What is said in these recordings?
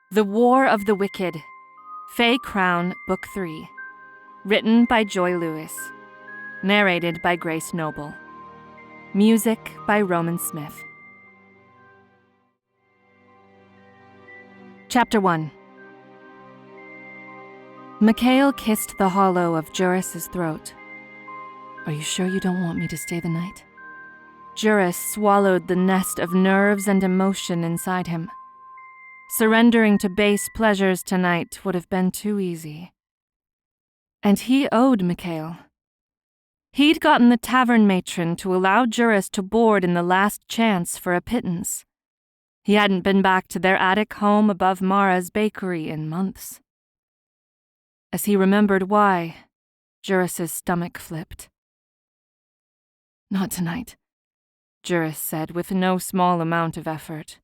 The War of the Wicked, Fae Crown, Book 3. Written by Joy Lewis. Narrated by Grace Noble. Music by Roman Smith. Chapter 1. Mikhail kissed the hollow of Juris's throat. "Are you sure you don't want me to stay the night?" Juris swallowed the nest of nerves and emotion inside him. Surrendering to base pleasures tonight would have been too easy. And he owed Mikhail. He'd gotten the tavern matron to allow Juris to board in the last chance for a pittance. He hadn't been back to their attic home above Mara's bakery in months. As he remembered why, Juris's stomach flipped. "Not tonight," Juris said with no small amount of effort.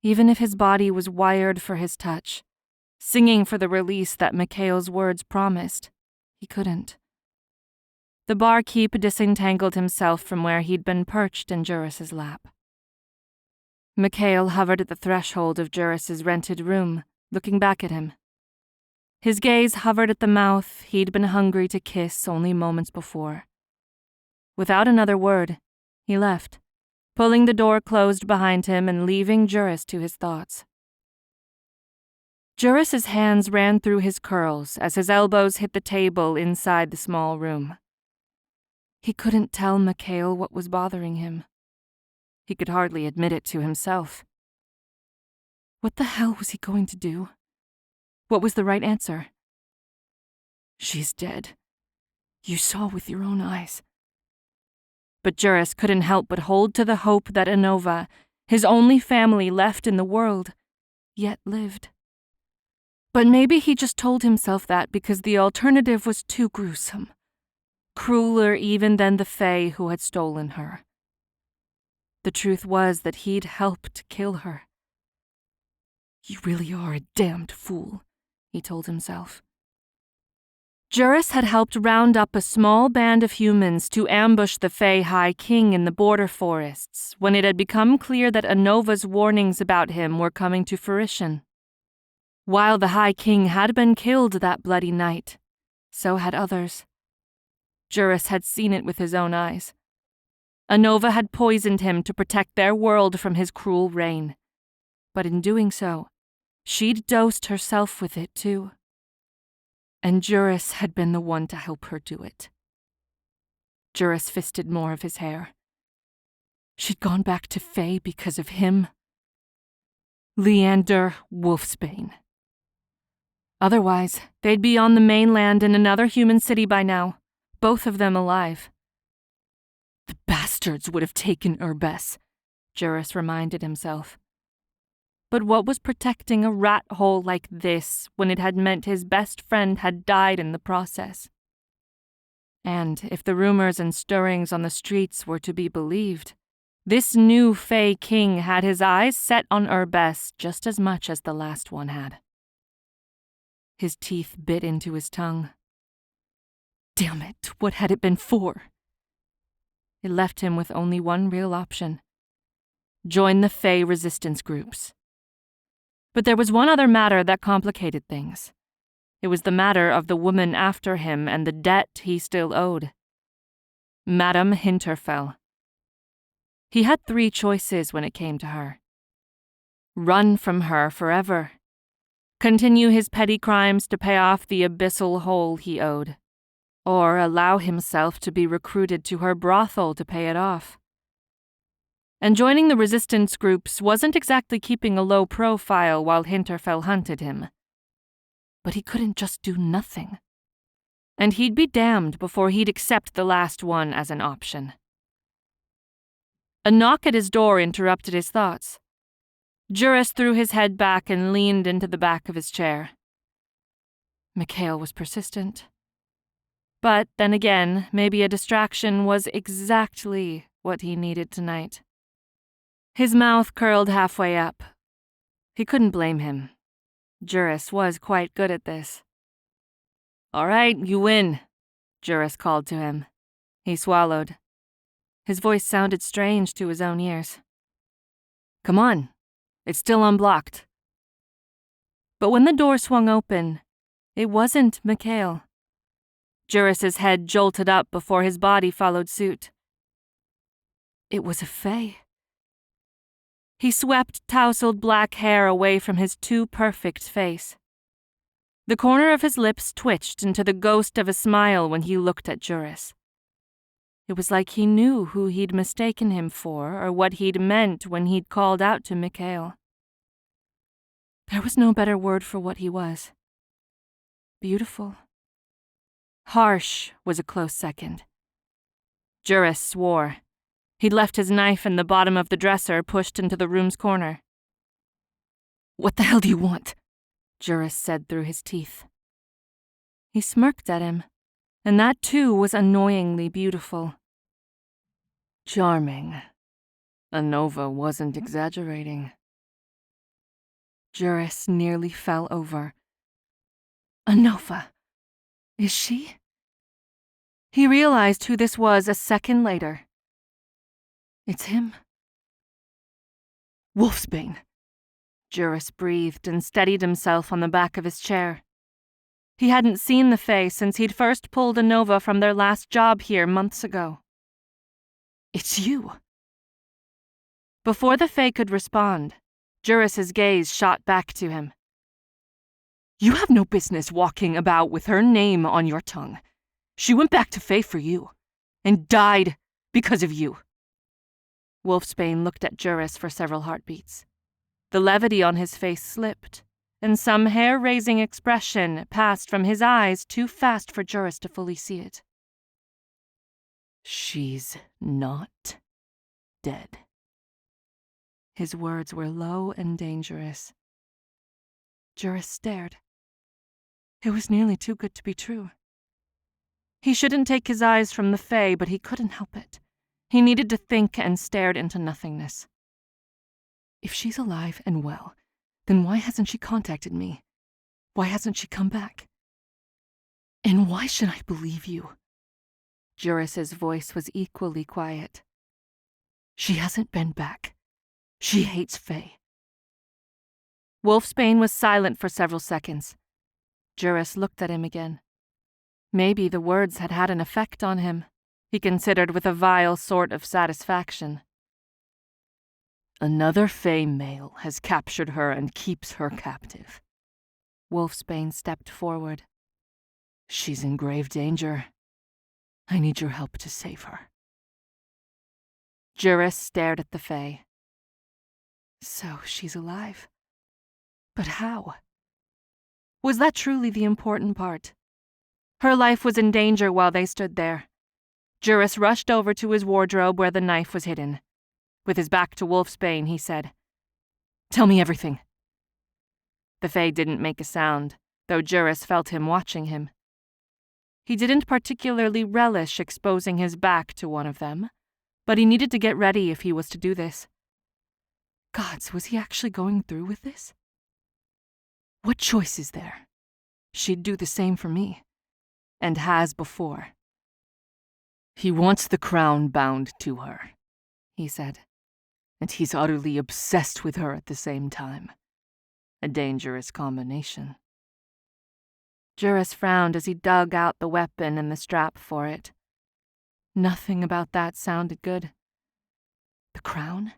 Even if his body was wired for his touch, singing for the release that Mikhail's words promised, he couldn't. The barkeep disentangled himself from where he'd been perched in Juris's lap. Mikhail hovered at the threshold of Juris's rented room, looking back at him. His gaze hovered at the mouth he'd been hungry to kiss only moments before. Without another word, he left, pulling the door closed behind him and leaving Juris to his thoughts. Juris's hands ran through his curls as his elbows hit the table inside the small room. He couldn't tell Mikhail what was bothering him. He could hardly admit it to himself. What the hell was he going to do? What was the right answer? "She's dead. You saw with your own eyes." But Juris couldn't help but hold to the hope that Anova, his only family left in the world, yet lived. But maybe he just told himself that because the alternative was too gruesome, crueler even than the Fae who had stolen her. The truth was that he'd helped kill her. "You really are a damned fool," he told himself. Juris had helped round up a small band of humans to ambush the Fae High King in the border forests when it had become clear that Anova's warnings about him were coming to fruition. While the High King had been killed that bloody night, so had others. Juris had seen it with his own eyes. Anova had poisoned him to protect their world from his cruel reign. But in doing so, she'd dosed herself with it too. And Juris had been the one to help her do it. Juris fisted more of his hair. She'd gone back to Fae because of him. Leander Wolfsbane. Otherwise, they'd be on the mainland in another human city by now, both of them alive. "The bastards would have taken Urbes," Juris reminded himself. But what was protecting a rat hole like this when it had meant his best friend had died in the process? And if the rumors and stirrings on the streets were to be believed, this new Fae King had his eyes set on Urbes just as much as the last one had. His teeth bit into his tongue. Damn it, what had it been for? It left him with only one real option: join the Fae resistance groups. But there was one other matter that complicated things. It was the matter of the woman after him and the debt he still owed. Madame Hinterfell. He had 3 choices when it came to her. Run from her forever. Continue his petty crimes to pay off the abyssal hole he owed. Or allow himself to be recruited to her brothel to pay it off. And joining the resistance groups wasn't exactly keeping a low profile while Hinterfell hunted him. But he couldn't just do nothing. And he'd be damned before he'd accept the last one as an option. A knock at his door interrupted his thoughts. Juris threw his head back and leaned into the back of his chair. Mikhail was persistent. But then again, maybe a distraction was exactly what he needed tonight. His mouth curled halfway up. He couldn't blame him. Juris was quite good at this. "All right, you win," Juris called to him. He swallowed. His voice sounded strange to his own ears. "Come on. It's still unblocked." But when the door swung open, it wasn't Mikhail. Juris's head jolted up before his body followed suit. It was a fae. He swept tousled black hair away from his too perfect face. The corner of his lips twitched into the ghost of a smile when he looked at Juris. It was like he knew who he'd mistaken him for or what he'd meant when he'd called out to Mikhail. There was no better word for what he was. Beautiful. Harsh was a close second. Juris swore. He'd left his knife in the bottom of the dresser pushed into the room's corner. "What the hell do you want?" Juris said through his teeth. He smirked at him, and that too was annoyingly beautiful. Charming. Anova wasn't exaggerating. Juris nearly fell over. Anova. Is she? He realized who this was a second later. It's him. Wolfsbane. Juris breathed and steadied himself on the back of his chair. He hadn't seen the fae since he'd first pulled Anova from their last job here months ago. It's you. Before the fae could respond, Juris's gaze shot back to him. You have no business walking about with her name on your tongue. She went back to fae for you, and died because of you. Wolfsbane looked at Juris for several heartbeats. The levity on his face slipped, and some hair-raising expression passed from his eyes too fast for Juris to fully see it. She's not dead. His words were low and dangerous. Juris stared. It was nearly too good to be true. He shouldn't take his eyes from the fae, but he couldn't help it. He needed to think and stared into nothingness. If she's alive and well, then why hasn't she contacted me? Why hasn't she come back? And why should I believe you? Juris's voice was equally quiet. She hasn't been back. She hates fae. Wolfsbane was silent for several seconds. Juris looked at him again. Maybe the words had had an effect on him, he considered with a vile sort of satisfaction. Another fae male has captured her and keeps her captive. Wolfsbane stepped forward. She's in grave danger. I need your help to save her. Juris stared at the fae. So she's alive. But how? Was that truly the important part? Her life was in danger while they stood there. Juris rushed over to his wardrobe where the knife was hidden. With his back to Wolfsbane, he said, Tell me everything. The fae didn't make a sound, though Juris felt him watching him. He didn't particularly relish exposing his back to one of them, but he needed to get ready if he was to do this. Gods, was he actually going through with this? What choice is there? She'd do the same for me, and has before. He wants the crown bound to her, he said, and he's utterly obsessed with her at the same time. A dangerous combination. Juris frowned as he dug out the weapon and the strap for it. Nothing about that sounded good. The crown?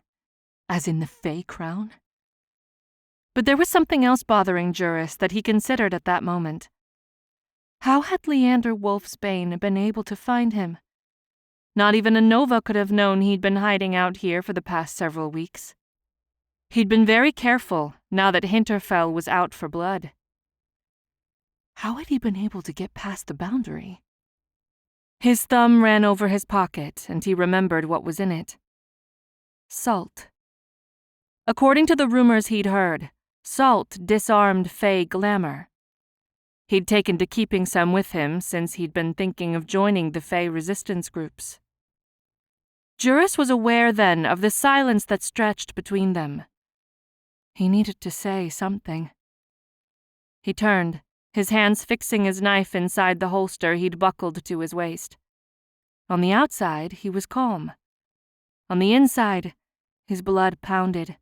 As in the fae crown? But there was something else bothering Juris that he considered at that moment. How had Leander Wolfsbane been able to find him? Not even Anova could have known he'd been hiding out here for the past several weeks. He'd been very careful now that Hinterfell was out for blood. How had he been able to get past the boundary? His thumb ran over his pocket, and he remembered what was in it. Salt. According to the rumors he'd heard, salt disarmed fae glamour. He'd taken to keeping some with him since he'd been thinking of joining the fae resistance groups. Juris was aware then of the silence that stretched between them. He needed to say something. He turned, his hands fixing his knife inside the holster he'd buckled to his waist. On the outside, he was calm. On the inside, his blood pounded.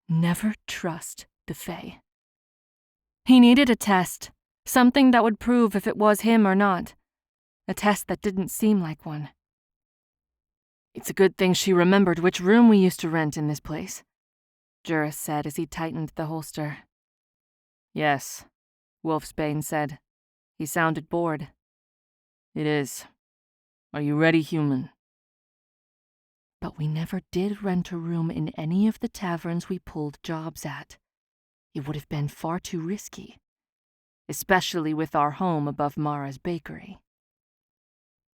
Never trust the fae, He needed a test, something that would prove if it was him or not. A test that didn't seem like one. "It's a good thing she remembered which room we used to rent in this place," Juris said as he tightened the holster. "Yes," Wolfsbane said. He sounded bored. "It is. Are you ready, human?" "But we never did rent a room in any of the taverns we pulled jobs at. It would have been far too risky, especially with our home above Mara's bakery."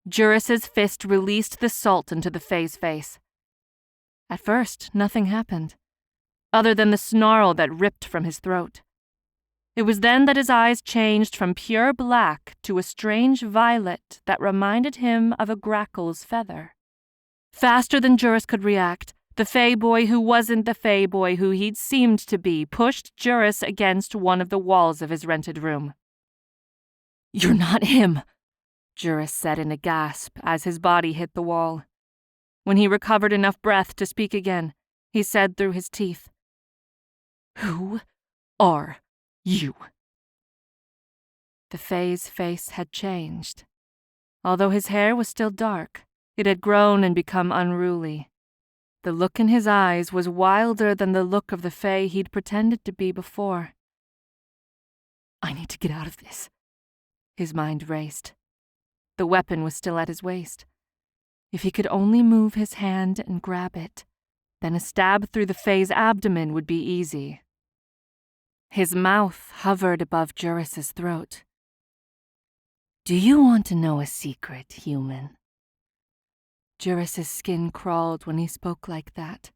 Juris's fist released the salt into the Fae's face. At first, nothing happened, other than the snarl that ripped from his throat. It was then that his eyes changed from pure black to a strange violet that reminded him of a grackel's feather. Faster than Juris could react, the Fae boy who wasn't the Fae boy who he'd seemed to be pushed Juris against one of the walls of his rented room. "You're not him," Juris said in a gasp as his body hit the wall. When he recovered enough breath to speak again, he said through his teeth, "Who are you?" The Fae's face had changed. Although his hair was still dark, it had grown and become unruly. The look in his eyes was wilder than the look of the Fae he'd pretended to be before. "I need to get out of this." His mind raced. The weapon was still at his waist. If he could only move his hand and grab it, then a stab through the Fae's abdomen would be easy. His mouth hovered above Juris's throat. "Do you want to know a secret, human?" Juris's skin crawled when he spoke like that.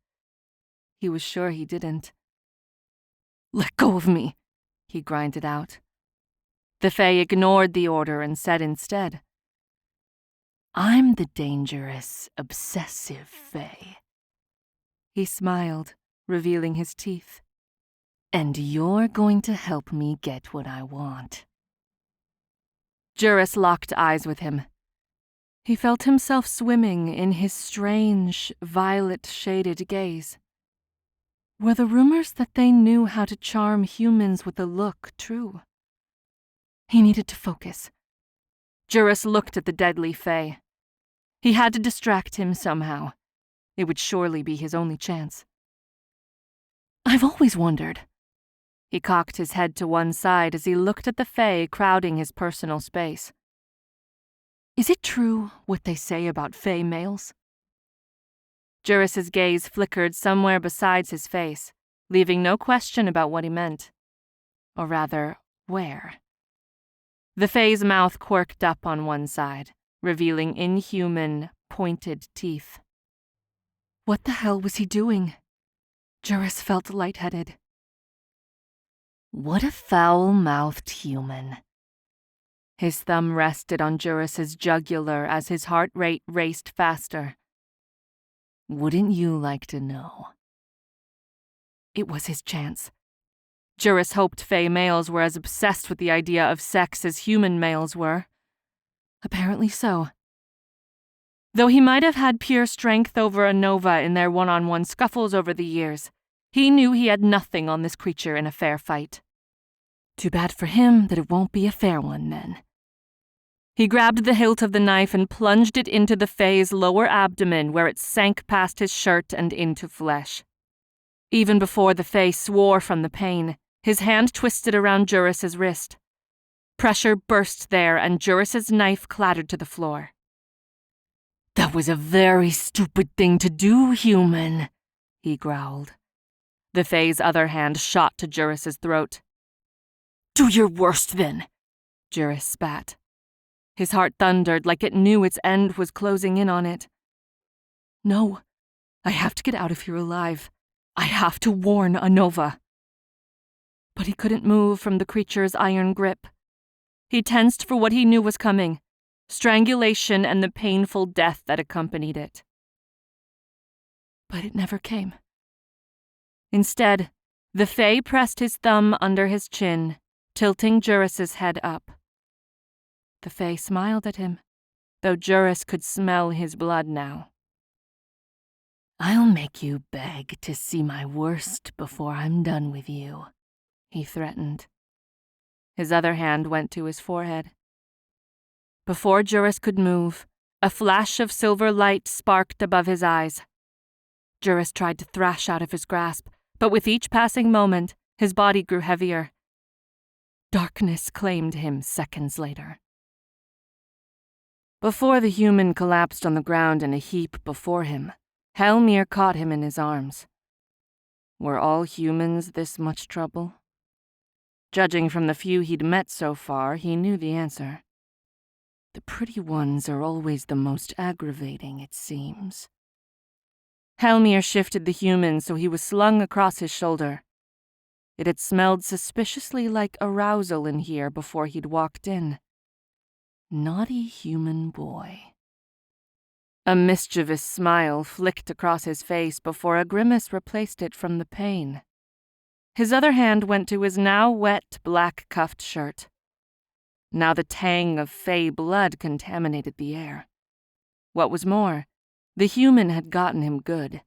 He was sure he didn't. "Let go of me," he grinded out. The Fae ignored the order and said instead, "I'm the dangerous, obsessive Fae." He smiled, revealing his teeth. "And you're going to help me get what I want." Juris locked eyes with him. He felt himself swimming in his strange, violet-shaded gaze. Were the rumors that they knew how to charm humans with a look true? He needed to focus. Juris looked at the deadly Fae. He had to distract him somehow. It would surely be his only chance. "I've always wondered." He cocked his head to one side as he looked at the Fae crowding his personal space. "Is it true what they say about Fae males?" Juris's gaze flickered somewhere besides his face, leaving no question about what he meant. Or rather, where. The Fae's mouth quirked up on one side, revealing inhuman, pointed teeth. What the hell was he doing? Juris felt lightheaded. "What a foul-mouthed human." His thumb rested on Juris's jugular as his heart rate raced faster. "Wouldn't you like to know?" It was his chance. Juris hoped Fae males were as obsessed with the idea of sex as human males were. Apparently so. Though he might have had pure strength over Anova in their one-on-one scuffles over the years, he knew he had nothing on this creature in a fair fight. Too bad for him that it won't be a fair one, then. He grabbed the hilt of the knife and plunged it into the Fae's lower abdomen where it sank past his shirt and into flesh. Even before the Fae swore from the pain, his hand twisted around Juris's wrist. Pressure burst there and Juris's knife clattered to the floor. "That was a very stupid thing to do, human," he growled. The Fae's other hand shot to Juris's throat. "Do your worst, then," Juris spat. His heart thundered like it knew its end was closing in on it. "No, I have to get out of here alive. I have to warn Anova." But he couldn't move from the creature's iron grip. He tensed for what he knew was coming, strangulation and the painful death that accompanied it. But it never came. Instead, the Fae pressed his thumb under his chin, tilting Juris's head up. The Fae smiled at him, though Juris could smell his blood now. "I'll make you beg to see my worst before I'm done with you," he threatened. His other hand went to his forehead. Before Juris could move, a flash of silver light sparked above his eyes. Juris tried to thrash out of his grasp, but with each passing moment, his body grew heavier. Darkness claimed him seconds later. Before the human collapsed on the ground in a heap before him, Hellmyr caught him in his arms. Were all humans this much trouble? Judging from the few he'd met so far, he knew the answer. The pretty ones are always the most aggravating, it seems. Hellmyr shifted the human so he was slung across his shoulder. It had smelled suspiciously like arousal in here before he'd walked in. Naughty human boy. A mischievous smile flicked across his face before a grimace replaced it from the pain. His other hand went to his now wet, black-cuffed shirt. Now the tang of fey blood contaminated the air. What was more, the human had gotten him good.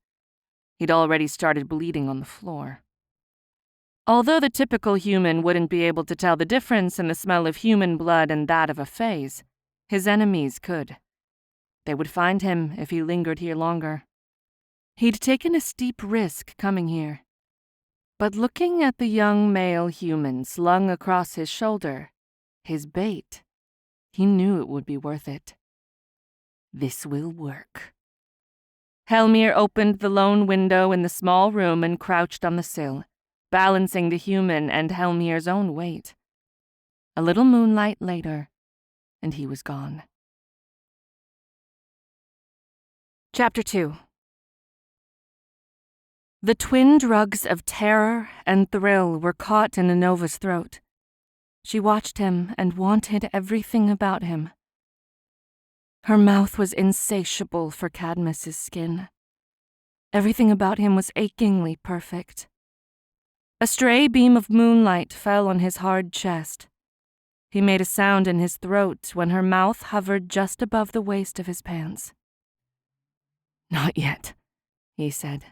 He'd already started bleeding on the floor. Although the typical human wouldn't be able to tell the difference in the smell of human blood and that of a fey's, his enemies could. They would find him if he lingered here longer. He'd taken a steep risk coming here. But looking at the young male human slung across his shoulder, his bait, he knew it would be worth it. This will work. Hellmyr opened the lone window in the small room and crouched on the sill, balancing the human and Hellmyr's own weight. A little moonlight later, and he was gone. Chapter 2. The twin drugs of terror and thrill were caught in Anova's throat. She watched him and wanted everything about him. Her mouth was insatiable for Cadmus's skin. Everything about him was achingly perfect. A stray beam of moonlight fell on his hard chest. He made a sound in his throat when her mouth hovered just above the waist of his pants. "Not yet," he said.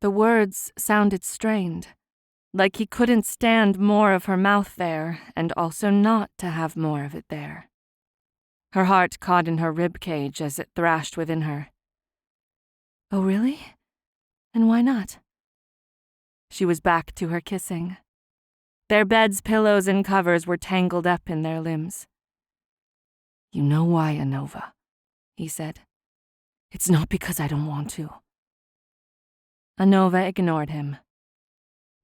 The words sounded strained, like he couldn't stand more of her mouth there and also not to have more of it there. Her heart caught in her rib cage as it thrashed within her. Oh, really? And why not? She was back to her kissing. Their bed's pillows and covers were tangled up in their limbs. "You know why, Anova," he said. "It's not because I don't want to." Anova ignored him.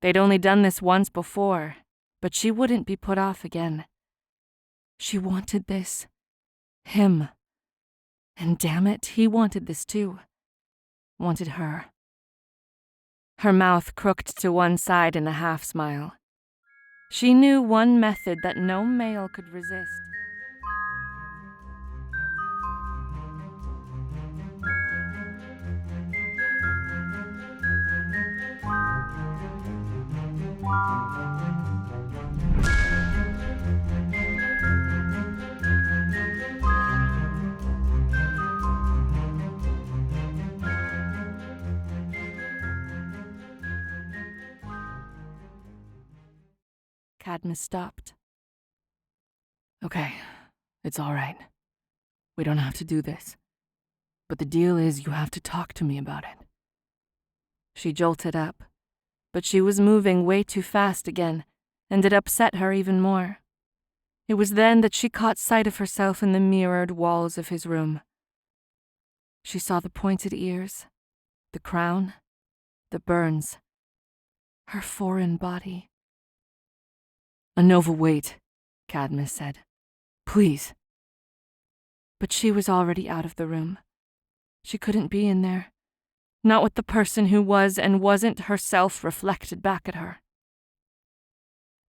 They'd only done this once before, but she wouldn't be put off again. She wanted this. Him. And damn it, he wanted this too. Wanted her. Her mouth crooked to one side in a half-smile. She knew one method that no male could resist. Cadmus stopped. "Okay, it's all right. We don't have to do this. But the deal is you have to talk to me about it." She jolted up, but she was moving way too fast again, and it upset her even more. It was then that she caught sight of herself in the mirrored walls of his room. She saw the pointed ears, the crown, the burns, her foreign body. "Anova, wait," Cadmus said. "Please." But she was already out of the room. She couldn't be in there. Not with the person who was and wasn't herself reflected back at her.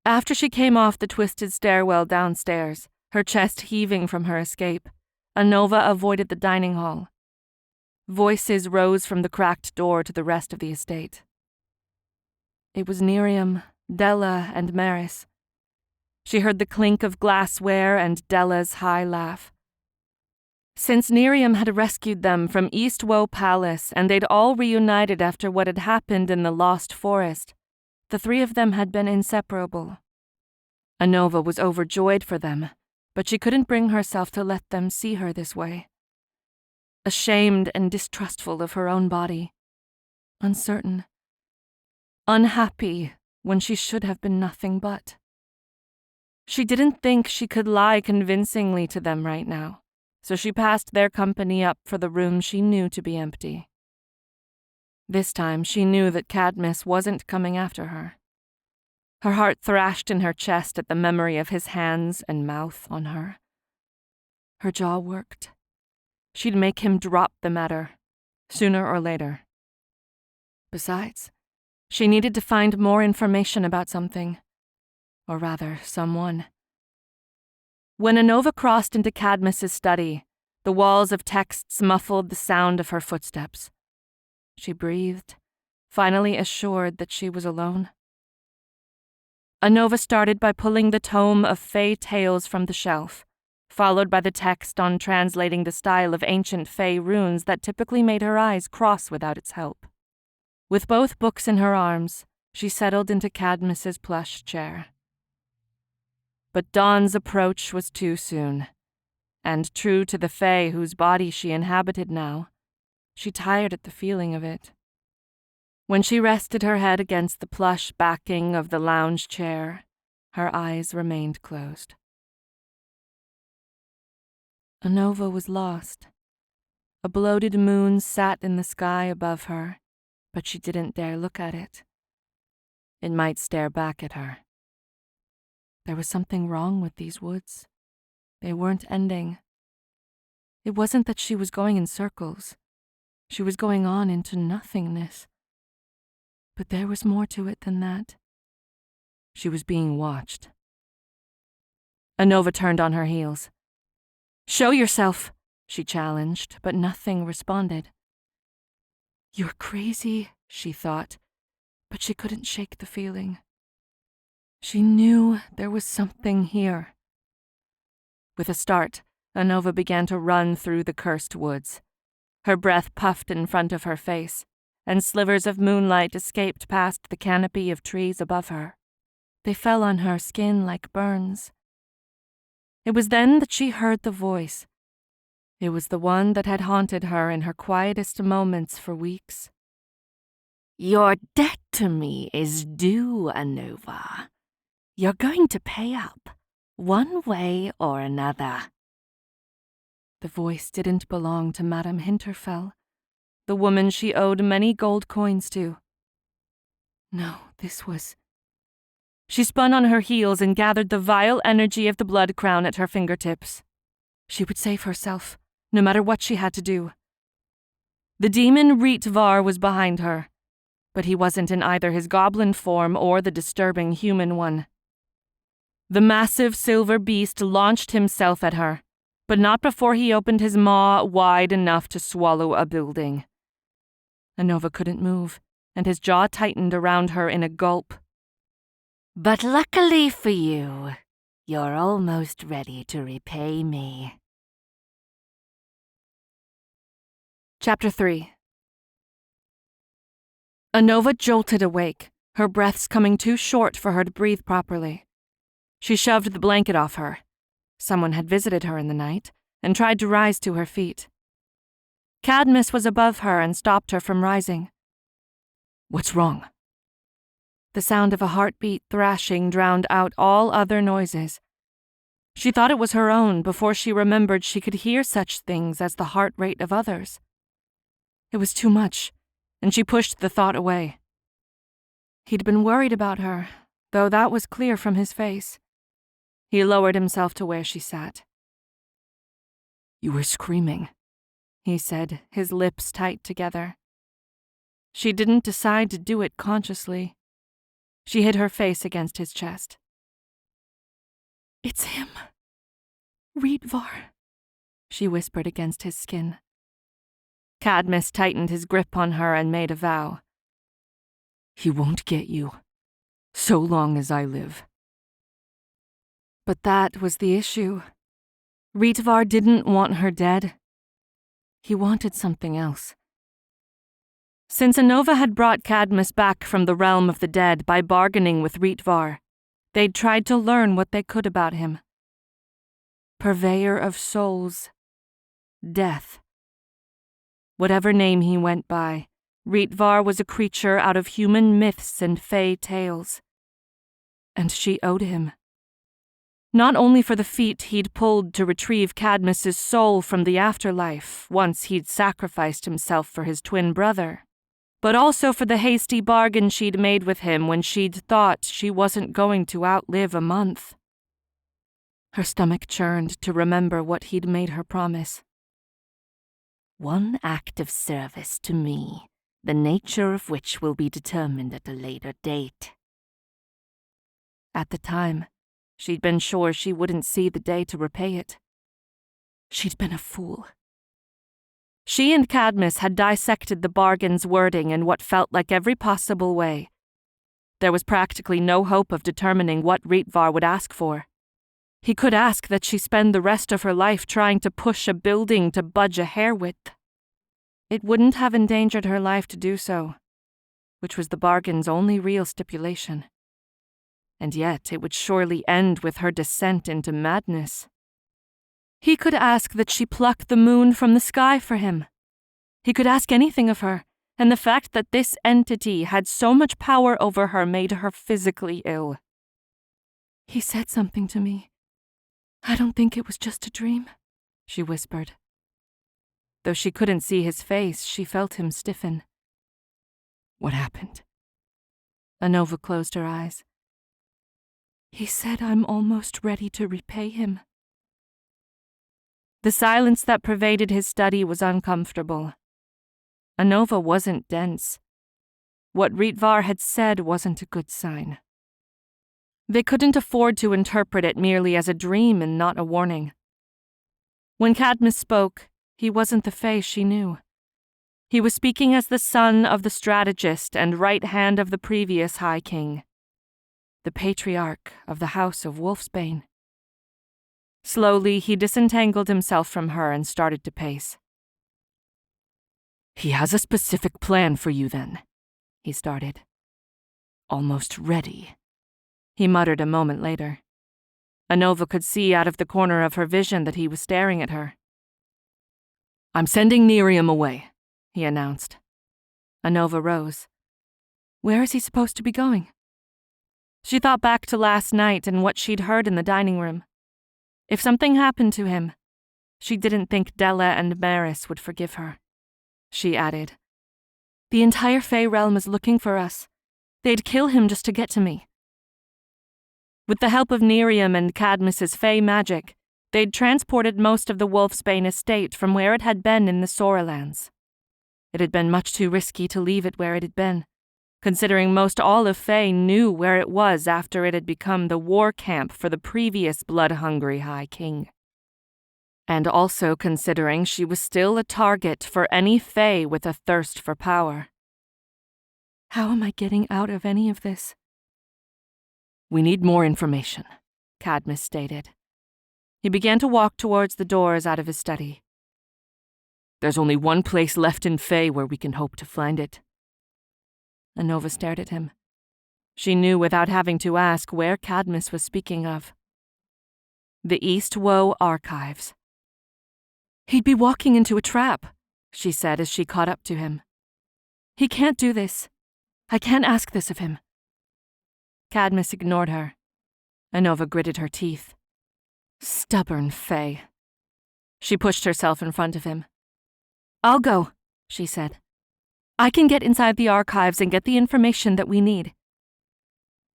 After she came off the twisted stairwell downstairs, her chest heaving from her escape, Anova avoided the dining hall. Voices rose from the cracked door to the rest of the estate. It was Nerium, Della, and Maris. She heard the clink of glassware and Della's high laugh. Since Nerium had rescued them from East Woe Palace and they'd all reunited after what had happened in the Lost Forest, the three of them had been inseparable. Anova was overjoyed for them, but she couldn't bring herself to let them see her this way. Ashamed and distrustful of her own body, uncertain, unhappy when she should have been nothing but. She didn't think she could lie convincingly to them right now, so she passed their company up for the room she knew to be empty. This time she knew that Cadmus wasn't coming after her. Her heart thrashed in her chest at the memory of his hands and mouth on her. Her jaw worked. She'd make him drop the matter, sooner or later. Besides, she needed to find more information about something. Or rather, someone. When Anova crossed into Cadmus's study, the walls of texts muffled the sound of her footsteps. She breathed, finally assured that she was alone. Anova started by pulling the tome of Fey tales from the shelf, followed by the text on translating the style of ancient Fey runes that typically made her eyes cross without its help. With both books in her arms, she settled into Cadmus's plush chair. But Dawn's approach was too soon, and true to the Fey whose body she inhabited now, she tired at the feeling of it. When she rested her head against the plush backing of the lounge chair, her eyes remained closed. Anova was lost. A bloated moon sat in the sky above her, but she didn't dare look at it. It might stare back at her. There was something wrong with these woods. They weren't ending. It wasn't that she was going in circles. She was going on into nothingness. But there was more to it than that. She was being watched. Anova turned on her heels. "Show yourself," she challenged, but nothing responded. "You're crazy," she thought, but she couldn't shake the feeling. She knew there was something here. With a start, Anova began to run through the cursed woods. Her breath puffed in front of her face, and slivers of moonlight escaped past the canopy of trees above her. They fell on her skin like burns. It was then that she heard the voice. It was the one that had haunted her in her quietest moments for weeks. "Your debt to me is due, Anova. You're going to pay up, one way or another." The voice didn't belong to Madame Hinterfell, the woman she owed many gold coins to. No, this was... She spun on her heels and gathered the vile energy of the blood crown at her fingertips. She would save herself, no matter what she had to do. The demon Rietvar was behind her, but he wasn't in either his goblin form or the disturbing human one. The massive silver beast launched himself at her, but not before he opened his maw wide enough to swallow a building. Anova couldn't move, and his jaw tightened around her in a gulp. "But luckily for you, you're almost ready to repay me." Chapter 3. Anova jolted awake, her breaths coming too short for her to breathe properly. She shoved the blanket off her. Someone had visited her in the night, and tried to rise to her feet. Cadmus was above her and stopped her from rising. "What's wrong?" The sound of a heartbeat thrashing drowned out all other noises. She thought it was her own before she remembered she could hear such things as the heart rate of others. It was too much, and she pushed the thought away. He'd been worried about her, though that was clear from his face. He lowered himself to where she sat. "You were screaming," he said, his lips tight together. She didn't decide to do it consciously. She hid her face against his chest. "It's him. Rietvar," she whispered against his skin. Cadmus tightened his grip on her and made a vow. "He won't get you, so long as I live." But that was the issue. Rietvar didn't want her dead. He wanted something else. Since Anova had brought Cadmus back from the realm of the dead by bargaining with Rietvar, They'd tried to learn what they could about him. Purveyor of souls. Death. Whatever name he went by, Rietvar was a creature out of human myths and fey tales. And she owed him. Not only for the feat he'd pulled to retrieve Cadmus's soul from the afterlife once he'd sacrificed himself for his twin brother, but also for the hasty bargain she'd made with him when she'd thought she wasn't going to outlive a month. Her stomach churned to remember what he'd made her promise. One act of service to me, the nature of which will be determined at a later date. At the time, she'd been sure she wouldn't see the day to repay it. She'd been a fool. She and Cadmus had dissected the bargain's wording in what felt like every possible way. There was practically no hope of determining what Rietvar would ask for. He could ask that she spend the rest of her life trying to push a building to budge a hair width. It wouldn't have endangered her life to do so, which was the bargain's only real stipulation. And yet it would surely end with her descent into madness. He could ask that she pluck the moon from the sky for him. He could ask anything of her, and the fact that this entity had so much power over her made her physically ill. He said something to me. I don't think it was just a dream, she whispered. Though she couldn't see his face, she felt him stiffen. What happened? Anova closed her eyes. He said I'm almost ready to repay him. The silence that pervaded his study was uncomfortable. Anova wasn't dense. What Rietvar had said wasn't a good sign. They couldn't afford to interpret it merely as a dream and not a warning. When Cadmus spoke, he wasn't the Fae she knew. He was speaking as the son of the strategist and right hand of the previous High King, the patriarch of the House of Wolfsbane. Slowly, he disentangled himself from her and started to pace. He has a specific plan for you, then, he started. Almost ready, he muttered a moment later. Anova could see out of the corner of her vision that he was staring at her. I'm sending Nerium away, he announced. Anova rose. Where is he supposed to be going? She thought back to last night and what she'd heard in the dining room. If something happened to him, she didn't think Della and Maris would forgive her. She added, The entire Fae realm is looking for us. They'd kill him just to get to me. With the help of Nerium and Cadmus's Fae magic, they'd transported most of the Wolfsbane estate from where it had been in the Soralands. It had been much too risky to leave it where it had been, considering most all of Fae knew where it was after it had become the war camp for the previous blood-hungry High King. And also considering she was still a target for any Fae with a thirst for power. How am I getting out of any of this? We need more information, Cadmus stated. He began to walk towards the doors out of his study. There's only one place left in Fae where we can hope to find it. Anova stared at him. She knew without having to ask where Cadmus was speaking of. The East Woe Archives. He'd be walking into a trap, she said as she caught up to him. He can't do this. I can't ask this of him. Cadmus ignored her. Anova gritted her teeth. Stubborn Fae. She pushed herself in front of him. I'll go, she said. I can get inside the archives and get the information that we need.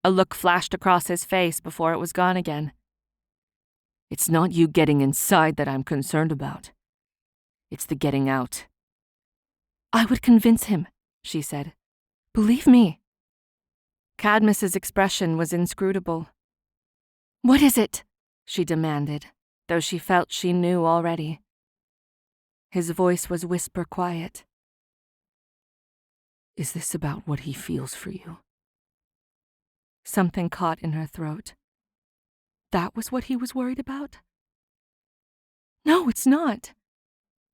A look flashed across his face before it was gone again. It's not you getting inside that I'm concerned about. It's the getting out. I would convince him, she said. Believe me. Cadmus's expression was inscrutable. What is it? She demanded, though she felt she knew already. His voice was whisper quiet. Is this about what he feels for you? Something caught in her throat. That was what he was worried about? No, it's not.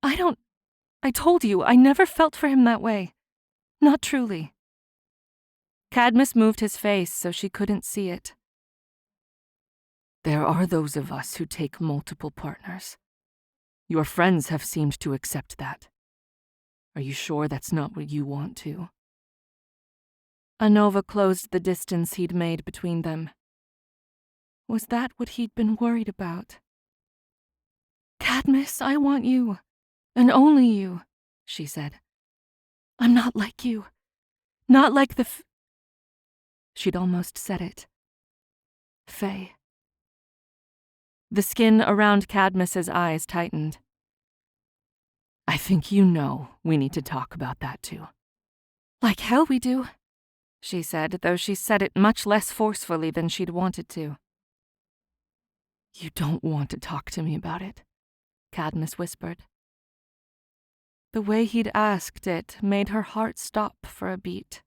I told you, I never felt for him that way. Not truly. Cadmus moved his face so she couldn't see it. There are those of us who take multiple partners. Your friends have seemed to accept that. Are you sure that's not what you want too? Anova closed the distance he'd made between them. Was that what he'd been worried about? Cadmus, I want you, and only you, she said. I'm not like you. Not like the She'd almost said it. Faye. The skin around Cadmus's eyes tightened. I think you know we need to talk about that too. Like hell we do, she said, though she said it much less forcefully than she'd wanted to. You don't want to talk to me about it, Cadmus whispered. The way he'd asked it made her heart stop for a beat.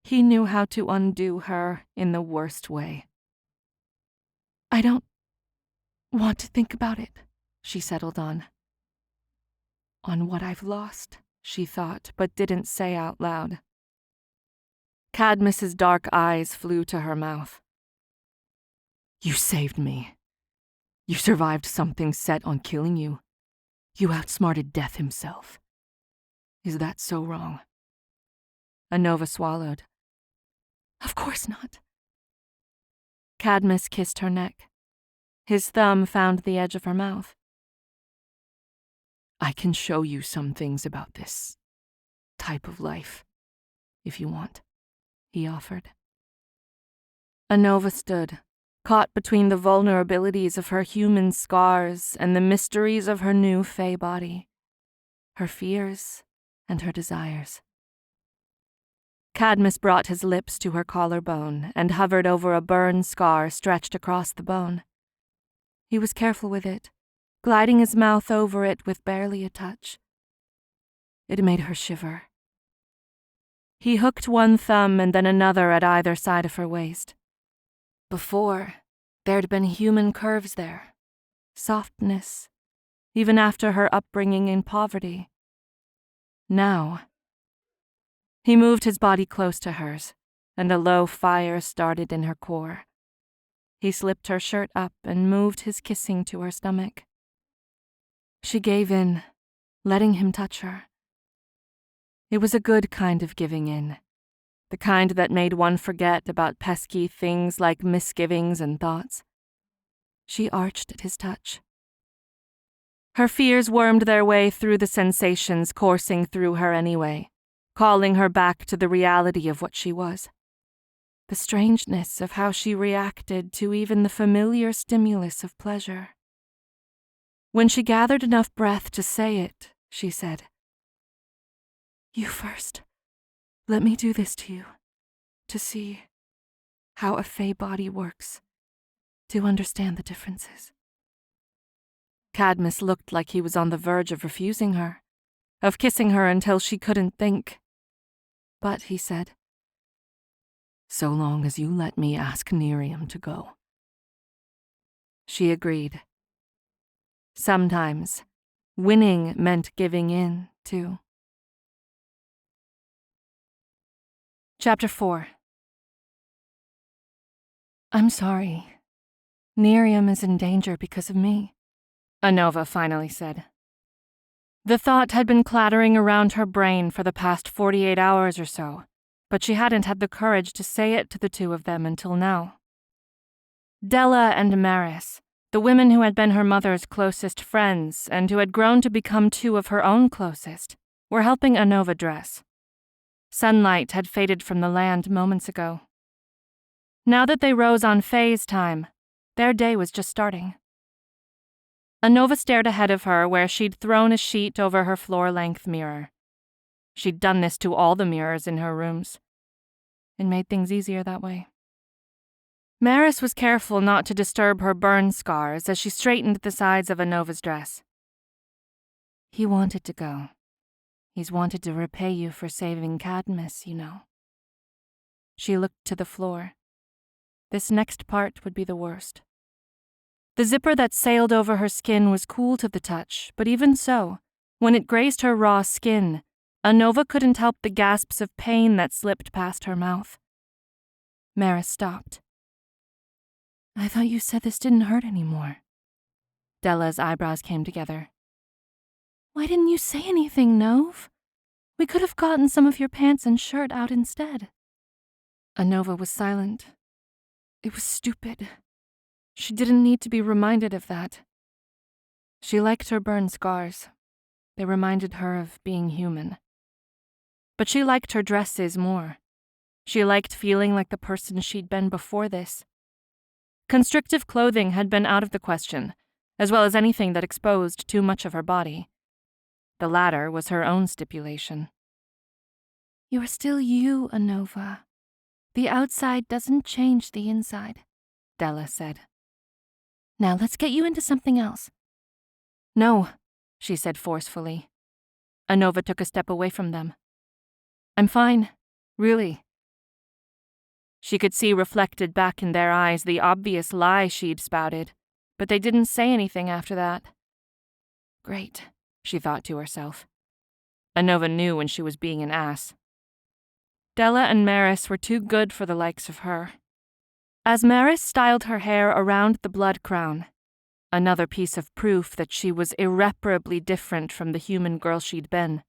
He knew how to undo her in the worst way. I don't want to think about it, she settled on. On what I've lost, she thought, but didn't say out loud. Cadmus's dark eyes flew to her mouth. You saved me. You survived something set on killing you. You outsmarted death himself. Is that so wrong? Anova swallowed. Of course not. Cadmus kissed her neck. His thumb found the edge of her mouth. I can show you some things about this type of life, if you want, he offered. Anova stood, caught between the vulnerabilities of her human scars and the mysteries of her new Fae body, her fears and her desires. Cadmus brought his lips to her collarbone and hovered over a burn scar stretched across the bone. He was careful with it, gliding his mouth over it with barely a touch. It made her shiver. He hooked one thumb and then another at either side of her waist. Before, there'd been human curves there, softness, even after her upbringing in poverty. Now, he moved his body close to hers, and a low fire started in her core. He slipped her shirt up and moved his kissing to her stomach. She gave in, letting him touch her. It was a good kind of giving in, the kind that made one forget about pesky things like misgivings and thoughts. She arched at his touch. Her fears wormed their way through the sensations coursing through her anyway, calling her back to the reality of what she was. The strangeness of how she reacted to even the familiar stimulus of pleasure. When she gathered enough breath to say it, she said, You first. Let me do this to you, to see how a Fae body works, to understand the differences. Cadmus looked like he was on the verge of refusing her, of kissing her until she couldn't think. But he said, So long as you let me ask Nerium to go. She agreed. Sometimes, winning meant giving in, too. Chapter 4. I'm sorry. Nerium is in danger because of me, Anova finally said. The thought had been clattering around her brain for the past 48 hours or so, but she hadn't had the courage to say it to the two of them until now. Della and Maris, the women who had been her mother's closest friends and who had grown to become two of her own closest, were helping Anova dress. Sunlight had faded from the land moments ago. Now that they rose on Faye's time, their day was just starting. Anova stared ahead of her where she'd thrown a sheet over her floor-length mirror. She'd done this to all the mirrors in her rooms. It made things easier that way. Maris was careful not to disturb her burn scars as she straightened the sides of Anova's dress. He wanted to go. He's wanted to repay you for saving Cadmus, you know. She looked to the floor. This next part would be the worst. The zipper that sailed over her skin was cool to the touch, but even so, when it grazed her raw skin, Anova couldn't help the gasps of pain that slipped past her mouth. Maris stopped. I thought you said this didn't hurt anymore. Della's eyebrows came together. Why didn't you say anything, Nove? We could have gotten some of your pants and shirt out instead. Anova was silent. It was stupid. She didn't need to be reminded of that. She liked her burn scars. They reminded her of being human. But she liked her dresses more. She liked feeling like the person she'd been before this. Constrictive clothing had been out of the question, as well as anything that exposed too much of her body. The latter was her own stipulation. You're still you, Anova. The outside doesn't change the inside, Della said. Now let's get you into something else. No, she said forcefully. Anova took a step away from them. I'm fine, really. She could see reflected back in their eyes the obvious lie she'd spouted, but they didn't say anything after that. Great, she thought to herself. Anova knew when she was being an ass. Della and Maris were too good for the likes of her. As Maris styled her hair around the blood crown, another piece of proof that she was irreparably different from the human girl she'd been,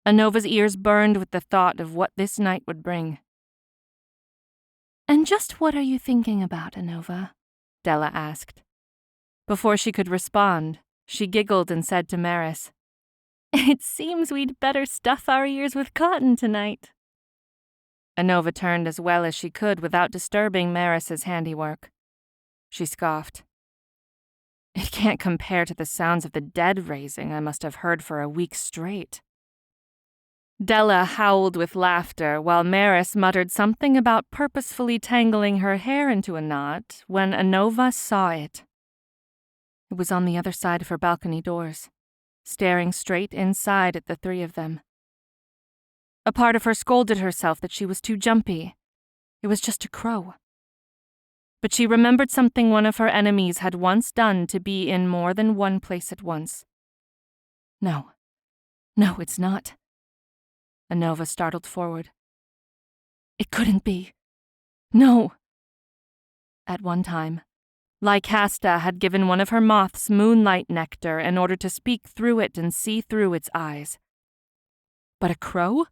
Anova's ears burned with the thought of what this night would bring. And just what are you thinking about, Anova? Della asked. Before she could respond, she giggled and said to Maris, It seems we'd better stuff our ears with cotton tonight. Anova turned as well as she could without disturbing Maris's handiwork. She scoffed. It can't compare to the sounds of the dead raising I must have heard for a week straight. Della howled with laughter while Maris muttered something about purposefully tangling her hair into a knot when Anova saw it. It was on the other side of her balcony doors, staring straight inside at the three of them. A part of her scolded herself that she was too jumpy. It was just a crow. But she remembered something one of her enemies had once done to be in more than one place at once. No, it's not. Anova startled forward. It couldn't be. No. At one time, Lycasta had given one of her moths moonlight nectar in order to speak through it and see through its eyes. But a crow?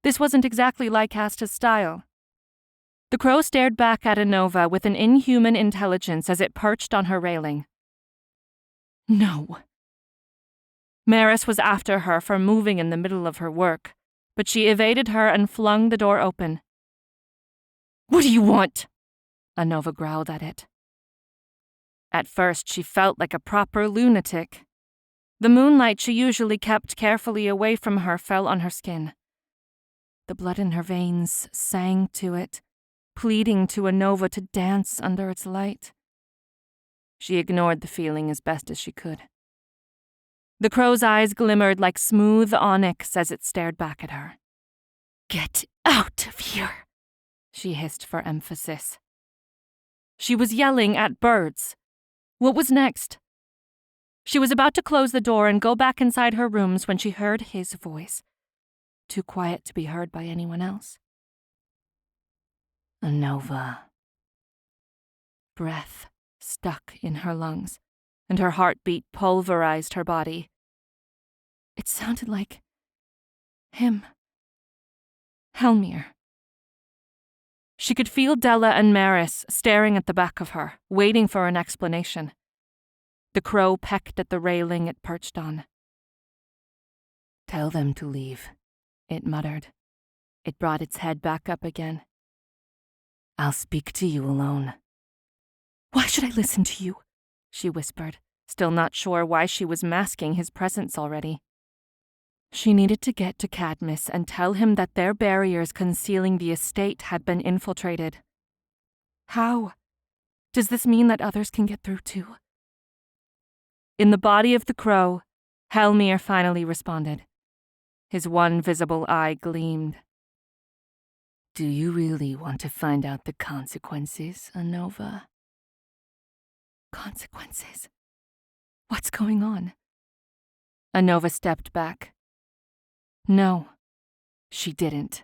This wasn't exactly Lycasta's style. The crow stared back at Anova with an inhuman intelligence as it perched on her railing. No. Maris was after her for moving in the middle of her work, but she evaded her and flung the door open. What do you want? Anova growled at it. At first, she felt like a proper lunatic. The moonlight she usually kept carefully away from her fell on her skin. The blood in her veins sang to it, pleading to Anova to dance under its light. She ignored the feeling as best as she could. The crow's eyes glimmered like smooth onyx as it stared back at her. Get out of here, she hissed for emphasis. She was yelling at birds. What was next? She was about to close the door and go back inside her rooms when she heard his voice, too quiet to be heard by anyone else. Anova. Breath stuck in her lungs, and her heartbeat pulverized her body. It sounded like him. Hellmyr. She could feel Della and Maris staring at the back of her, waiting for an explanation. The crow pecked at the railing it perched on. Tell them to leave, it muttered. It brought its head back up again. I'll speak to you alone. Why should I listen to you? She whispered, still not sure why she was masking his presence already. She needed to get to Cadmus and tell him that their barriers concealing the estate had been infiltrated. How? Does this mean that others can get through too? In the body of the crow, Hellmyr finally responded. His one visible eye gleamed. Do you really want to find out the consequences, Anova? Consequences? What's going on? Anova stepped back. No, she didn't.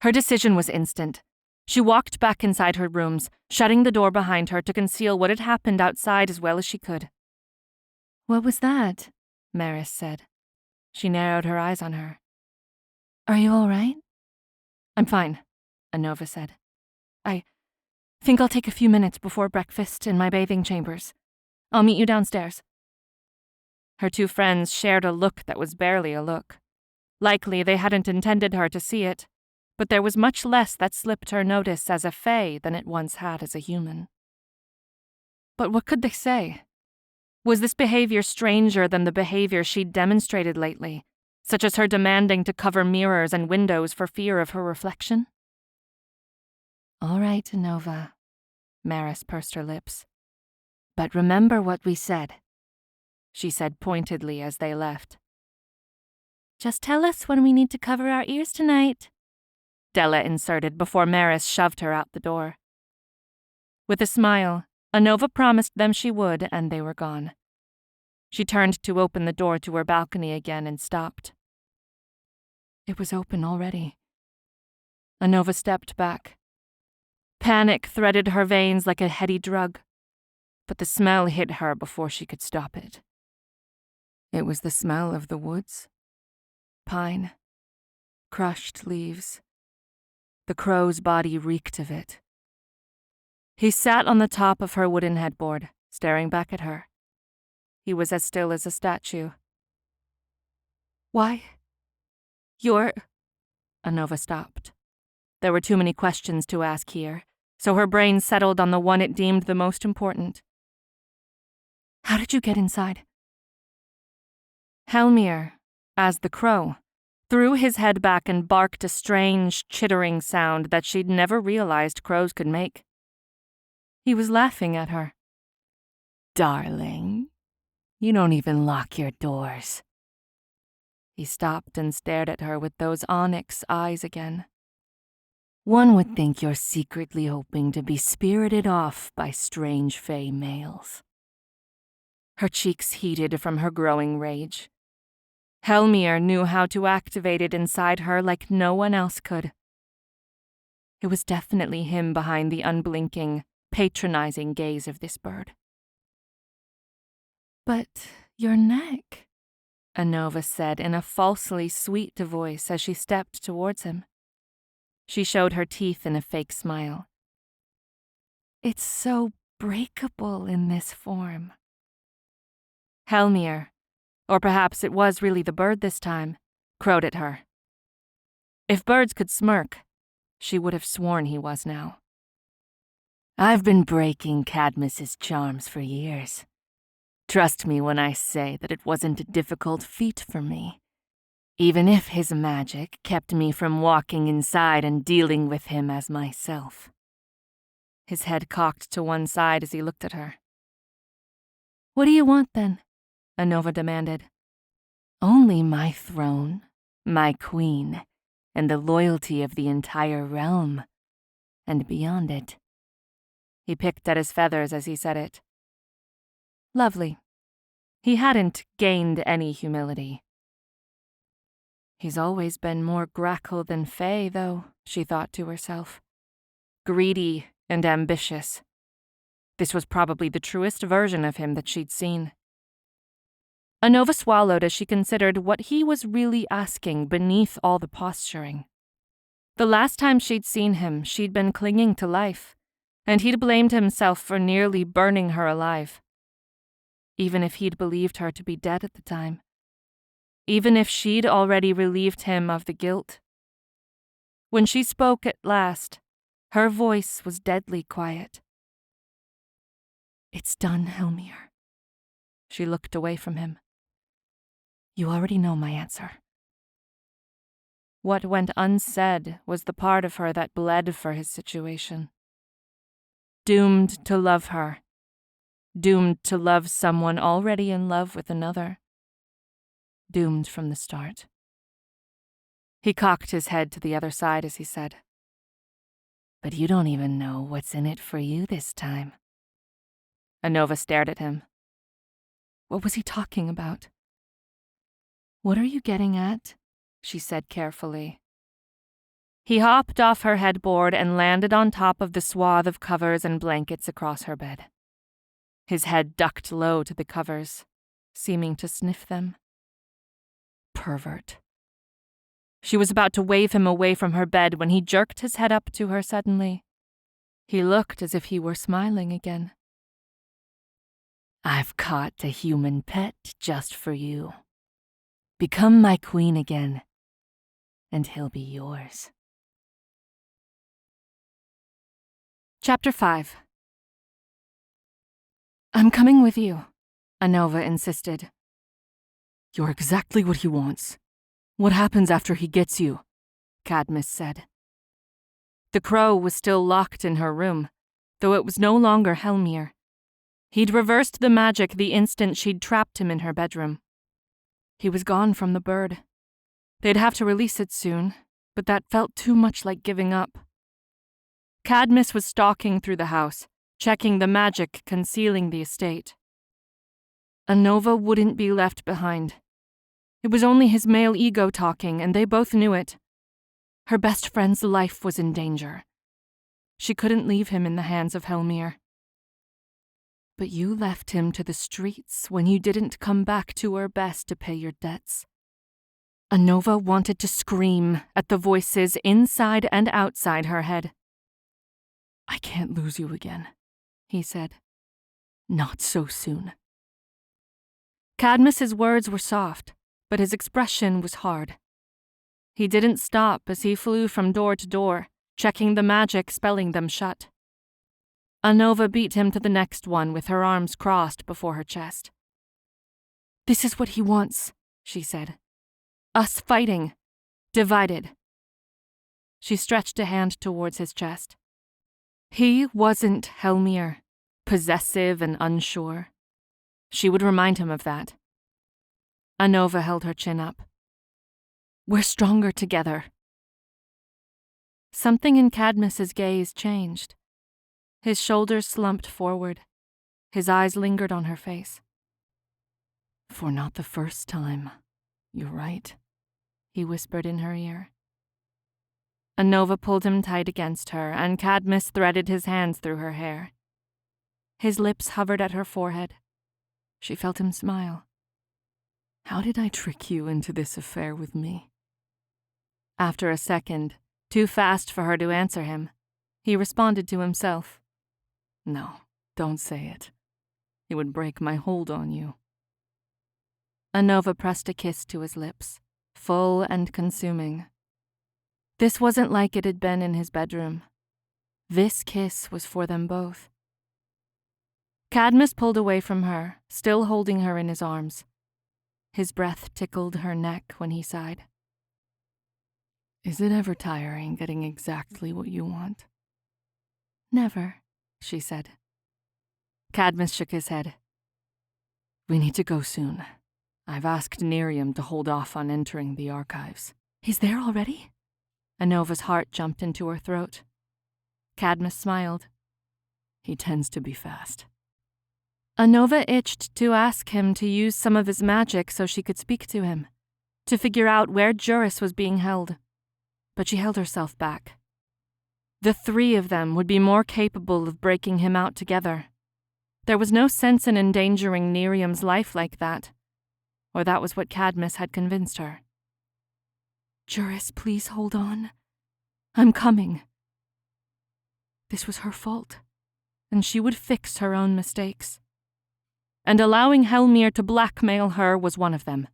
Her decision was instant. She walked back inside her rooms, shutting the door behind her to conceal what had happened outside as well as she could. "What was that?" Maris said. She narrowed her eyes on her. "Are you all right?" "I'm fine," Anova said. "I think I'll take a few minutes before breakfast in my bathing chambers. I'll meet you downstairs." Her two friends shared a look that was barely a look. Likely they hadn't intended her to see it, but there was much less that slipped her notice as a fae than it once had as a human. But what could they say? Was this behavior stranger than the behavior she'd demonstrated lately, such as her demanding to cover mirrors and windows for fear of her reflection? "All right, Anova," Maris pursed her lips. "But remember what we said," she said pointedly as they left. "Just tell us when we need to cover our ears tonight," Della inserted before Maris shoved her out the door. With a smile, Anova promised them she would, and they were gone. She turned to open the door to her balcony again and stopped. It was open already. Anova stepped back. Panic threaded her veins like a heady drug, but the smell hit her before she could stop it. It was the smell of the woods. Pine. Crushed leaves. The crow's body reeked of it. He sat on the top of her wooden headboard, staring back at her. He was as still as a statue. "Why? You're—" Anova stopped. There were too many questions to ask here, so her brain settled on the one it deemed the most important. "How did you get inside?" Hellmyr, as the crow, threw his head back and barked a strange, chittering sound that she'd never realized crows could make. He was laughing at her. "Darling, you don't even lock your doors." He stopped and stared at her with those onyx eyes again. "One would think you're secretly hoping to be spirited off by strange fae males." Her cheeks heated from her growing rage. Hellmyr knew how to activate it inside her like no one else could. It was definitely him behind the unblinking, patronizing gaze of this bird. "But your neck," Anova said in a falsely sweet voice as she stepped towards him. She showed her teeth in a fake smile. "It's so breakable in this form." Hellmyr, or perhaps it was really the bird this time, crowed at her. If birds could smirk, she would have sworn he was now. "I've been breaking Cadmus's charms for years. Trust me when I say that it wasn't a difficult feat for me, even if his magic kept me from walking inside and dealing with him as myself." His head cocked to one side as he looked at her. "What do you want, then?" Anova demanded. "Only my throne, my queen, and the loyalty of the entire realm, and beyond it." He picked at his feathers as he said it. Lovely. He hadn't gained any humility. He's always been more grackle than fae, though, she thought to herself. Greedy and ambitious. This was probably the truest version of him that she'd seen. Anova swallowed as she considered what he was really asking beneath all the posturing. The last time she'd seen him, she'd been clinging to life, and he'd blamed himself for nearly burning her alive. Even if he'd believed her to be dead at the time. Even if she'd already relieved him of the guilt. When she spoke at last, her voice was deadly quiet. "It's done, Hellmyr." She looked away from him. "You already know my answer." What went unsaid was the part of her that bled for his situation. Doomed to love her. Doomed to love someone already in love with another. Doomed from the start. He cocked his head to the other side as he said, "But you don't even know what's in it for you this time." Anova stared at him. What was he talking about? "What are you getting at?" she said carefully. He hopped off her headboard and landed on top of the swath of covers and blankets across her bed. His head ducked low to the covers, seeming to sniff them. Pervert. She was about to wave him away from her bed when he jerked his head up to her suddenly. He looked as if he were smiling again. I've caught a human pet just for you. Become my queen again, and he'll be yours. Chapter 5. I'm coming with you, Anova insisted. You're exactly what he wants. What happens after he gets you? Cadmus said. The crow was still locked in her room, though it was no longer Hellmyr. He'd reversed the magic the instant she'd trapped him in her bedroom. He was gone from the bird. They'd have to release it soon, but that felt too much like giving up. Cadmus was stalking through the house, checking the magic concealing the estate. Anova wouldn't be left behind. It was only his male ego talking, and they both knew it. Her best friend's life was in danger. She couldn't leave him in the hands of Hellmyr. But you left him to the streets when you didn't come back to her best to pay your debts. Anova wanted to scream at the voices inside and outside her head. I can't lose you again, he said. Not so soon. Cadmus's words were soft, but his expression was hard. He didn't stop as he flew from door to door, checking the magic spelling them shut. Anova beat him to the next one with her arms crossed before her chest. This is what he wants, she said. Us fighting. Divided. She stretched a hand towards his chest. He wasn't Hellmyr, possessive and unsure. She would remind him of that. Anova held her chin up. We're stronger together. Something in Cadmus's gaze changed. His shoulders slumped forward. His eyes lingered on her face. For not the first time, you're right, he whispered in her ear. Anova pulled him tight against her, and Cadmus threaded his hands through her hair. His lips hovered at her forehead. She felt him smile. How did I trick you into this affair with me? After a second, too fast for her to answer him, he responded to himself. No, don't say it. It would break my hold on you. Anova pressed a kiss to his lips, full and consuming. This wasn't like it had been in his bedroom. This kiss was for them both. Cadmus pulled away from her, still holding her in his arms. His breath tickled her neck when he sighed. Is it ever tiring getting exactly what you want? Never, she said. Cadmus shook his head. We need to go soon. I've asked Nerium to hold off on entering the archives. He's there already? Anova's heart jumped into her throat. Cadmus smiled. He tends to be fast. Anova itched to ask him to use some of his magic so she could speak to him, to figure out where Juris was being held. But she held herself back. The three of them would be more capable of breaking him out together. There was no sense in endangering Nerium's life like that, or that was what Cadmus had convinced her. Juris, please hold on. I'm coming. This was her fault, and she would fix her own mistakes. And allowing Hellmyr to blackmail her was one of them.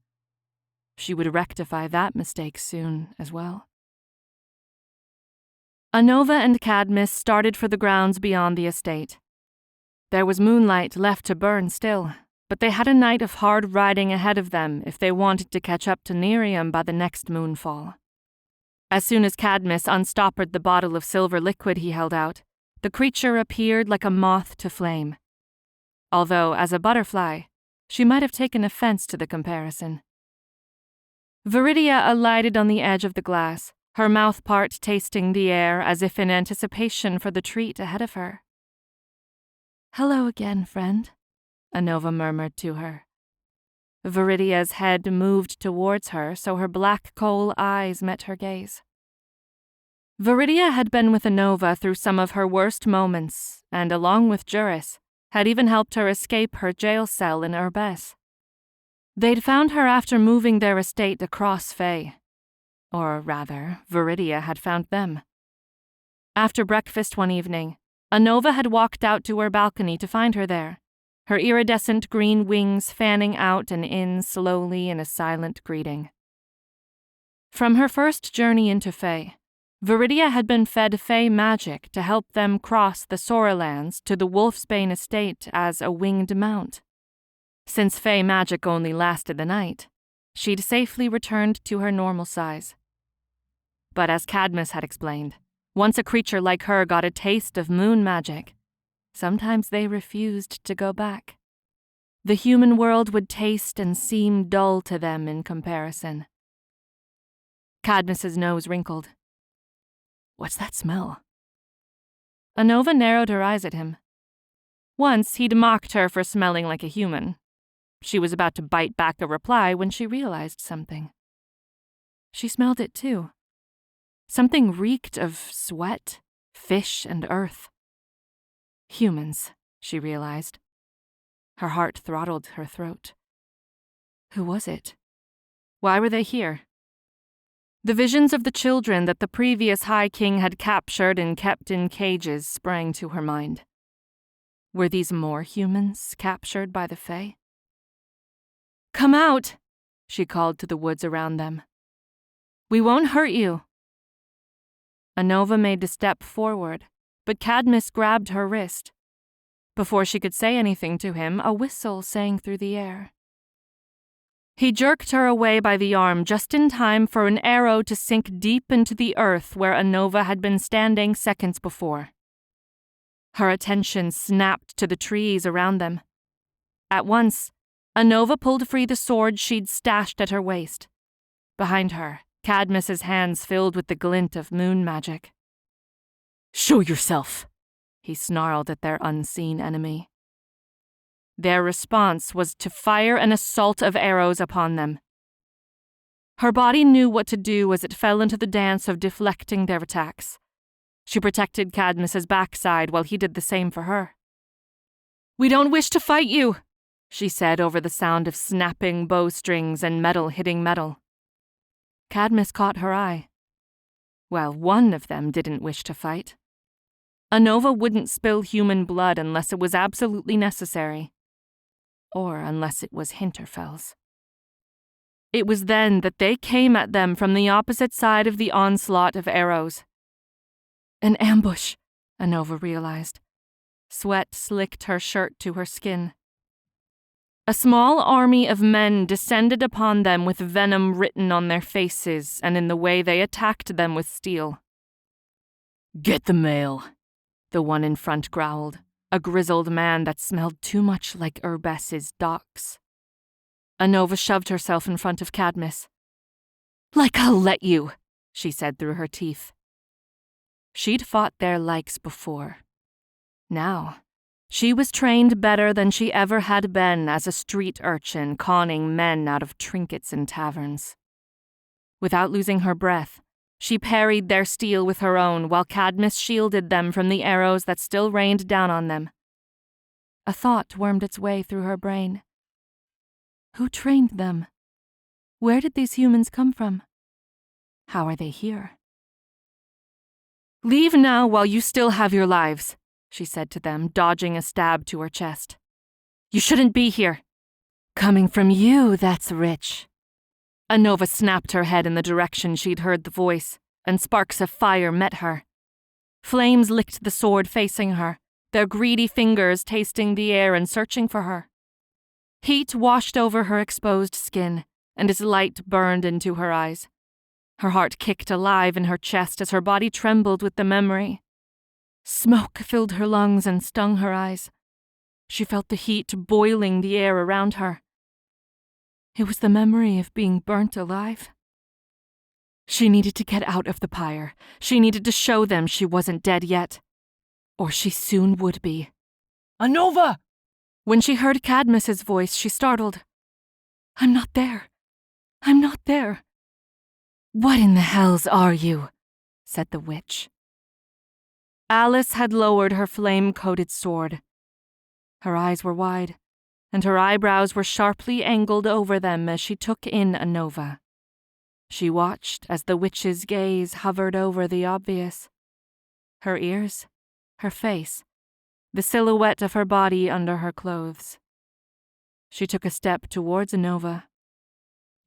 She would rectify that mistake soon as well. Anova and Cadmus started for the grounds beyond the estate. There was moonlight left to burn still, but they had a night of hard riding ahead of them if they wanted to catch up to Nerium by the next moonfall. As soon as Cadmus unstoppered the bottle of silver liquid he held out, the creature appeared like a moth to flame. Although, as a butterfly, she might have taken offense to the comparison. Viridia alighted on the edge of the glass, her mouth part tasting the air as if in anticipation for the treat ahead of her. Hello again, friend, Anova murmured to her. Viridia's head moved towards her so her black coal eyes met her gaze. Viridia had been with Anova through some of her worst moments, and along with Juris, had even helped her escape her jail cell in Urbes. They'd found her after moving their estate across Fae. Or rather, Viridia had found them. After breakfast one evening, Anova had walked out to her balcony to find her there, her iridescent green wings fanning out and in slowly in a silent greeting. From her first journey into Fae, Viridia had been fed Fae magic to help them cross the Soralands to the Wolfsbane estate as a winged mount. Since Fae magic only lasted the night, she'd safely returned to her normal size. But as Cadmus had explained, once a creature like her got a taste of moon magic, sometimes they refused to go back. The human world would taste and seem dull to them in comparison. Cadmus's nose wrinkled. "What's that smell?" Anova narrowed her eyes at him. Once he'd mocked her for smelling like a human. She was about to bite back a reply when she realized something. She smelled it too. Something reeked of sweat, fish, and earth. Humans, she realized. Her heart throttled her throat. Who was it? Why were they here? The visions of the children that the previous High King had captured and kept in cages sprang to her mind. Were these more humans captured by the Fae? "Come out," she called to the woods around them. "We won't hurt you." Anova made a step forward, but Cadmus grabbed her wrist. Before she could say anything to him, a whistle sang through the air. He jerked her away by the arm just in time for an arrow to sink deep into the earth where Anova had been standing seconds before. Her attention snapped to the trees around them. At once, Anova pulled free the sword she'd stashed at her waist. Behind her, Cadmus's hands filled with the glint of moon magic. "Show yourself," he snarled at their unseen enemy. Their response was to fire an assault of arrows upon them. Her body knew what to do as it fell into the dance of deflecting their attacks. She protected Cadmus's backside while he did the same for her. "We don't wish to fight you," she said over the sound of snapping bowstrings and metal hitting metal. Cadmus caught her eye. Well, one of them didn't wish to fight. Anova wouldn't spill human blood unless it was absolutely necessary. Or unless it was Hinterfell's. It was then that they came at them from the opposite side of the onslaught of arrows. An ambush, Anova realized. Sweat slicked her shirt to her skin. A small army of men descended upon them with venom written on their faces and in the way they attacked them with steel. "Get the mail," the one in front growled, a grizzled man that smelled too much like Urbes's docks. Anova shoved herself in front of Cadmus. "Like I'll let you," she said through her teeth. She'd fought their likes before. Now, she was trained better than she ever had been as a street urchin conning men out of trinkets in taverns. Without losing her breath, she parried their steel with her own while Cadmus shielded them from the arrows that still rained down on them. A thought wormed its way through her brain. Who trained them? Where did these humans come from? How are they here? "Leave now while you still have your lives," she said to them, dodging a stab to her chest. "You shouldn't be here." "Coming from you, that's rich." Anova snapped her head in the direction she'd heard the voice, and sparks of fire met her. Flames licked the sword facing her, their greedy fingers tasting the air and searching for her. Heat washed over her exposed skin, and its light burned into her eyes. Her heart kicked alive in her chest as her body trembled with the memory. Smoke filled her lungs and stung her eyes. She felt the heat boiling the air around her. It was the memory of being burnt alive. She needed to get out of the pyre. She needed to show them she wasn't dead yet. Or she soon would be. "Anova!" When she heard Cadmus's voice, she startled. "I'm not there. I'm not there." "What in the hells are you?" said the witch. Alice had lowered her flame-coated sword. Her eyes were wide, and her eyebrows were sharply angled over them as she took in Anova. She watched as the witch's gaze hovered over the obvious. Her ears, her face, the silhouette of her body under her clothes. She took a step towards Anova.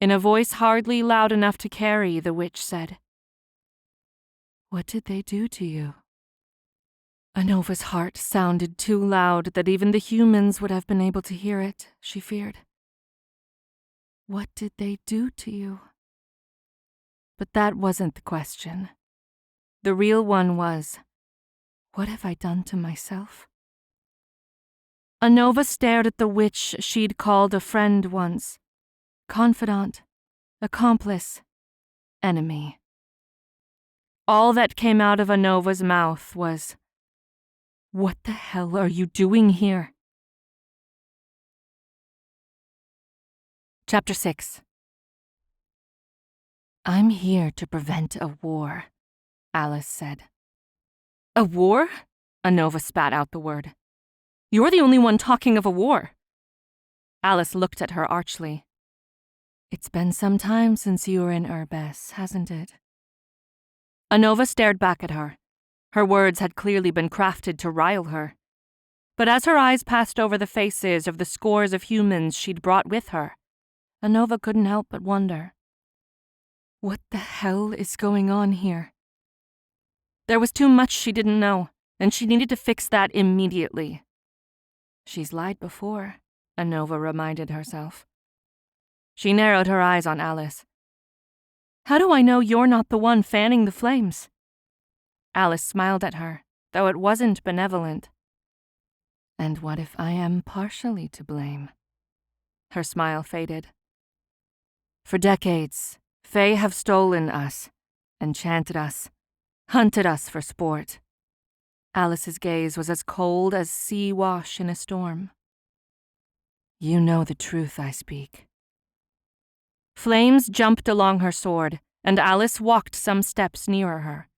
In a voice hardly loud enough to carry, the witch said, "What did they do to you?" Anova's heart sounded too loud that even the humans would have been able to hear it, she feared. What did they do to you? But that wasn't the question. The real one was, what have I done to myself? Anova stared at the witch she'd called a friend once, confidant, accomplice, enemy. All that came out of Anova's mouth was, "What the hell are you doing here?" Chapter 6. "I'm here to prevent a war," Alice said. "A war?" Anova spat out the word. "You're the only one talking of a war." Alice looked at her archly. "It's been some time since you were in Urbes, hasn't it?" Anova stared back at her. Her words had clearly been crafted to rile her. But as her eyes passed over the faces of the scores of humans she'd brought with her, Anova couldn't help but wonder. What the hell is going on here? There was too much she didn't know, and she needed to fix that immediately. She's lied before, Anova reminded herself. She narrowed her eyes on Alice. "How do I know you're not the one fanning the flames?" Alice smiled at her, though it wasn't benevolent. "And what if I am partially to blame?" Her smile faded. "For decades, Fae have stolen us, enchanted us, hunted us for sport." Alice's gaze was as cold as sea wash in a storm. "You know the truth I speak." Flames jumped along her sword, and Alice walked some steps nearer her.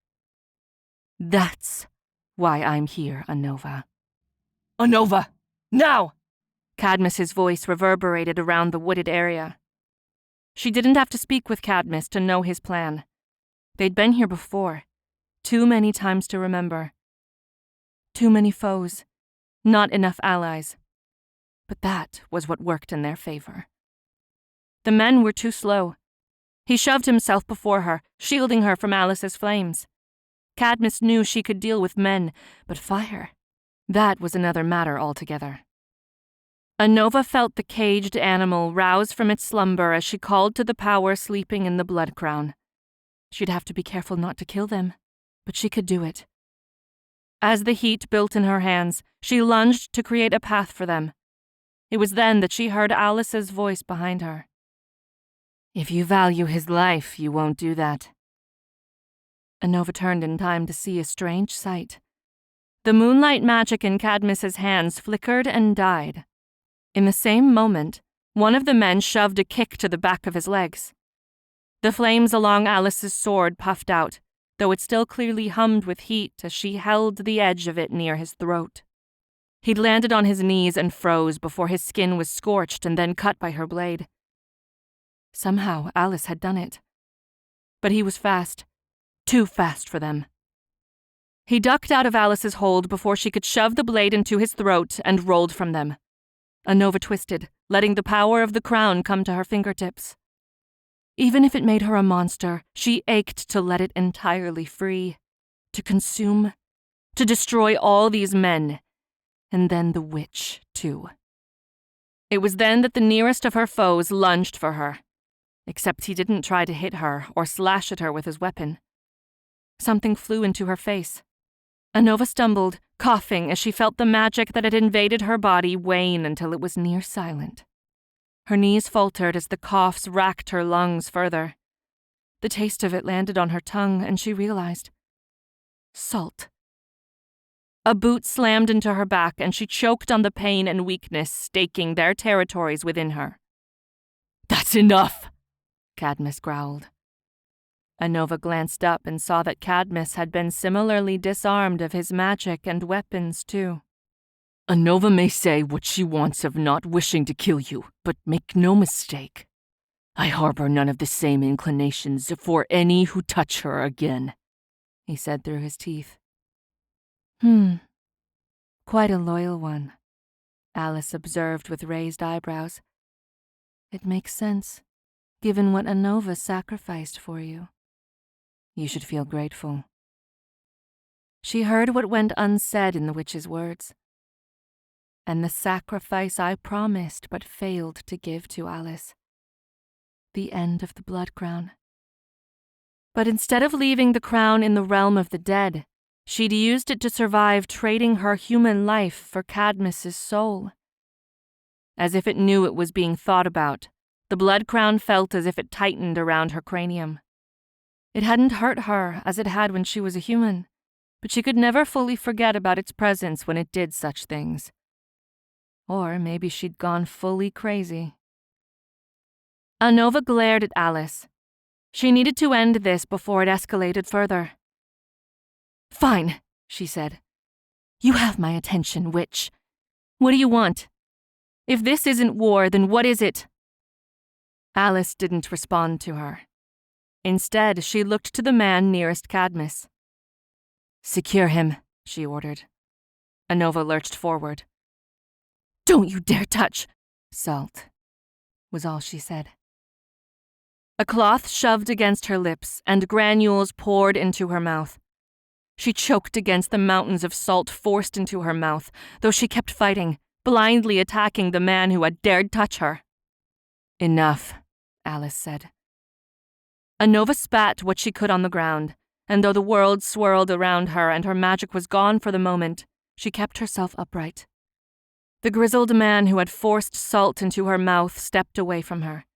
"That's why I'm here, Anova." "Anova! Now!" Cadmus's voice reverberated around the wooded area. She didn't have to speak with Cadmus to know his plan. They'd been here before, too many times to remember. Too many foes, not enough allies. But that was what worked in their favor. The men were too slow. He shoved himself before her, shielding her from Alice's flames. Cadmus knew she could deal with men, but fire, that was another matter altogether. Anova felt the caged animal rouse from its slumber as she called to the power sleeping in the blood crown. She'd have to be careful not to kill them, but she could do it. As the heat built in her hands, she lunged to create a path for them. It was then that she heard Alice's voice behind her. "If you value his life, you won't do that." Anova turned in time to see a strange sight. The moonlight magic in Cadmus's hands flickered and died. In the same moment, one of the men shoved a kick to the back of his legs. The flames along Alice's sword puffed out, though it still clearly hummed with heat as she held the edge of it near his throat. He'd landed on his knees and froze before his skin was scorched and then cut by her blade. Somehow Alice had done it. But he was fast, too fast for them. He ducked out of Alice's hold before she could shove the blade into his throat and rolled from them. Anova twisted, letting the power of the crown come to her fingertips. Even if it made her a monster, she ached to let it entirely free, to consume, to destroy all these men, and then the witch, too. It was then that the nearest of her foes lunged for her, except he didn't try to hit her or slash at her with his weapon. Something flew into her face. Anova stumbled, coughing as she felt the magic that had invaded her body wane until it was near silent. Her knees faltered as the coughs racked her lungs further. The taste of it landed on her tongue, and she realized. Salt. A boot slammed into her back, and she choked on the pain and weakness staking their territories within her. "That's enough," Cadmus growled. Anova glanced up and saw that Cadmus had been similarly disarmed of his magic and weapons, too. Anova may say what she wants of not wishing to kill you, but make no mistake. I harbor none of the same inclinations for any who touch her again, he said through his teeth. Quite a loyal one, Alice observed with raised eyebrows. It makes sense, given what Anova sacrificed for you. You should feel grateful. She heard what went unsaid in the witch's words. And the sacrifice I promised but failed to give to Alice. The end of the blood crown. But instead of leaving the crown in the realm of the dead, she'd used it to survive, trading her human life for Cadmus's soul. As if it knew it was being thought about, the blood crown felt as if it tightened around her cranium. It hadn't hurt her as it had when she was a human, but she could never fully forget about its presence when it did such things. Or maybe she'd gone fully crazy. Anova glared at Alice. She needed to end this before it escalated further. Fine, she said. You have my attention, witch. What do you want? If this isn't war, then what is it? Alice didn't respond to her. Instead, she looked to the man nearest Cadmus. Secure him, she ordered. Anova lurched forward. Don't you dare touch! Salt, was all she said. A cloth shoved against her lips, and granules poured into her mouth. She choked against the mountains of salt forced into her mouth, though she kept fighting, blindly attacking the man who had dared touch her. Enough, Alice said. Anova spat what she could on the ground, and though the world swirled around her and her magic was gone for the moment, she kept herself upright. The grizzled man who had forced salt into her mouth stepped away from her.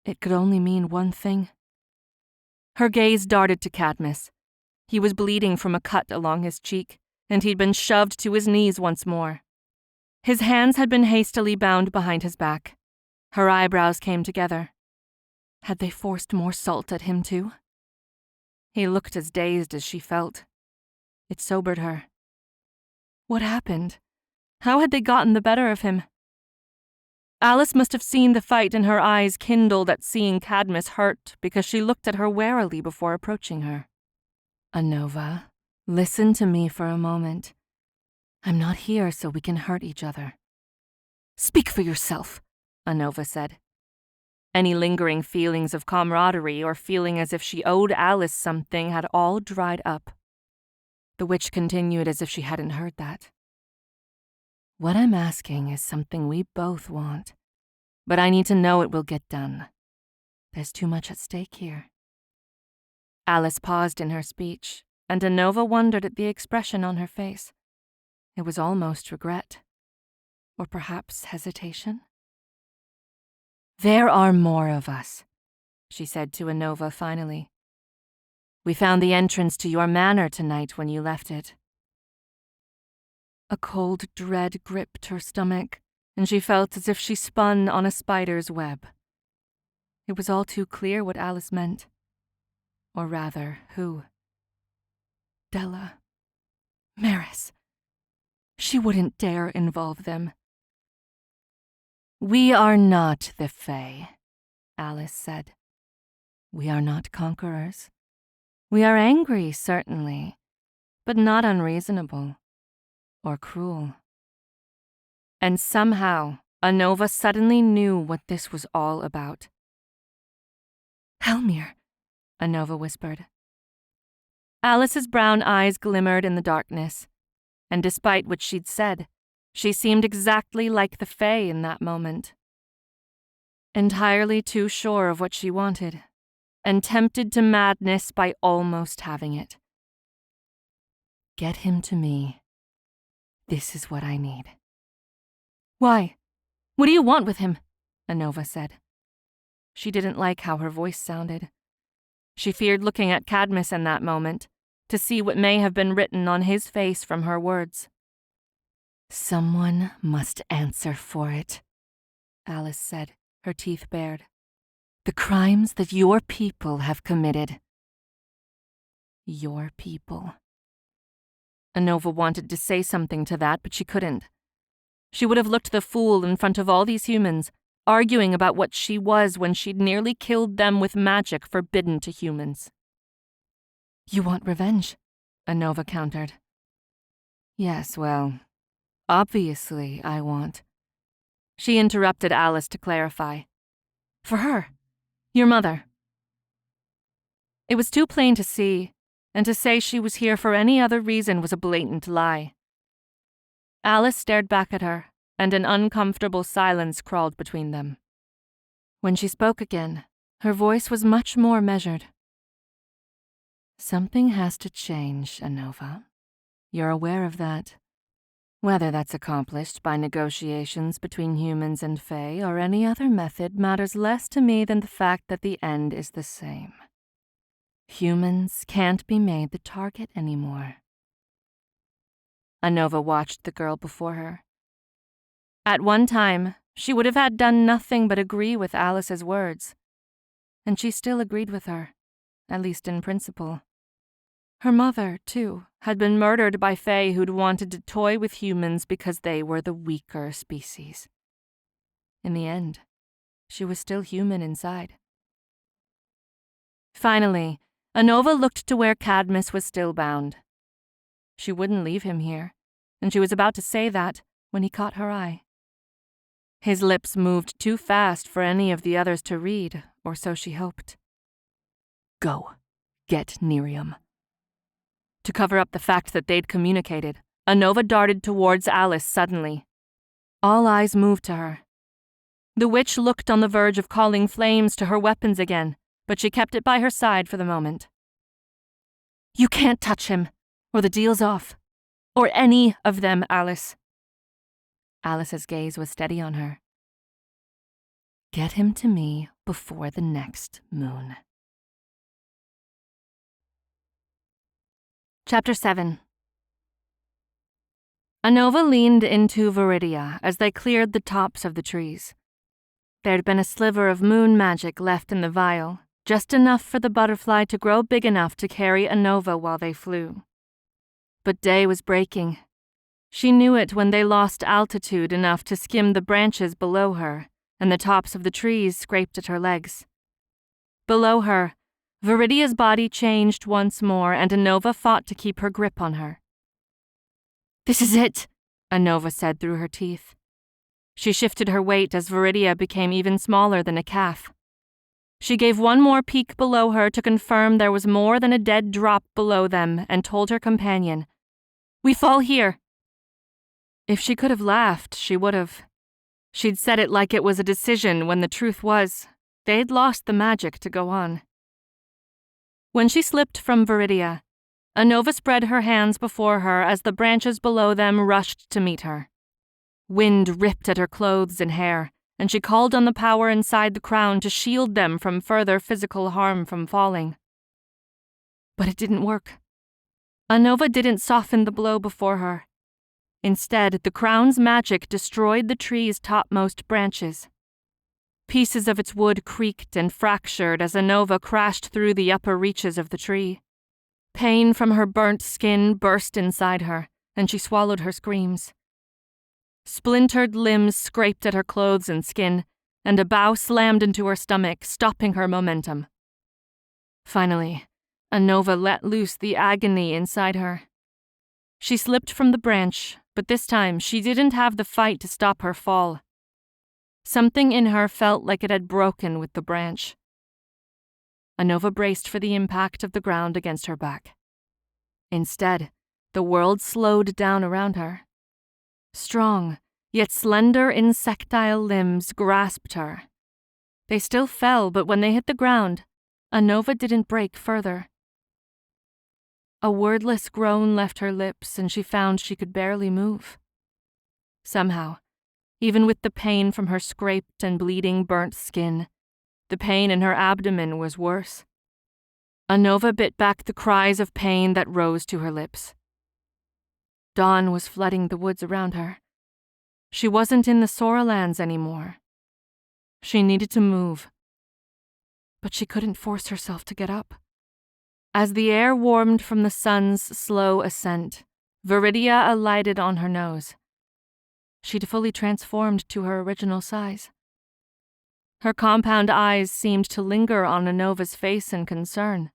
It could only mean one thing. Her gaze darted to Cadmus. He was bleeding from a cut along his cheek, and he'd been shoved to his knees once more. His hands had been hastily bound behind his back. Her eyebrows came together. Had they forced more salt at him too? He looked as dazed as she felt. It sobered her. What happened? How had they gotten the better of him? Alice must have seen the fight and her eyes kindled at seeing Cadmus hurt because she looked at her warily before approaching her. Anova, listen to me for a moment. I'm not here so we can hurt each other. Speak for yourself, Anova said. Any lingering feelings of camaraderie or feeling as if she owed Alice something had all dried up. The witch continued as if she hadn't heard that. What I'm asking is something we both want, but I need to know it will get done. There's too much at stake here. Alice paused in her speech, and Anova wondered at the expression on her face. It was almost regret, or perhaps hesitation. There are more of us, she said to Anova finally. We found the entrance to your manor tonight when you left it. A cold dread gripped her stomach, and she felt as if she spun on a spider's web. It was all too clear what Alice meant. Or rather, who. Della. Maris. She wouldn't dare involve them. We are not the Fae, Alice said. We are not conquerors. We are angry, certainly, but not unreasonable. Or cruel. And somehow, Anova suddenly knew what this was all about. Hellmyr, Anova whispered. Alice's brown eyes glimmered in the darkness, and despite what she'd said, she seemed exactly like the Fae in that moment. Entirely too sure of what she wanted, and tempted to madness by almost having it. Get him to me. This is what I need. Why? What do you want with him? Anova said. She didn't like how her voice sounded. She feared looking at Cadmus in that moment, to see what may have been written on his face from her words. Someone must answer for it, Alice said, her teeth bared. The crimes that your people have committed. Your people. Anova wanted to say something to that, but she couldn't. She would have looked the fool in front of all these humans, arguing about what she was when she'd nearly killed them with magic forbidden to humans. You want revenge? Anova countered. Yes, well, obviously I want. She interrupted Alice to clarify. For her. Your mother. It was too plain to see, and to say she was here for any other reason was a blatant lie. Alice stared back at her, and an uncomfortable silence crawled between them. When she spoke again, her voice was much more measured. Something has to change, Anova. You're aware of that. Whether that's accomplished by negotiations between humans and Fae or any other method matters less to me than the fact that the end is the same. Humans can't be made the target anymore. Anova watched the girl before her. At one time, she would have had done nothing but agree with Alice's words. And she still agreed with her, at least in principle. Her mother, too, had been murdered by Fae who'd wanted to toy with humans because they were the weaker species. In the end, she was still human inside. Finally, Anova looked to where Cadmus was still bound. She wouldn't leave him here, and she was about to say that when he caught her eye. His lips moved too fast for any of the others to read, or so she hoped. Go. Get Nerium. To cover up the fact that they'd communicated, Anova darted towards Alice suddenly. All eyes moved to her. The witch looked on the verge of calling flames to her weapons again, but she kept it by her side for the moment. You can't touch him, or the deal's off. Or any of them, Alice. Alice's gaze was steady on her. Get him to me before the next moon. Chapter 7. Anova leaned into Viridia as they cleared the tops of the trees. There'd been a sliver of moon magic left in the vial, just enough for the butterfly to grow big enough to carry Anova while they flew. But day was breaking. She knew it when they lost altitude enough to skim the branches below her, and the tops of the trees scraped at her legs. Below her, Viridia's body changed once more, and Anova fought to keep her grip on her. This is it, Anova said through her teeth. She shifted her weight as Viridia became even smaller than a calf. She gave one more peek below her to confirm there was more than a dead drop below them and told her companion, We fall here. If she could have laughed, she would have. She'd said it like it was a decision when the truth was, they'd lost the magic to go on. When she slipped from Viridia, Anova spread her hands before her as the branches below them rushed to meet her. Wind ripped at her clothes and hair, and she called on the power inside the crown to shield them from further physical harm from falling. But it didn't work. Anova didn't soften the blow before her. Instead, the crown's magic destroyed the tree's topmost branches. Pieces of its wood creaked and fractured as Anova crashed through the upper reaches of the tree. Pain from her burnt skin burst inside her, and she swallowed her screams. Splintered limbs scraped at her clothes and skin, and a bough slammed into her stomach, stopping her momentum. Finally, Anova let loose the agony inside her. She slipped from the branch, but this time she didn't have the fight to stop her fall. Something in her felt like it had broken with the branch. Anova braced for the impact of the ground against her back. Instead, the world slowed down around her. Strong, yet slender insectile limbs grasped her. They still fell, but when they hit the ground, Anova didn't break further. A wordless groan left her lips, and she found she could barely move. Somehow, even with the pain from her scraped and bleeding burnt skin, the pain in her abdomen was worse. Anova bit back the cries of pain that rose to her lips. Dawn was flooding the woods around her. She wasn't in the Soralands anymore. She needed to move. but she couldn't force herself to get up. As the air warmed from the sun's slow ascent, Viridia alighted on her nose. She'd fully transformed to her original size. Her compound eyes seemed to linger on Anova's face in concern.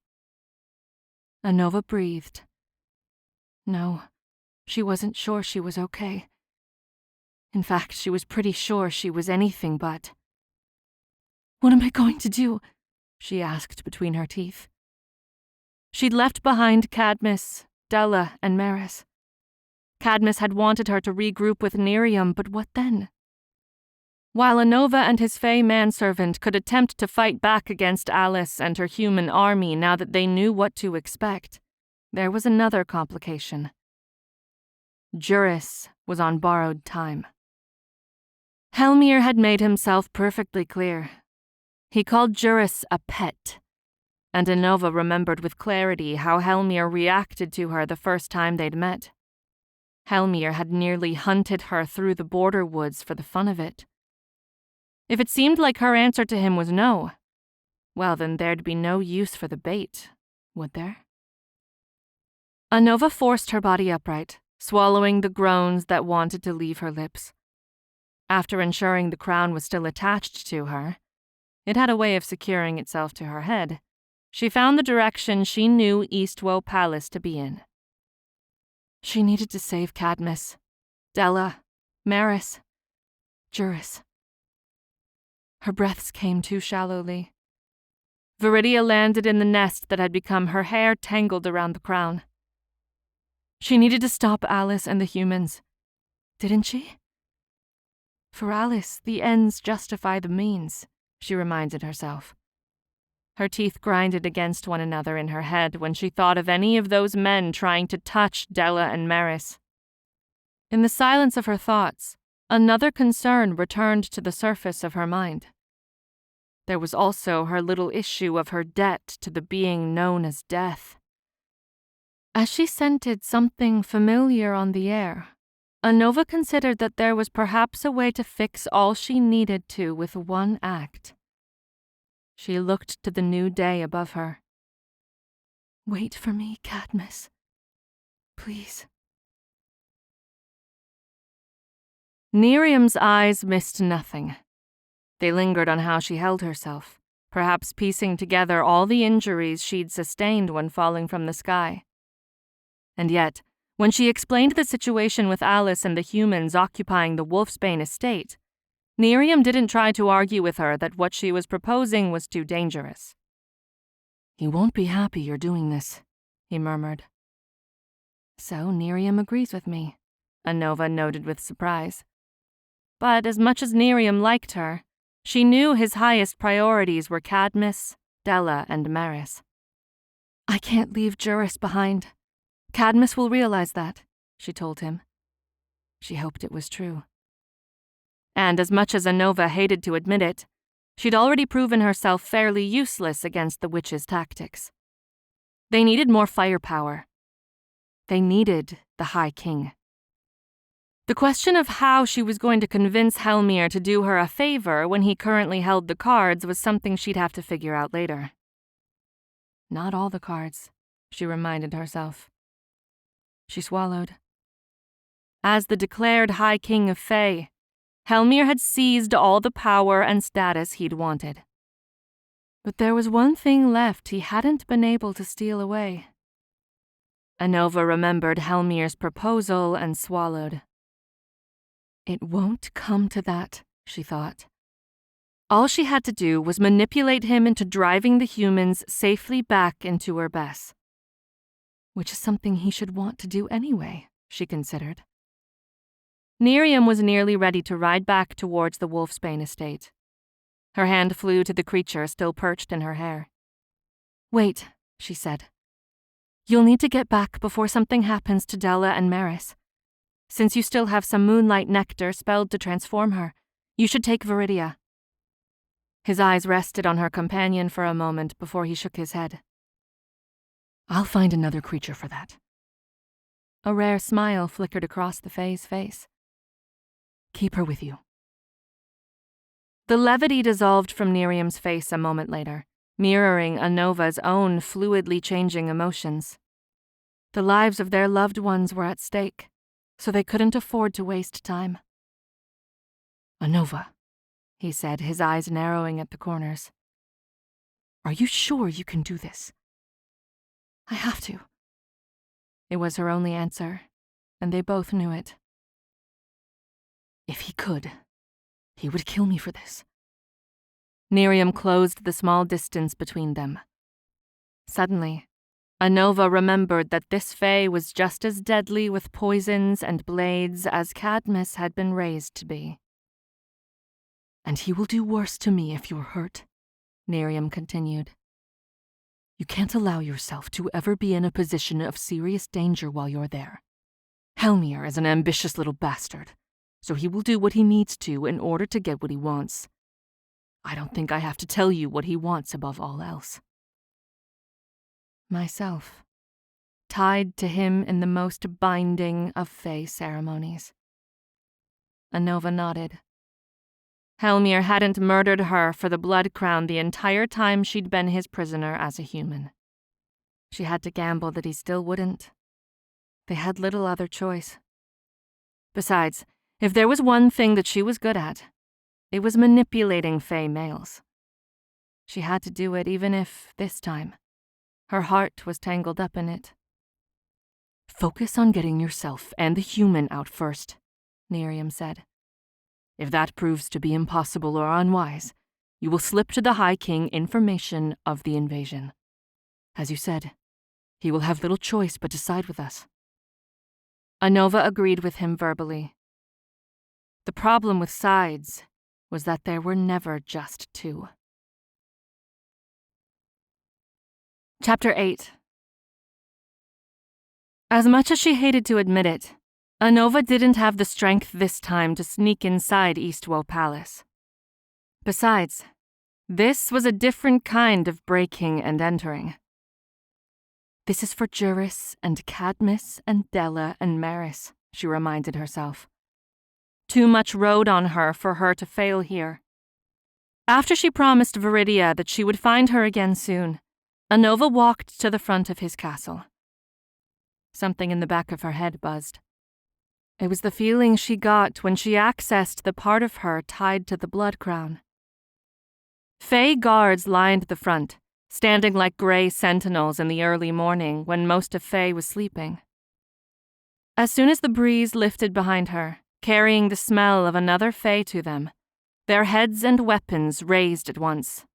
Anova breathed. No, she wasn't sure she was okay. In fact, she was pretty sure she was anything but. "What am I going to do?" she asked between her teeth. She'd left behind Cadmus, Della, and Maris. Cadmus had wanted her to regroup with Nerium, but what then? While Anova and his fey manservant could attempt to fight back against Alice and her human army now that they knew what to expect, there was another complication. Juris was on borrowed time. Hellmyr had made himself perfectly clear. He called Juris a pet, and Anova remembered with clarity how Hellmyr reacted to her the first time they'd met. Hellmyr had nearly hunted her through the border woods for the fun of it. If it seemed like her answer to him was no, well then there'd be no use for the bait, would there? Anova forced her body upright, swallowing the groans that wanted to leave her lips. After ensuring the crown was still attached to her, it had a way of securing itself to her head, she found the direction she knew Eastwoe Palace to be in. She needed to save Cadmus, Della, Maris, Juris. Her breaths came too shallowly. Viridia landed in the nest that had become her hair tangled around the crown. She needed to stop Alice and the humans, didn't she? For Alice, the ends justify the means, she reminded herself. Her teeth grinded against one another in her head when she thought of any of those men trying to touch Della and Maris. In the silence of her thoughts, another concern returned to the surface of her mind. There was also her little issue of her debt to the being known as Death. As she scented something familiar on the air, Anova considered that there was perhaps a way to fix all she needed to with one act. She looked to the new day above her. "Wait for me, Cadmus. Please." Nerium's eyes missed nothing. They lingered on how she held herself, perhaps piecing together all the injuries she'd sustained when falling from the sky. And yet, when she explained the situation with Alice and the humans occupying the Wolfsbane estate, Nerium didn't try to argue with her that what she was proposing was too dangerous. "He won't be happy you're doing this," he murmured. "So Nerium agrees with me," Anova noted with surprise. But as much as Nerium liked her, she knew his highest priorities were Cadmus, Della, and Maris. "I can't leave Juris behind. Cadmus will realize that," she told him. She hoped it was true. And as much as Anova hated to admit it, she'd already proven herself fairly useless against the witches' tactics. They needed more firepower. They needed the High King. The question of how she was going to convince Hellmyr to do her a favor when he currently held the cards was something she'd have to figure out later. Not all the cards, she reminded herself. She swallowed. As the declared High King of Fae, Hellmyr had seized all the power and status he'd wanted. But there was one thing left he hadn't been able to steal away. Anova remembered Hellmyr's proposal and swallowed. It won't come to that, she thought. All she had to do was manipulate him into driving the humans safely back into Urbess. Which is something he should want to do anyway, she considered. Nerium was nearly ready to ride back towards the Wolfsbane estate. Her hand flew to the creature still perched in her hair. "Wait," she said. "You'll need to get back before something happens to Della and Maris. Since you still have some moonlight nectar spelled to transform her, you should take Viridia." His eyes rested on her companion for a moment before he shook his head. "I'll find another creature for that." A rare smile flickered across the Fae's face. "Keep her with you." The levity dissolved from Nerium's face a moment later, mirroring Anova's own fluidly changing emotions. The lives of their loved ones were at stake, so they couldn't afford to waste time. "Anova," he said, his eyes narrowing at the corners. "Are you sure you can do this?" "I have to." It was her only answer, and they both knew it. "If he could, he would kill me for this." Nerium closed the small distance between them. Suddenly, Anova remembered that this Fae was just as deadly with poisons and blades as Cadmus had been raised to be. "And he will do worse to me if you're hurt," Nerium continued. "You can't allow yourself to ever be in a position of serious danger while you're there. Hellmyr is an ambitious little bastard, so he will do what he needs to in order to get what he wants. I don't think I have to tell you what he wants above all else." "Myself, tied to him in the most binding of Fae ceremonies." Anova nodded. Hellmyr hadn't murdered her for the blood crown the entire time she'd been his prisoner as a human. She had to gamble that he still wouldn't. They had little other choice. Besides, if there was one thing that she was good at, it was manipulating Fae males. She had to do it even if, this time, her heart was tangled up in it. "Focus on getting yourself and the human out first," Nerium said. "If that proves to be impossible or unwise, you will slip to the High King information of the invasion. As you said, he will have little choice but to side with us." Anova agreed with him verbally. The problem with sides was that there were never just two. Chapter 8. As much as she hated to admit it, Anova didn't have the strength this time to sneak inside Eastwoe Palace. Besides, this was a different kind of breaking and entering. "This is for Juris and Cadmus and Della and Maris," she reminded herself. Too much rode on her for her to fail here. After she promised Viridia that she would find her again soon, Anova walked to the front of his castle. Something in the back of her head buzzed. It was the feeling she got when she accessed the part of her tied to the blood crown. Fae guards lined the front, standing like gray sentinels in the early morning when most of Fae was sleeping. As soon as the breeze lifted behind her, carrying the smell of another Fae to them, their heads and weapons raised at once.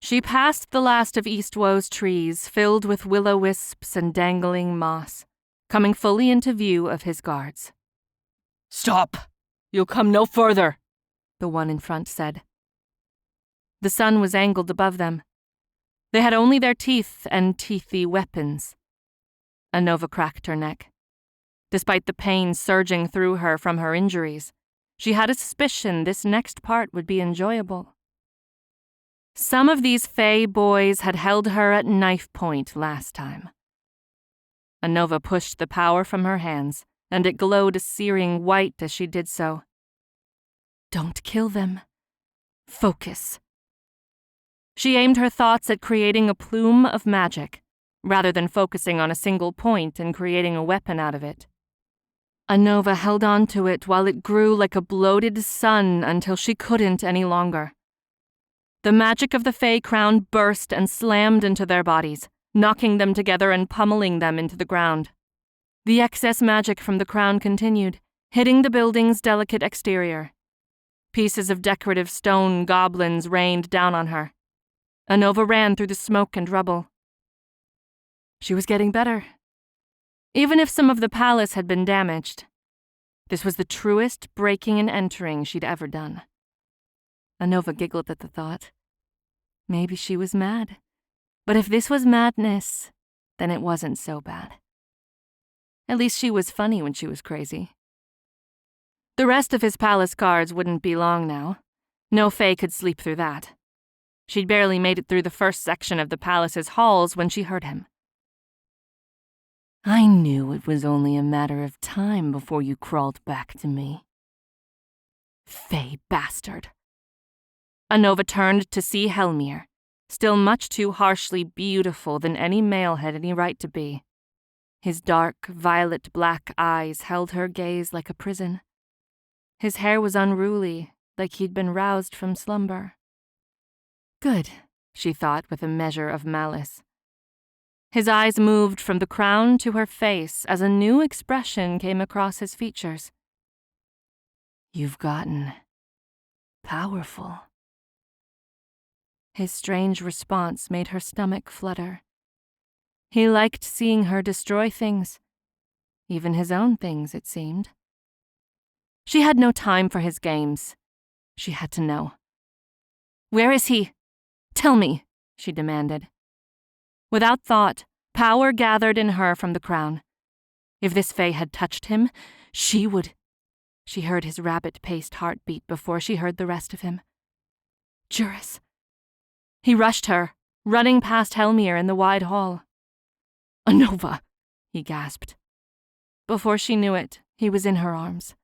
She passed the last of Eastwoe's trees filled with will-o'-wisps and dangling moss, coming fully into view of his guards. "Stop! You'll come no further," the one in front said. The sun was angled above them. They had only their teeth and teethy weapons. Anova cracked her neck. Despite the pain surging through her from her injuries, she had a suspicion this next part would be enjoyable. Some of these Fae boys had held her at knife point last time. Anova pushed the power from her hands, and it glowed a searing white as she did so. "Don't kill them. Focus." She aimed her thoughts at creating a plume of magic, rather than focusing on a single point and creating a weapon out of it. Anova held on to it while it grew like a bloated sun until she couldn't any longer. The magic of the Fae crown burst and slammed into their bodies, knocking them together and pummeling them into the ground. The excess magic from the crown continued, hitting the building's delicate exterior. Pieces of decorative stone goblins rained down on her. Anova ran through the smoke and rubble. She was getting better. Even if some of the palace had been damaged, this was the truest breaking and entering she'd ever done. Anova giggled at the thought. Maybe she was mad. But if this was madness, then it wasn't so bad. At least she was funny when she was crazy. The rest of his palace guards wouldn't be long now. No Fae could sleep through that. She'd barely made it through the first section of the palace's halls when she heard him. "I knew it was only a matter of time before you crawled back to me." "Fae bastard." Anova turned to see Hellmyr, still much too harshly beautiful than any male had any right to be. His dark, violet-black eyes held her gaze like a prison. His hair was unruly, like he'd been roused from slumber. Good, she thought with a measure of malice. His eyes moved from the crown to her face as a new expression came across his features. You've gotten powerful. His strange response made her stomach flutter. He liked seeing her destroy things, even his own things, it seemed. She had no time for his games. She had to know. Where is he? Tell me, she demanded. Without thought, power gathered in her from the crown. If this fae had touched him, she would... She heard his rabbit-paced heartbeat before she heard the rest of him. Juris. He rushed her, running past Hellmyr in the wide hall. Anova, he gasped. Before she knew it, he was in her arms.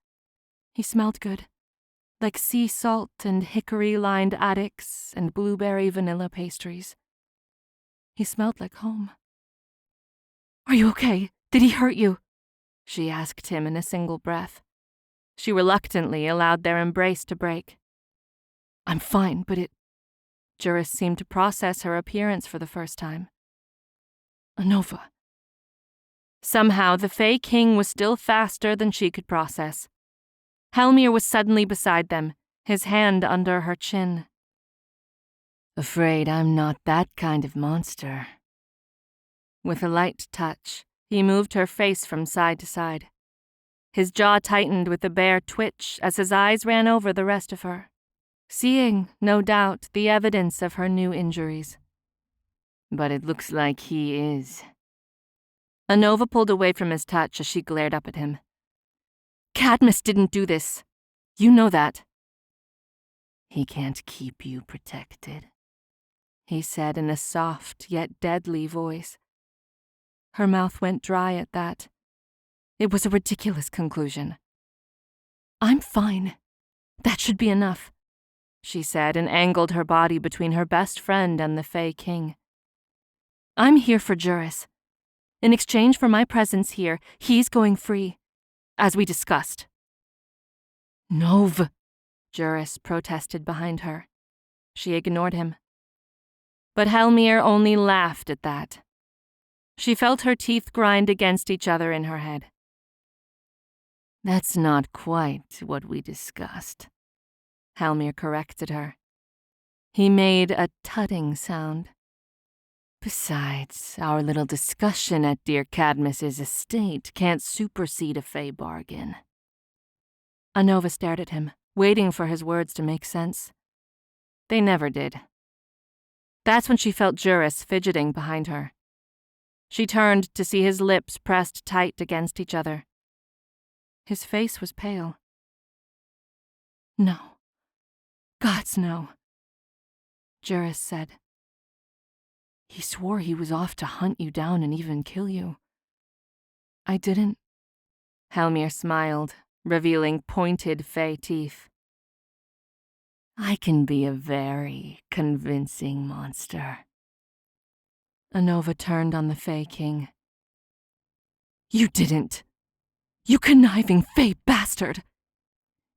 He smelled good, like sea salt and hickory-lined attics and blueberry vanilla pastries. He smelled like home. Are you okay? Did he hurt you? She asked him in a single breath. She reluctantly allowed their embrace to break. I'm fine, but it... Juris seemed to process her appearance for the first time. Anova. Somehow, the Fae King was still faster than she could process. Hellmyr was suddenly beside them, his hand under her chin. Afraid I'm not that kind of monster. With a light touch, he moved her face from side to side. His jaw tightened with a bare twitch as his eyes ran over the rest of her, seeing, no doubt, the evidence of her new injuries. But it looks like he is. Anova pulled away from his touch as she glared up at him. Cadmus didn't do this. You know that. He can't keep you protected, he said in a soft yet deadly voice. Her mouth went dry at that. It was a ridiculous conclusion. I'm fine. That should be enough, she said and angled her body between her best friend and the Fae King. I'm here for Juris. In exchange for my presence here, he's going free, as we discussed. Nov, Juris protested behind her. She ignored him. But Hellmyr only laughed at that. She felt her teeth grind against each other in her head. That's not quite what we discussed, Hellmyr corrected her. He made a tutting sound. Besides, our little discussion at dear Cadmus's estate can't supersede a Fae bargain. Anova stared at him, waiting for his words to make sense. They never did. That's when she felt Juris fidgeting behind her. She turned to see his lips pressed tight against each other. His face was pale. No. Gods, no. Juris said. He swore he was off to hunt you down and even kill you. I didn't. Hellmyr smiled, revealing pointed Fae teeth. I can be a very convincing monster. Anova turned on the Fae King. You didn't. You conniving Fae bastard!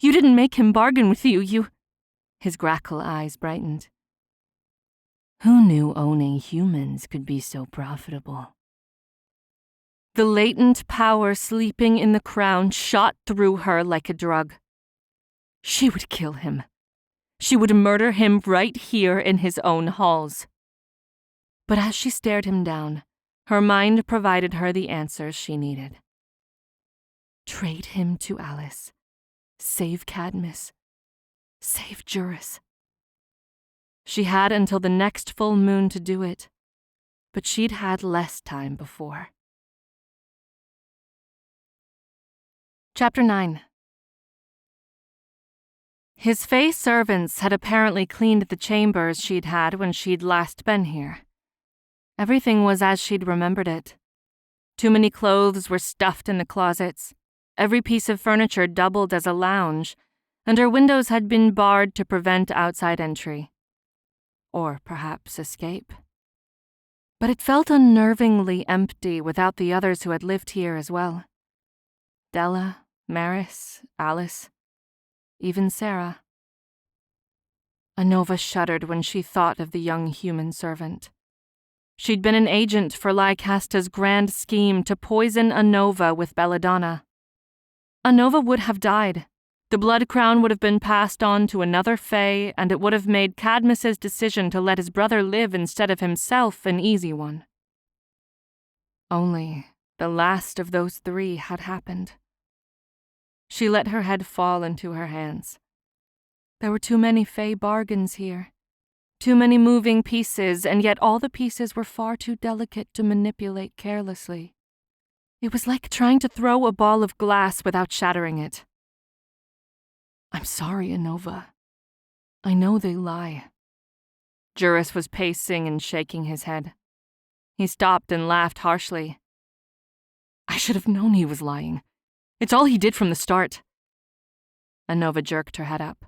You didn't make him bargain with you, you... His grackle eyes brightened. Who knew owning humans could be so profitable? The latent power sleeping in the crown shot through her like a drug. She would kill him. She would murder him right here in his own halls. But as she stared him down, her mind provided her the answers she needed. Trade him to Alice. Save Cadmus. Save Juris. She had until the next full moon to do it, but she'd had less time before. Chapter 9. His Fae servants had apparently cleaned the chambers she'd had when she'd last been here. Everything was as she'd remembered it. Too many clothes were stuffed in the closets, every piece of furniture doubled as a lounge, and her windows had been barred to prevent outside entry. or perhaps escape. But it felt unnervingly empty without the others who had lived here as well. Della, Maris, Alice, even Sarah. Anova shuddered when she thought of the young human servant. She'd been an agent for Lycasta's grand scheme to poison Anova with belladonna. Anova would have died. The blood crown would have been passed on to another fae, and it would have made Cadmus's decision to let his brother live instead of himself an easy one. Only the last of those three had happened. She let her head fall into her hands. There were too many fae bargains here. Too many moving pieces, and yet all the pieces were far too delicate to manipulate carelessly. It was like trying to throw a ball of glass without shattering it. "I'm sorry, Anova. I know they lie." Juris was pacing and shaking his head. He stopped and laughed harshly. "I should have known he was lying. It's all he did from the start." Anova jerked her head up.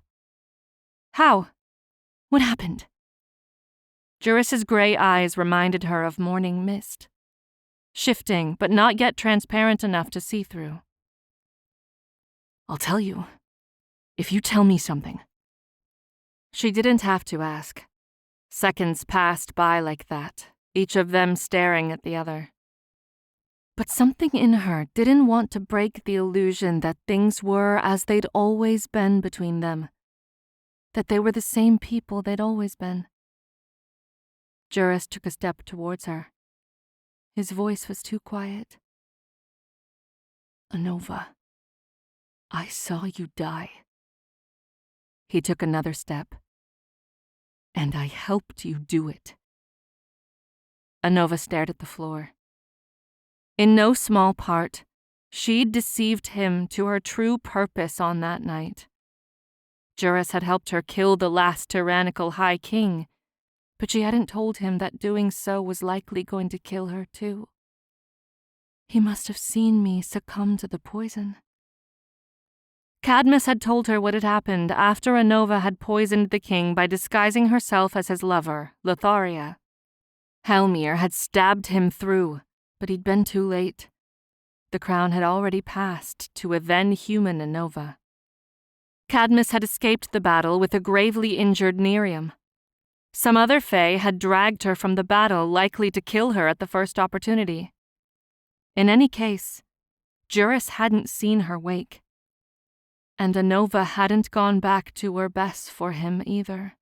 "How? What happened?" Juris's gray eyes reminded her of morning mist. Shifting, but not yet transparent enough to see through. "I'll tell you. If you tell me something." She didn't have to ask. Seconds passed by like that, each of them staring at the other. But something in her didn't want to break the illusion that things were as they'd always been between them. That they were the same people they'd always been. Juris took a step towards her. His voice was too quiet. "Anova, I saw you die." He took another step. "And I helped you do it." Anova stared at the floor. In no small part, she'd deceived him to her true purpose on that night. Juris had helped her kill the last tyrannical High King, but she hadn't told him that doing so was likely going to kill her too. He must have seen me succumb to the poison. Cadmus had told her what had happened after Anova had poisoned the king by disguising herself as his lover, Lotharia. Hellmyr had stabbed him through, but he'd been too late. The crown had already passed to a then-human Anova. Cadmus had escaped the battle with a gravely injured Nerium. Some other fae had dragged her from the battle, likely to kill her at the first opportunity. In any case, Juris hadn't seen her wake. And Anova hadn't gone back to Urbess for him either.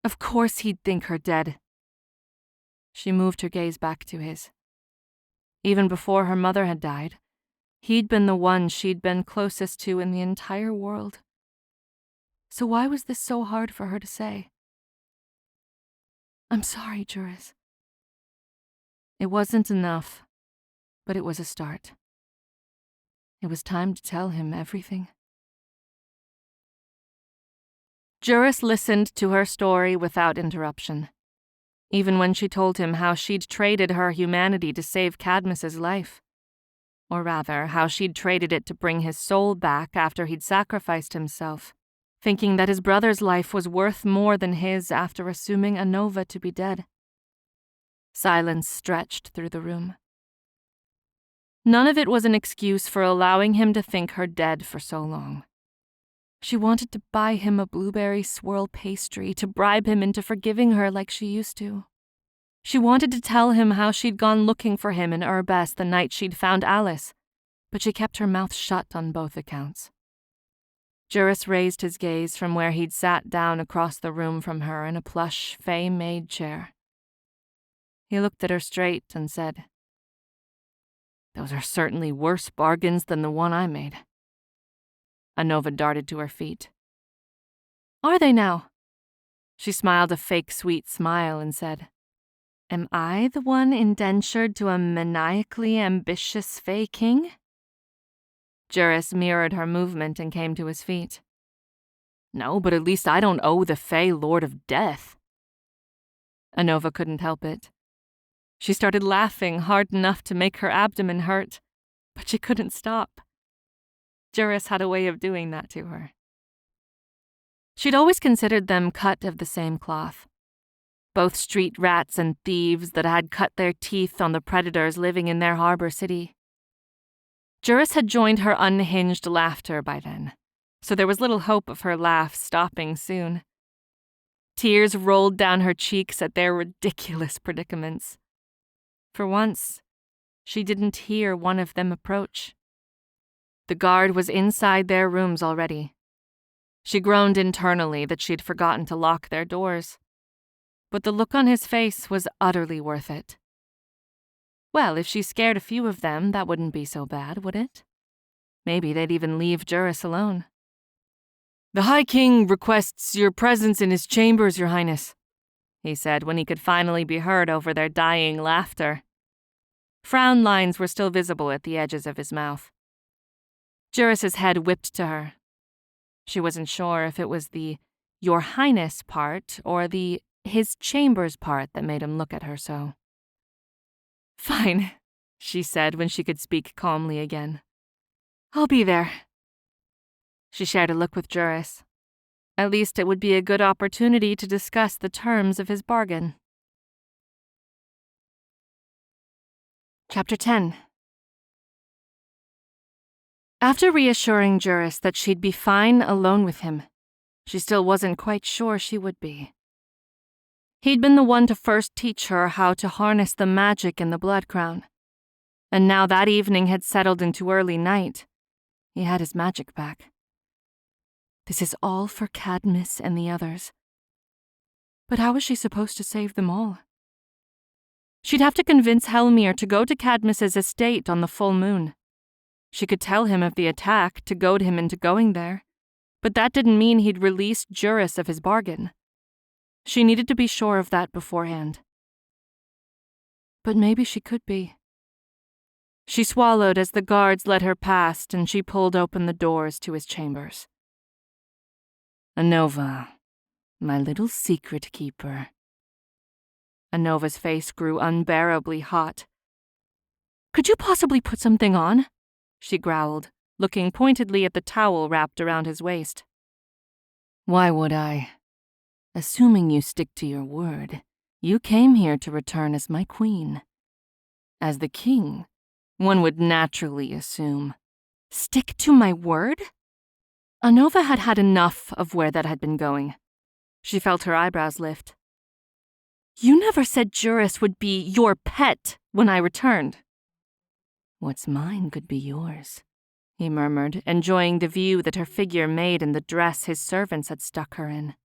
Of course he'd think her dead. She moved her gaze back to his. Even before her mother had died, he'd been the one she'd been closest to in the entire world. So why was this so hard for her to say? "I'm sorry, Juris." It wasn't enough, but it was a start. It was time to tell him everything. Juris listened to her story without interruption, even when she told him how she'd traded her humanity to save Cadmus's life. Or rather, how she'd traded it to bring his soul back after he'd sacrificed himself, thinking that his brother's life was worth more than his after assuming Anova to be dead. Silence stretched through the room. None of it was an excuse for allowing him to think her dead for so long. She wanted to buy him a blueberry swirl pastry to bribe him into forgiving her like she used to. She wanted to tell him how she'd gone looking for him in Urbess the night she'd found Alice, but she kept her mouth shut on both accounts. Juris raised his gaze from where he'd sat down across the room from her in a plush, fae-made chair. He looked at her straight and said, "Those are certainly worse bargains than the one I made." Anova darted to her feet. "Are they now?" She smiled a fake sweet smile and said, "Am I the one indentured to a maniacally ambitious fae king?" Juris mirrored her movement and came to his feet. "No, but at least I don't owe the fae Lord of Death." Anova couldn't help it. She started laughing hard enough to make her abdomen hurt, but she couldn't stop. Juris had a way of doing that to her. She'd always considered them cut of the same cloth. both street rats and thieves that had cut their teeth on the predators living in their harbor city. Juris had joined her unhinged laughter by then, so there was little hope of her laugh stopping soon. Tears rolled down her cheeks at their ridiculous predicaments. For once, she didn't hear one of them approach. The guard was inside their rooms already. She groaned internally that she'd forgotten to lock their doors. But the look on his face was utterly worth it. Well, if she scared a few of them, that wouldn't be so bad, would it? Maybe they'd even leave Juris alone. "The High King requests your presence in his chambers, Your Highness," he said when he could finally be heard over their dying laughter. Frown lines were still visible at the edges of his mouth. Juris's head whipped to her. She wasn't sure if it was the "Your Highness" part or the "his chambers" part that made him look at her so. "Fine," she said when she could speak calmly again. "I'll be there." She shared a look with Juris. At least it would be a good opportunity to discuss the terms of his bargain. Chapter 10. After reassuring Juris that she'd be fine alone with him, she still wasn't quite sure she would be. He'd been the one to first teach her how to harness the magic in the blood crown, and now that evening had settled into early night, he had his magic back. This is all for Cadmus and the others. But how was she supposed to save them all? She'd have to convince Hellmyr to go to Cadmus's estate on the full moon. She could tell him of the attack to goad him into going there, but that didn't mean he'd release Juris of his bargain. She needed to be sure of that beforehand. But maybe she could be. She swallowed as the guards led her past and she pulled open the doors to his chambers. "Anova, my little secret keeper." Anova's face grew unbearably hot. "Could you possibly put something on?" she growled, looking pointedly at the towel wrapped around his waist. "Why would I? Assuming you stick to your word, you came here to return as my queen. As the king, one would naturally assume." "Stick to my word?" Anova had had enough of where that had been going. She felt her eyebrows lift. "You never said Juris would be your pet when I returned." "What's mine could be yours," he murmured, enjoying the view that her figure made in the dress his servants had stuck her in.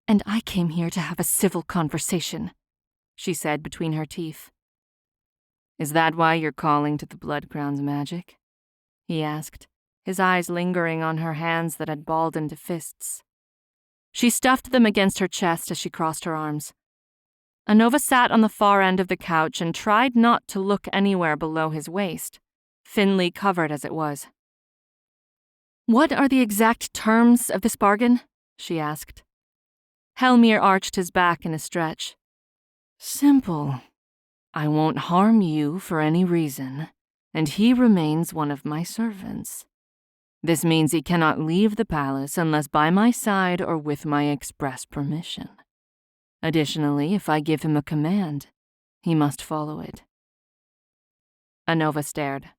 "And I came here to have a civil conversation," she said between her teeth. "Is that why you're calling to the blood crown's magic?" he asked, his eyes lingering on her hands that had balled into fists. She stuffed them against her chest as she crossed her arms. Anova sat on the far end of the couch and tried not to look anywhere below his waist, thinly covered as it was. "What are the exact terms of this bargain?" she asked. Hellmyr arched his back in a stretch. "Simple. I won't harm you for any reason, and he remains one of my servants. This means he cannot leave the palace unless by my side or with my express permission. Additionally, if I give him a command, he must follow it." Anova stared.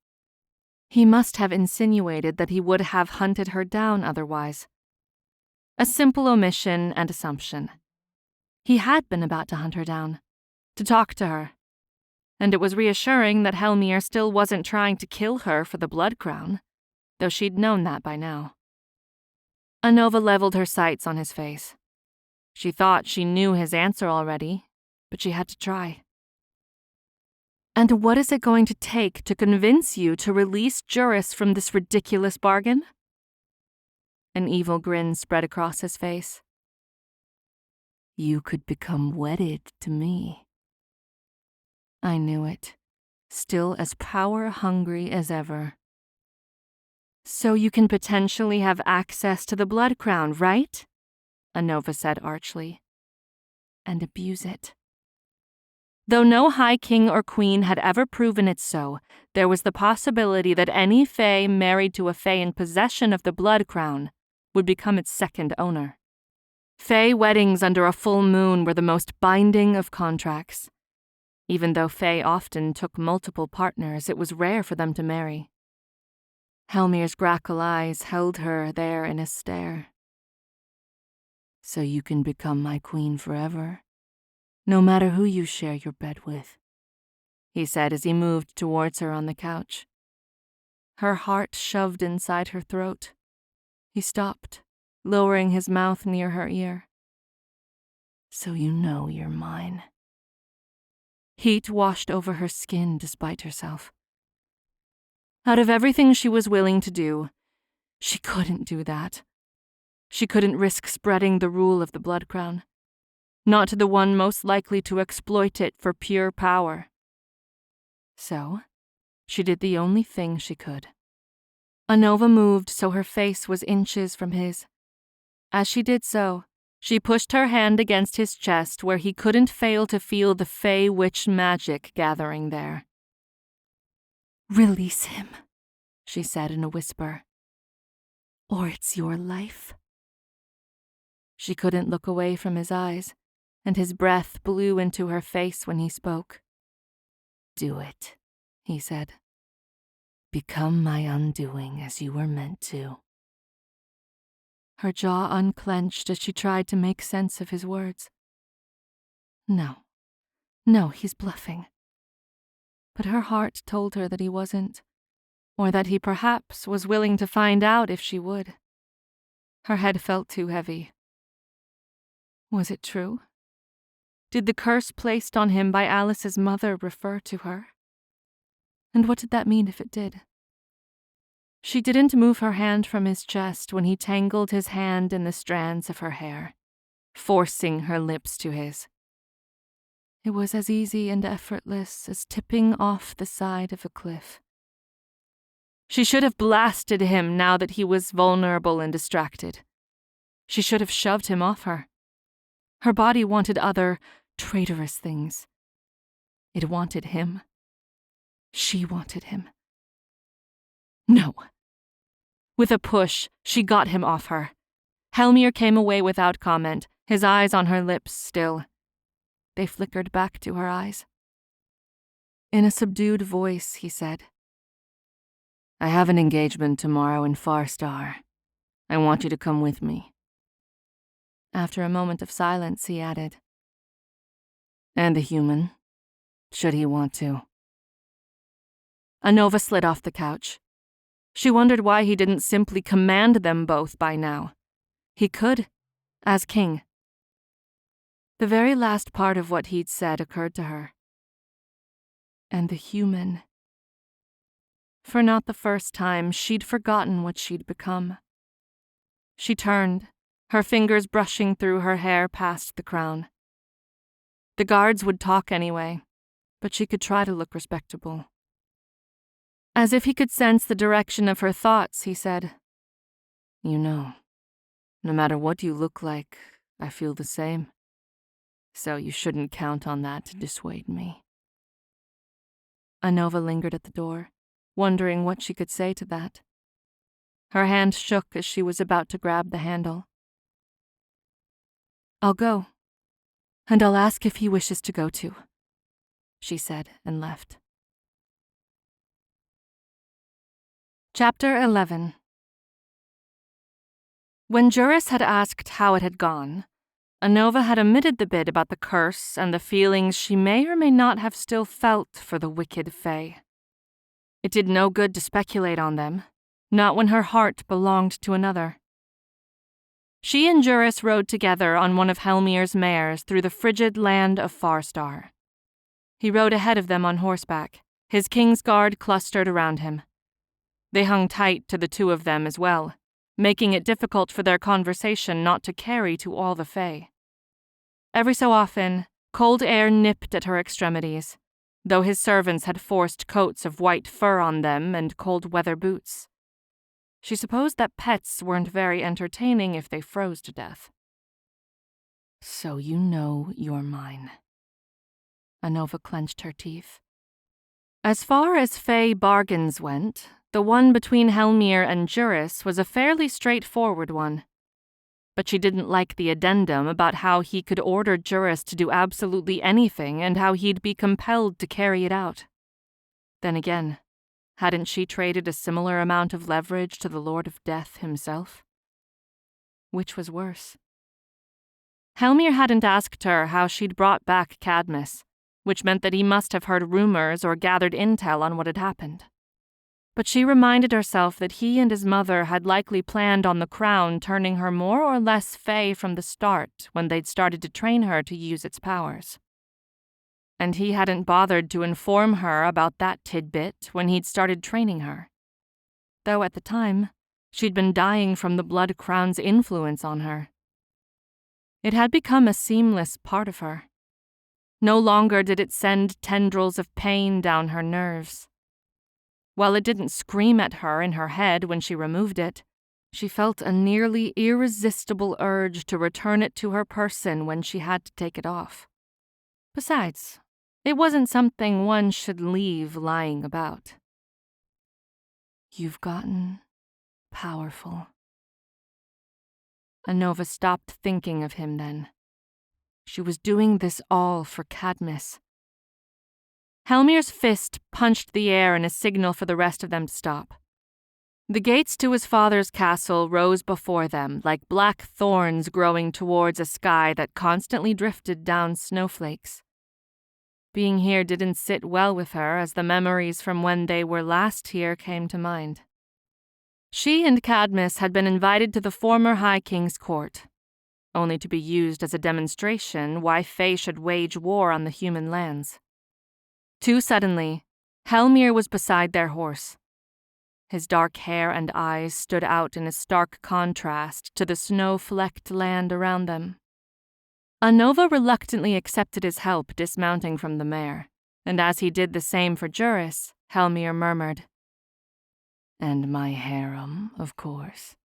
He must have insinuated that he would have hunted her down otherwise. A simple omission and assumption. He had been about to hunt her down, to talk to her. And it was reassuring that Hellmyr still wasn't trying to kill her for the blood crown, though she'd known that by now. Anova leveled her sights on his face. She thought she knew his answer already, but she had to try. "And what is it going to take to convince you to release Juris from this ridiculous bargain?" An evil grin spread across his face. "You could become wedded to me." I knew it, still as power-hungry as ever. "So you can potentially have access to the blood crown, right?" Anova said archly. "And abuse it." Though no high king or queen had ever proven it so, there was the possibility that any fae married to a fae in possession of the blood crown would become its second owner. Fae weddings under a full moon were the most binding of contracts. Even though Fae often took multiple partners, it was rare for them to marry. Hellmyr's grackle eyes held her there in a stare. So you can become my queen forever, no matter who you share your bed with, he said as he moved towards her on the couch. Her heart shoved inside her throat. He stopped, lowering his mouth near her ear. So you know you're mine. Heat washed over her skin despite herself. Out of everything she was willing to do, she couldn't do that. She couldn't risk spreading the rule of the blood crown. Not to the one most likely to exploit it for pure power. So, she did the only thing she could. Anova moved so her face was inches from his. As she did so, she pushed her hand against his chest where he couldn't fail to feel the Fey witch magic gathering there. Release him, she said in a whisper. Or it's your life. She couldn't look away from his eyes, and his breath blew into her face when he spoke. Do it, he said. Become my undoing as you were meant to. Her jaw unclenched as she tried to make sense of his words. No, he's bluffing. But her heart told her that he wasn't, or that he perhaps was willing to find out if she would. Her head felt too heavy. Was it true? Did the curse placed on him by Alice's mother refer to her? And what did that mean if it did? She didn't move her hand from his chest when he tangled his hand in the strands of her hair, forcing her lips to his. It was as easy and effortless as tipping off the side of a cliff. She should have blasted him now that he was vulnerable and distracted. She should have shoved him off her. Her body wanted other, traitorous things. It wanted him. She wanted him. No. With a push, she got him off her. Hellmyr came away without comment, his eyes on her lips still. They flickered back to her eyes. In a subdued voice, he said, I have an engagement tomorrow in Farstar. I want you to come with me. After a moment of silence, he added, And the human, should he want to. Anova slid off the couch. She wondered why he didn't simply command them both by now. He could, as king. The very last part of what he'd said occurred to her. And the human. For not the first time, she'd forgotten what she'd become. She turned, her fingers brushing through her hair past the crown. The guards would talk anyway, but she could try to look respectable. As if he could sense the direction of her thoughts, he said, You know, no matter what you look like, I feel the same. So you shouldn't count on that to dissuade me. Anova lingered at the door, wondering what she could say to that. Her hand shook as she was about to grab the handle. I'll go, and I'll ask if he wishes to go too, she said and left. Chapter 11. When Juris had asked how it had gone, Anova had omitted the bit about the curse and the feelings she may or may not have still felt for the wicked Fae. It did no good to speculate on them, not when her heart belonged to another. She and Juris rode together on one of Hellmyr's mares through the frigid land of Farstar. He rode ahead of them on horseback, his king's guard clustered around him. They hung tight to the two of them as well, making it difficult for their conversation not to carry to all the Fae. Every so often, cold air nipped at her extremities, though his servants had forced coats of white fur on them and cold weather boots. She supposed that pets weren't very entertaining if they froze to death. So you know you're mine. Anova clenched her teeth. As far as Fae bargains went, the one between Hellmyr and Juris was a fairly straightforward one. But she didn't like the addendum about how he could order Juris to do absolutely anything and how he'd be compelled to carry it out. Then again, hadn't she traded a similar amount of leverage to the Lord of Death himself? Which was worse? Hellmyr hadn't asked her how she'd brought back Cadmus, which meant that he must have heard rumors or gathered intel on what had happened. But she reminded herself that he and his mother had likely planned on the crown turning her more or less fey from the start when they'd started to train her to use its powers. And he hadn't bothered to inform her about that tidbit when he'd started training her. Though at the time, she'd been dying from the Blood Crown's influence on her. It had become a seamless part of her. No longer did it send tendrils of pain down her nerves. While it didn't scream at her in her head when she removed it, she felt a nearly irresistible urge to return it to her person when she had to take it off. Besides, it wasn't something one should leave lying about. You've gotten powerful. Anova stopped thinking of him then. She was doing this all for Cadmus. Hellmyr's fist punched the air in a signal for the rest of them to stop. The gates to his father's castle rose before them like black thorns growing towards a sky that constantly drifted down snowflakes. Being here didn't sit well with her as the memories from when they were last here came to mind. She and Cadmus had been invited to the former High King's court, only to be used as a demonstration why Fae should wage war on the human lands. Too suddenly, Hellmyr was beside their horse. His dark hair and eyes stood out in a stark contrast to the snow-flecked land around them. Anova reluctantly accepted his help dismounting from the mare, and as he did the same for Juris, Hellmyr murmured, "And my harem, of course."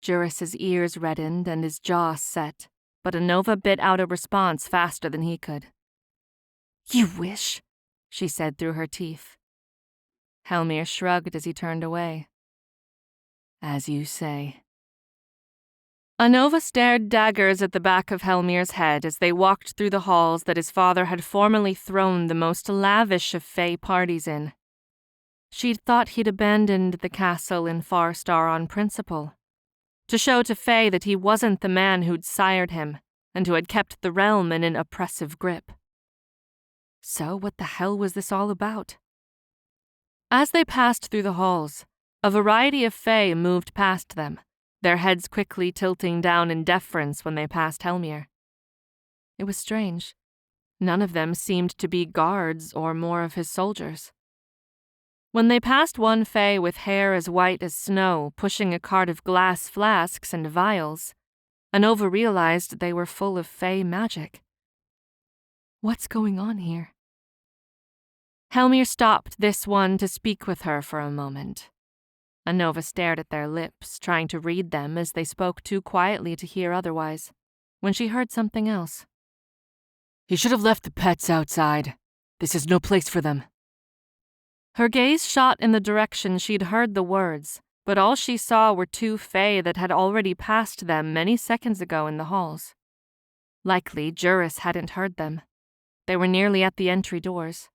Juris's ears reddened and his jaw set, but Anova bit out a response faster than he could. "You wish," she said through her teeth. Hellmyr shrugged as he turned away. "As you say." Anova stared daggers at the back of Hellmyr's head as they walked through the halls that his father had formerly thrown the most lavish of Fae parties in. She'd thought he'd abandoned the castle in Farstar on principle, to show to Fae that he wasn't the man who'd sired him and who had kept the realm in an oppressive grip. So what the hell was this all about? As they passed through the halls, a variety of Fae moved past them, their heads quickly tilting down in deference when they passed Hellmyr. It was strange. None of them seemed to be guards or more of his soldiers. When they passed one Fae with hair as white as snow pushing a cart of glass flasks and vials, Anova realized they were full of Fae magic. What's going on here? Hellmyr stopped this one to speak with her for a moment. Anova stared at their lips, trying to read them as they spoke too quietly to hear otherwise, when she heard something else. "He should have left the pets outside. This is no place for them." Her gaze shot in the direction she'd heard the words, but all she saw were two Fae that had already passed them many seconds ago in the halls. Likely Juris hadn't heard them. They were nearly at the entry doors.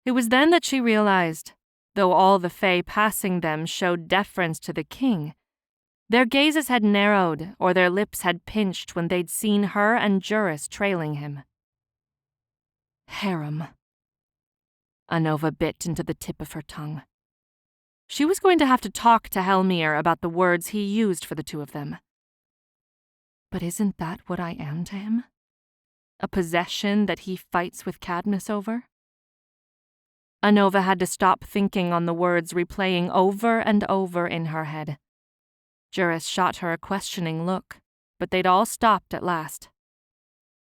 It was then that she realized, though all the Fae passing them showed deference to the king, their gazes had narrowed or their lips had pinched when they'd seen her and Juris trailing him. Harem. Anova bit into the tip of her tongue. She was going to have to talk to Hellmyr about the words he used for the two of them. But isn't that what I am to him? A possession that he fights with Cadmus over? Anova had to stop thinking on the words replaying over and over in her head. Juris shot her a questioning look, but they'd all stopped at last.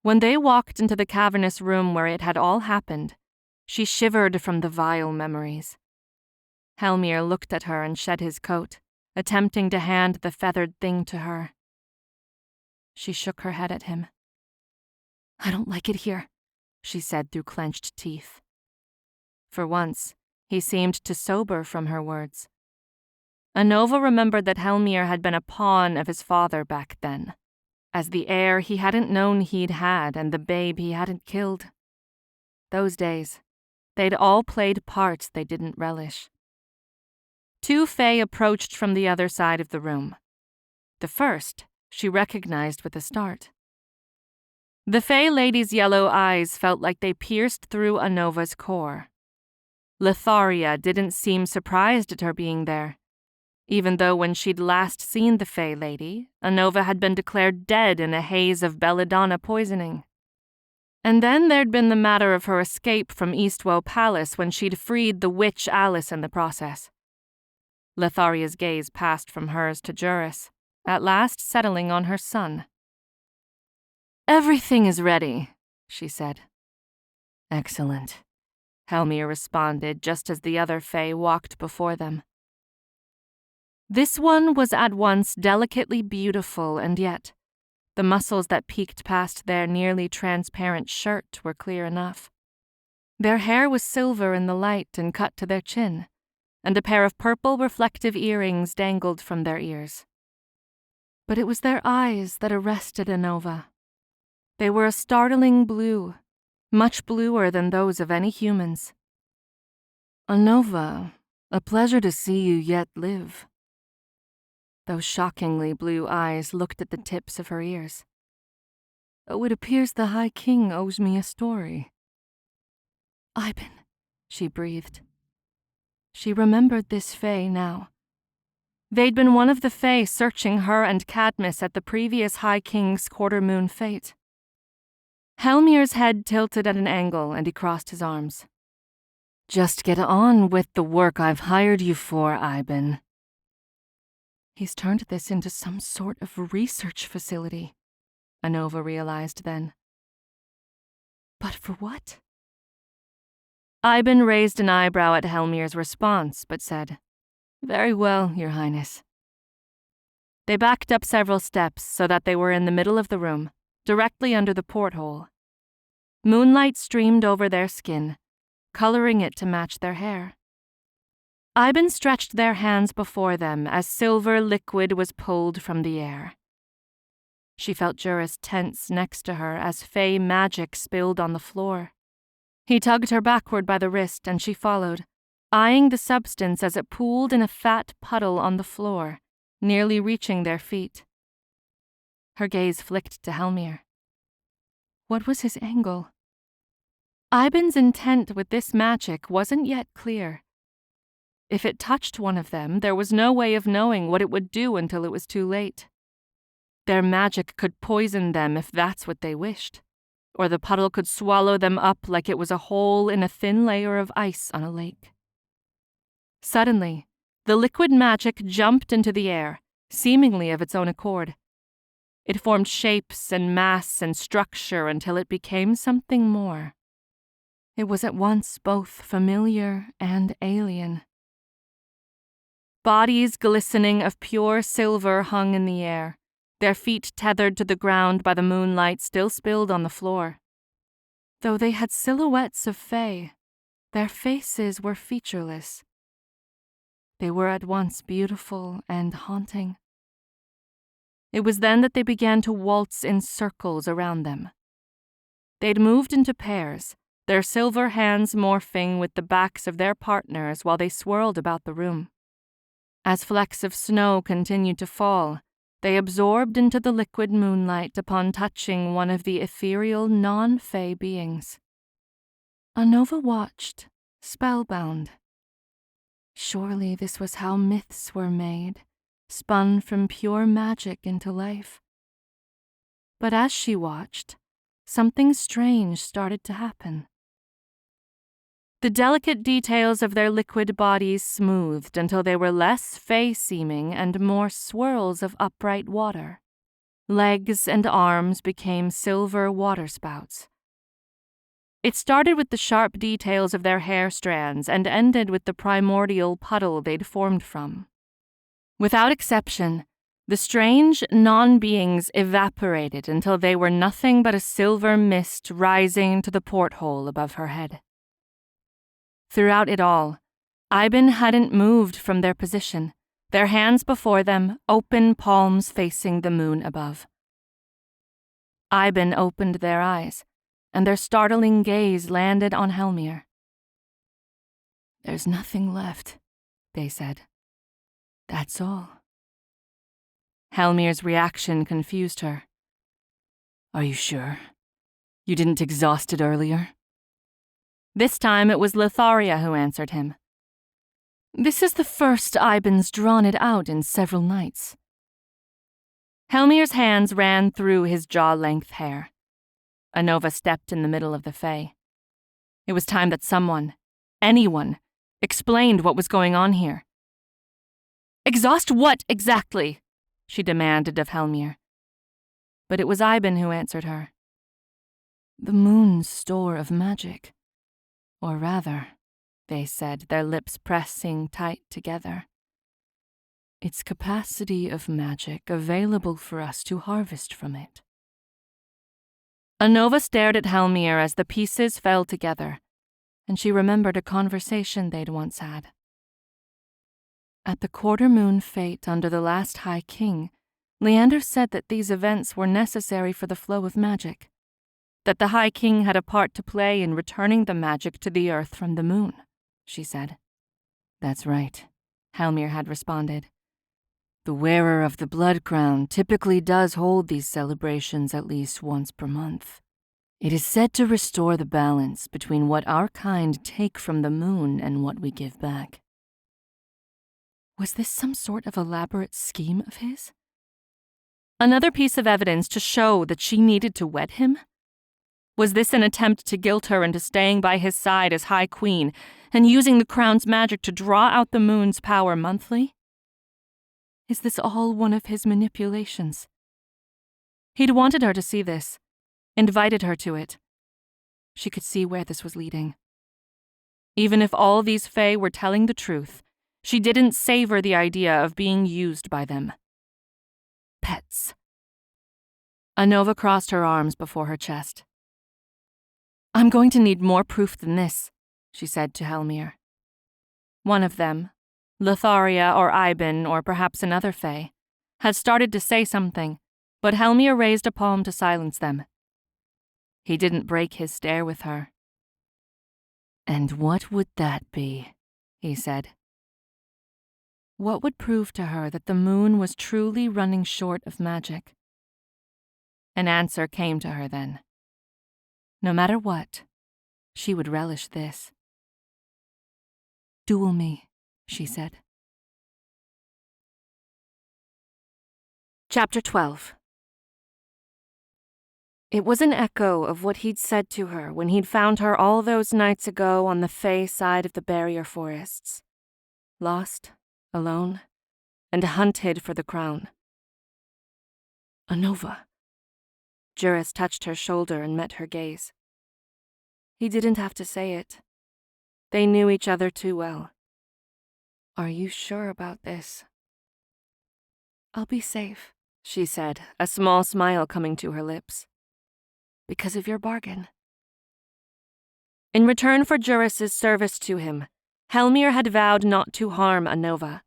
When they walked into the cavernous room where it had all happened, she shivered from the vile memories. Hellmyr looked at her and shed his coat, attempting to hand the feathered thing to her. She shook her head at him. "I don't like it here," she said through clenched teeth. For once, he seemed to sober from her words. Anova remembered that Hellmyr had been a pawn of his father back then, as the heir he hadn't known he'd had and the babe he hadn't killed. Those days, they'd all played parts they didn't relish. Two Fae approached from the other side of the room. The first she recognized with a start. The Fae lady's yellow eyes felt like they pierced through Anova's core. Lotharia didn't seem surprised at her being there, even though when she'd last seen the Fae lady, Anova had been declared dead in a haze of belladonna poisoning. And then there'd been the matter of her escape from Eastwoe Palace when she'd freed the witch Alice in the process. Lotharia's gaze passed from hers to Juris, at last settling on her son. "Everything is ready," she said. "Excellent," Hellmyr responded just as the other Fae walked before them. This one was at once delicately beautiful, and yet the muscles that peeked past their nearly transparent shirt were clear enough. Their hair was silver in the light and cut to their chin, and a pair of purple reflective earrings dangled from their ears. But it was their eyes that arrested Anova. They were a startling blue, much bluer than those of any humans. "Anova, a pleasure to see you yet live." Those shockingly blue eyes looked at the tips of her ears. "Oh, it appears the High King owes me a story." "Iben," she breathed. She remembered this Fae now. They'd been one of the Fae searching her and Cadmus at the previous High King's quarter-moon fete. Hellmyr's head tilted at an angle and he crossed his arms. "Just get on with the work I've hired you for, Iben." He's turned this into some sort of research facility, Anova realized then. But for what? Iben raised an eyebrow at Hellmyr's response, but said, "Very well, Your Highness." They backed up several steps so that they were in the middle of the room, directly under the porthole. Moonlight streamed over their skin, coloring it to match their hair. Iben stretched their hands before them as silver liquid was pulled from the air. She felt Juris tense next to her as Fae magic spilled on the floor. He tugged her backward by the wrist and she followed, eyeing the substance as it pooled in a fat puddle on the floor, nearly reaching their feet. Her gaze flicked to Hellmyr. What was his angle? Iben's intent with this magic wasn't yet clear. If it touched one of them, there was no way of knowing what it would do until it was too late. Their magic could poison them if that's what they wished, or the puddle could swallow them up like it was a hole in a thin layer of ice on a lake. Suddenly, the liquid magic jumped into the air, seemingly of its own accord. It formed shapes and mass and structure until it became something more. It was at once both familiar and alien. Bodies glistening of pure silver hung in the air, their feet tethered to the ground by the moonlight still spilled on the floor. Though they had silhouettes of Fae, their faces were featureless. They were at once beautiful and haunting. It was then that they began to waltz in circles around them. They'd moved into pairs, their silver hands morphing with the backs of their partners while they swirled about the room. As flecks of snow continued to fall, they absorbed into the liquid moonlight upon touching one of the ethereal non-Fae beings. Anova watched, spellbound. Surely this was how myths were made, spun from pure magic into life. But as she watched, something strange started to happen. The delicate details of their liquid bodies smoothed until they were less Fae-seeming and more swirls of upright water. Legs and arms became silver waterspouts. It started with the sharp details of their hair strands and ended with the primordial puddle they'd formed from. Without exception, the strange non-beings evaporated until they were nothing but a silver mist rising to the porthole above her head. Throughout it all, Iben hadn't moved from their position, their hands before them, open palms facing the moon above. Iben opened their eyes, and their startling gaze landed on Hellmyr. "There's nothing left," they said. "That's all." Hellmyr's reaction confused her. "Are you sure? You didn't exhaust it earlier?" This time it was Lotharia who answered him. "This is the first Iben's drawn it out in several nights." Hellmyr's hands ran through his jaw-length hair. Anova stepped in the middle of the fay. It was time that someone, anyone, explained what was going on here. "Exhaust what exactly?" she demanded of Hellmyr. But it was Iben who answered her. "The moon's store of magic. Or rather," they said, their lips pressing tight together, "its capacity of magic available for us to harvest from it." Anova stared at Hellmyr as the pieces fell together, and she remembered a conversation they'd once had. At the quarter-moon fete under the last High King, Leander said that these events were necessary for the flow of magic, that the High King had a part to play in returning the magic to the earth from the moon, she said. "That's right," Hellmyr had responded. "The wearer of the blood crown typically does hold these celebrations at least once per month. It is said to restore the balance between what our kind take from the moon and what we give back." Was this some sort of elaborate scheme of his? Another piece of evidence to show that she needed to wed him? Was this an attempt to guilt her into staying by his side as High Queen and using the crown's magic to draw out the moon's power monthly? Is this all one of his manipulations? He'd wanted her to see this, invited her to it. She could see where this was leading. Even if all these fae were telling the truth, she didn't savor the idea of being used by them. Pets. Anova crossed her arms before her chest. "I'm going to need more proof than this," she said to Hellmyr. One of them, Lotharia or Iben or perhaps another fae, had started to say something, but Hellmyr raised a palm to silence them. He didn't break his stare with her. "And what would that be?" he said. What would prove to her that the moon was truly running short of magic? An answer came to her then. No matter what, she would relish this. "Duel me," she said. Chapter 12. It was an echo of what he'd said to her when he'd found her all those nights ago on the Fey side of the barrier forests. Lost, alone, and hunted for the crown. "Anova." Juris touched her shoulder and met her gaze. He didn't have to say it. They knew each other too well. "Are you sure about this?" "I'll be safe," she said, a small smile coming to her lips. "Because of your bargain." In return for Juris's service to him, Hellmyr had vowed not to harm Anova.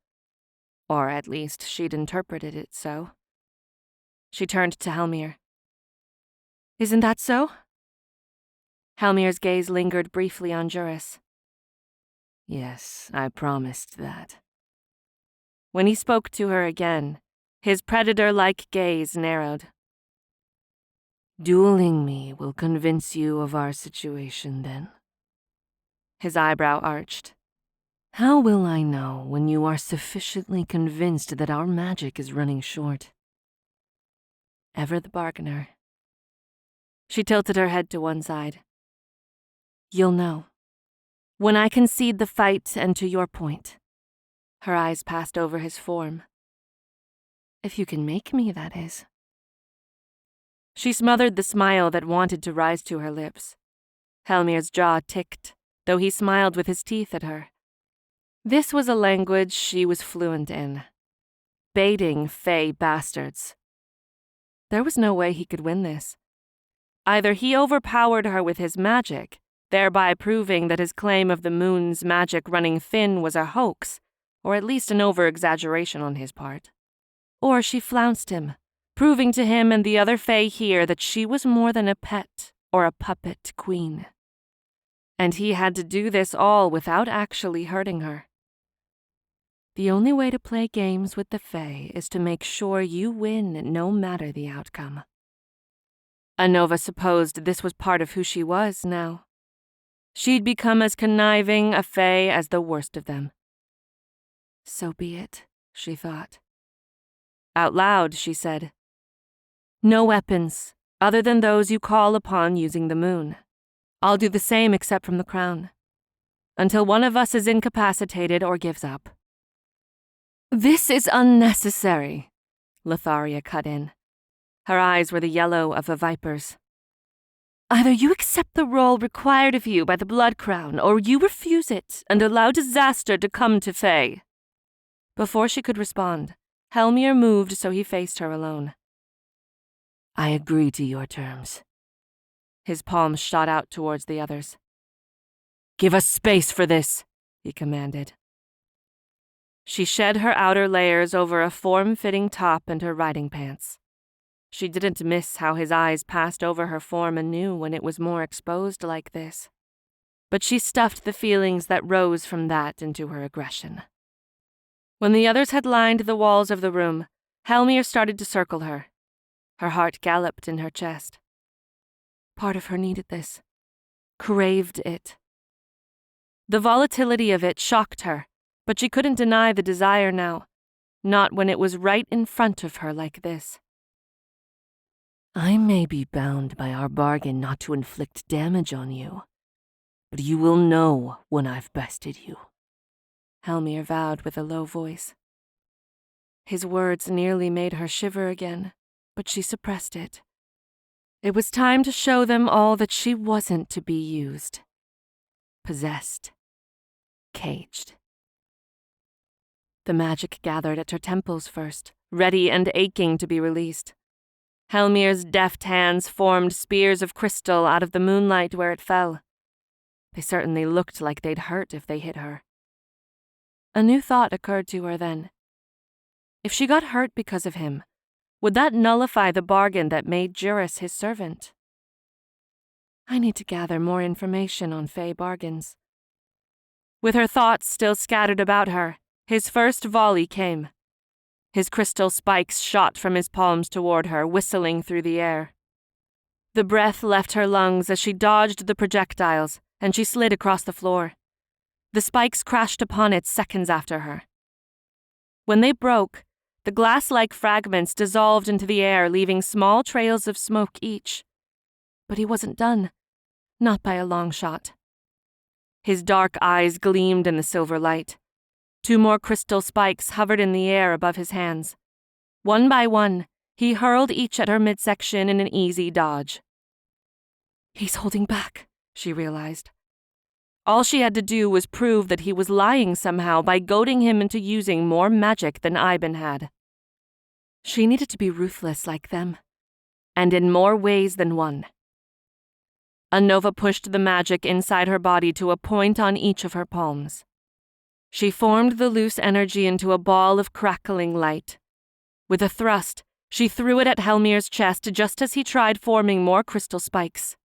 Or at least she'd interpreted it so. She turned to Hellmyr. "Isn't that so?" Hellmyr's gaze lingered briefly on Juris. "Yes, I promised that." When he spoke to her again, his predator-like gaze narrowed. "Dueling me will convince you of our situation, then?" His eyebrow arched. "How will I know when you are sufficiently convinced that our magic is running short?" Ever the bargainer. She tilted her head to one side. "You'll know. When I concede the fight and to your point." Her eyes passed over his form. "If you can make me, that is." She smothered the smile that wanted to rise to her lips. Hellmyr's jaw ticked, though he smiled with his teeth at her. This was a language she was fluent in. Baiting fey bastards. There was no way he could win this. Either he overpowered her with his magic, thereby proving that his claim of the moon's magic running thin was a hoax, or at least an over-exaggeration on his part. Or she flounced him, proving to him and the other fae here that she was more than a pet or a puppet queen. And he had to do this all without actually hurting her. The only way to play games with the fae is to make sure you win no matter the outcome. Anova supposed this was part of who she was now. She'd become as conniving a fae as the worst of them. So be it, she thought. Out loud, she said, "No weapons, other than those you call upon using the moon. I'll do the same except from the crown, until one of us is incapacitated or gives up." "This is unnecessary," Lotharia cut in. Her eyes were the yellow of a viper's. "Either you accept the role required of you by the blood crown, or you refuse it and allow disaster to come to Fae." Before she could respond, Hellmyr moved so he faced her alone. "I agree to your terms." His palms shot out towards the others. "Give us space for this," he commanded. She shed her outer layers over a form-fitting top and her riding pants. She didn't miss how his eyes passed over her form anew when it was more exposed like this. But she stuffed the feelings that rose from that into her aggression. When the others had lined the walls of the room, Hellmyr started to circle her. Her heart galloped in her chest. Part of her needed this, craved it. The volatility of it shocked her, but she couldn't deny the desire now, not when it was right in front of her like this. "I may be bound by our bargain not to inflict damage on you, but you will know when I've bested you," Hellmyr vowed with a low voice. His words nearly made her shiver again, but she suppressed it. It was time to show them all that she wasn't to be used. Possessed. Caged. The magic gathered at her temples first, ready and aching to be released. Hellmyr's deft hands formed spears of crystal out of the moonlight where it fell. They certainly looked like they'd hurt if they hit her. A new thought occurred to her then. If she got hurt because of him, would that nullify the bargain that made Juris his servant? I need to gather more information on Fae bargains. With her thoughts still scattered about her, his first volley came. His crystal spikes shot from his palms toward her, whistling through the air. The breath left her lungs as she dodged the projectiles, and she slid across the floor. The spikes crashed upon it seconds after her. When they broke, the glass-like fragments dissolved into the air, leaving small trails of smoke each. But he wasn't done, not by a long shot. His dark eyes gleamed in the silver light. 2 more crystal spikes hovered in the air above his hands. One by one, he hurled each at her midsection in an easy dodge. He's holding back, she realized. All she had to do was prove that he was lying somehow by goading him into using more magic than Iben had. She needed to be ruthless like them, and in more ways than one. Anova pushed the magic inside her body to a point on each of her palms. She formed the loose energy into a ball of crackling light. With a thrust, she threw it at Hellmyr's chest just as he tried forming more crystal spikes.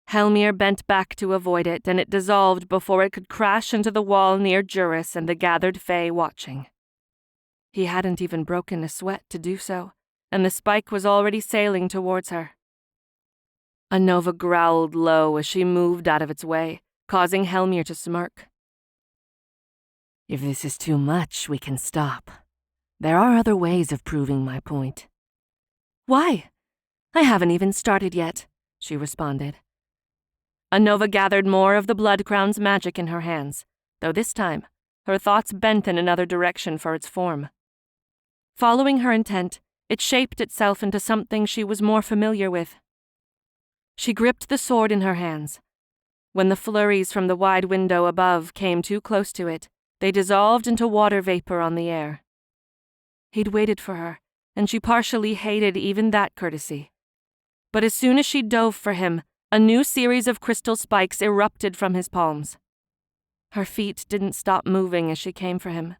Hellmyr bent back to avoid it, and it dissolved before it could crash into the wall near Juris and the gathered Fae watching. He hadn't even broken a sweat to do so, and the spike was already sailing towards her. Anova growled low as she moved out of its way, causing Hellmyr to smirk. If this is too much, we can stop. There are other ways of proving my point. Why? I haven't even started yet, she responded. Anova gathered more of the Blood Crown's magic in her hands, though this time, her thoughts bent in another direction for its form. Following her intent, it shaped itself into something she was more familiar with. She gripped the sword in her hands. When the flurries from the wide window above came too close to it, they dissolved into water vapor on the air. He'd waited for her, and she partially hated even that courtesy. But as soon as she dove for him, a new series of crystal spikes erupted from his palms. Her feet didn't stop moving as she came for him.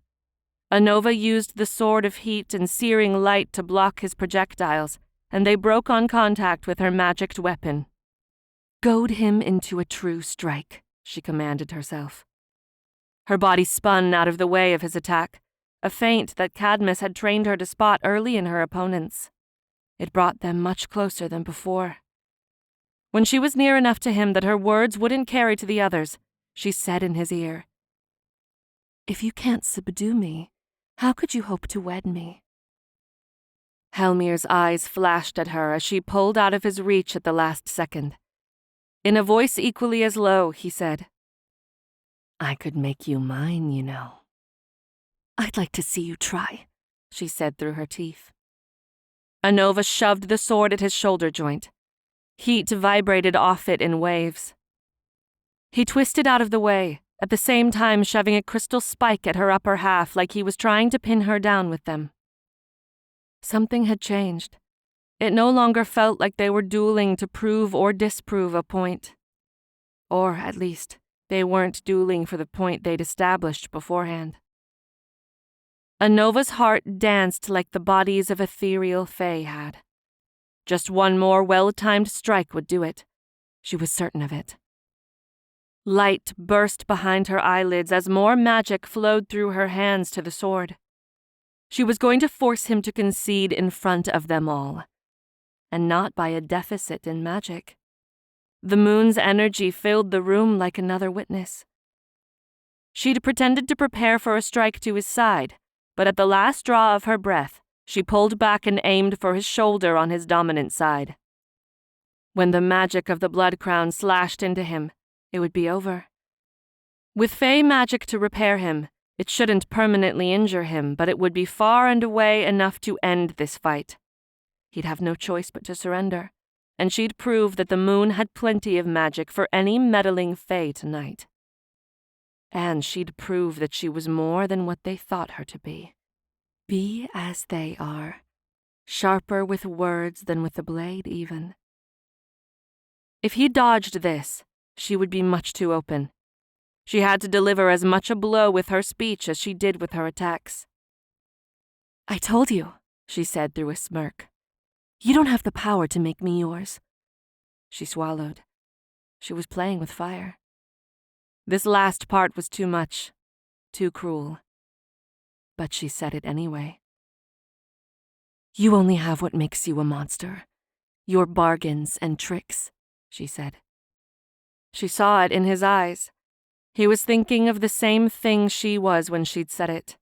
Anova used the sword of heat and searing light to block his projectiles, and they broke on contact with her magicked weapon. Goad him into a true strike, she commanded herself. Her body spun out of the way of his attack, a feint that Cadmus had trained her to spot early in her opponents. It brought them much closer than before. When she was near enough to him that her words wouldn't carry to the others, she said in his ear, "If you can't subdue me, how could you hope to wed me?" Hellmyr's eyes flashed at her as she pulled out of his reach at the last second. In a voice equally as low, he said, "I could make you mine, you know." "I'd like to see you try," she said through her teeth. Anova shoved the sword at his shoulder joint. Heat vibrated off it in waves. He twisted out of the way, at the same time shoving a crystal spike at her upper half like he was trying to pin her down with them. Something had changed. It no longer felt like they were dueling to prove or disprove a point. Or, at least, they weren't dueling for the point they'd established beforehand. Anova's heart danced like the bodies of ethereal fae had. Just one more well-timed strike would do it. She was certain of it. Light burst behind her eyelids as more magic flowed through her hands to the sword. She was going to force him to concede in front of them all. And not by a deficit in magic. The moon's energy filled the room like another witness. She'd pretended to prepare for a strike to his side, but at the last draw of her breath, she pulled back and aimed for his shoulder on his dominant side. When the magic of the blood crown slashed into him, it would be over. With fey magic to repair him, it shouldn't permanently injure him, but it would be far and away enough to end this fight. He'd have no choice but to surrender, and she'd prove that the moon had plenty of magic for any meddling fey tonight. And she'd prove that she was more than what they thought her to be. Be as they are, sharper with words than with the blade even. If he dodged this, she would be much too open. She had to deliver as much a blow with her speech as she did with her attacks. "I told you," she said through a smirk. "You don't have the power to make me yours." She swallowed. She was playing with fire. This last part was too much, too cruel. But she said it anyway. "You only have what makes you a monster. Your bargains and tricks," she said. She saw it in his eyes. He was thinking of the same thing she was when she'd said it.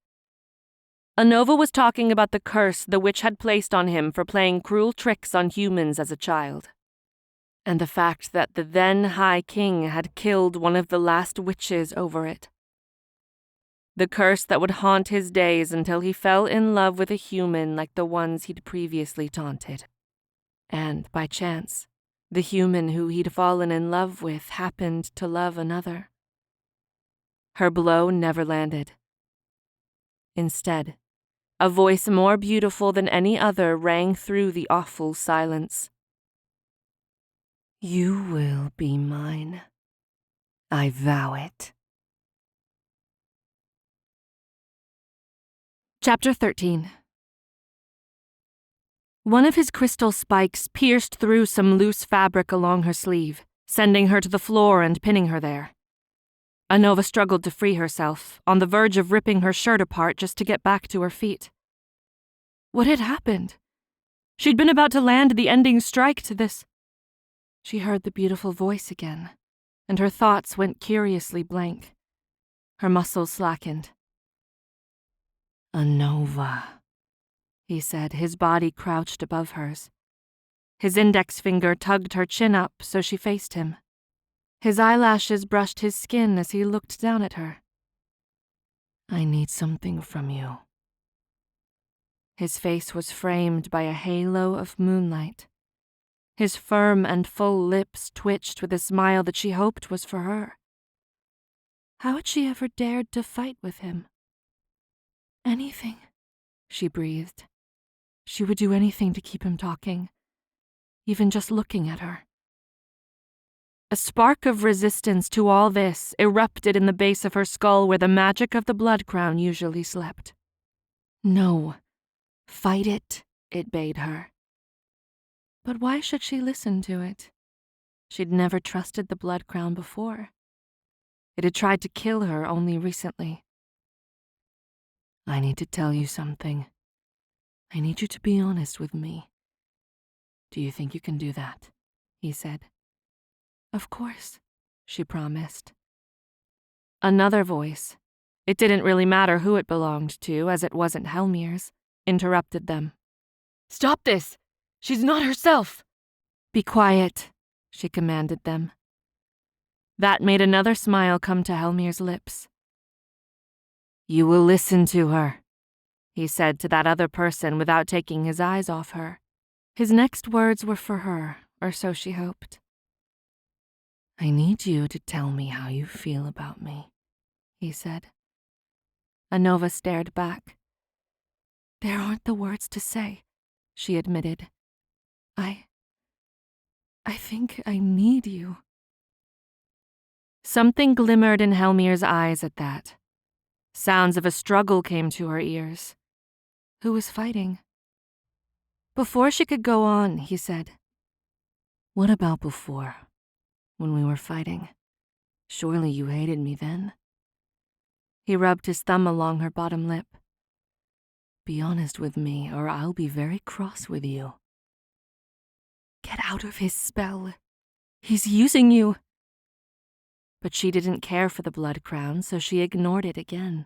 Anova was talking about the curse the witch had placed on him for playing cruel tricks on humans as a child. And the fact that the then High King had killed one of the last witches over it. The curse that would haunt his days until he fell in love with a human like the ones he'd previously taunted. And, by chance, the human who he'd fallen in love with happened to love another. Her blow never landed. Instead, a voice more beautiful than any other rang through the awful silence. "You will be mine. I vow it." Chapter 13. One of his crystal spikes pierced through some loose fabric along her sleeve, sending her to the floor and pinning her there. Anova struggled to free herself, on the verge of ripping her shirt apart just to get back to her feet. What had happened? She'd been about to land the ending strike to this. She heard the beautiful voice again, and her thoughts went curiously blank. Her muscles slackened. "Anova," he said, his body crouched above hers. His index finger tugged her chin up so she faced him. His eyelashes brushed his skin as he looked down at her. "I need something from you." His face was framed by a halo of moonlight. His firm and full lips twitched with a smile that she hoped was for her. How had she ever dared to fight with him? "Anything," she breathed. She would do anything to keep him talking, even just looking at her. A spark of resistance to all this erupted in the base of her skull where the magic of the blood crown usually slept. No. Fight it, it bade her. But why should she listen to it? She'd never trusted the blood crown before. It had tried to kill her only recently. I need to tell you something. I need you to be honest with me. Do you think you can do that? He said. Of course, she promised. Another voice, it didn't really matter who it belonged to, as it wasn't Hellmyr's, interrupted them. Stop this! She's not herself! Be quiet, she commanded them. That made another smile come to Hellmyr's lips. You will listen to her, he said to that other person without taking his eyes off her. His next words were for her, or so she hoped. I need you to tell me how you feel about me, he said. Anova stared back. There aren't the words to say, she admitted. I think I need you. Something glimmered in Hellmyr's eyes at that. Sounds of a struggle came to her ears. Who was fighting? Before she could go on, he said, What about before, when we were fighting? Surely you hated me then? He rubbed his thumb along her bottom lip. Be honest with me, or I'll be very cross with you. Get out of his spell. He's using you. But she didn't care for the blood crown, so she ignored it again.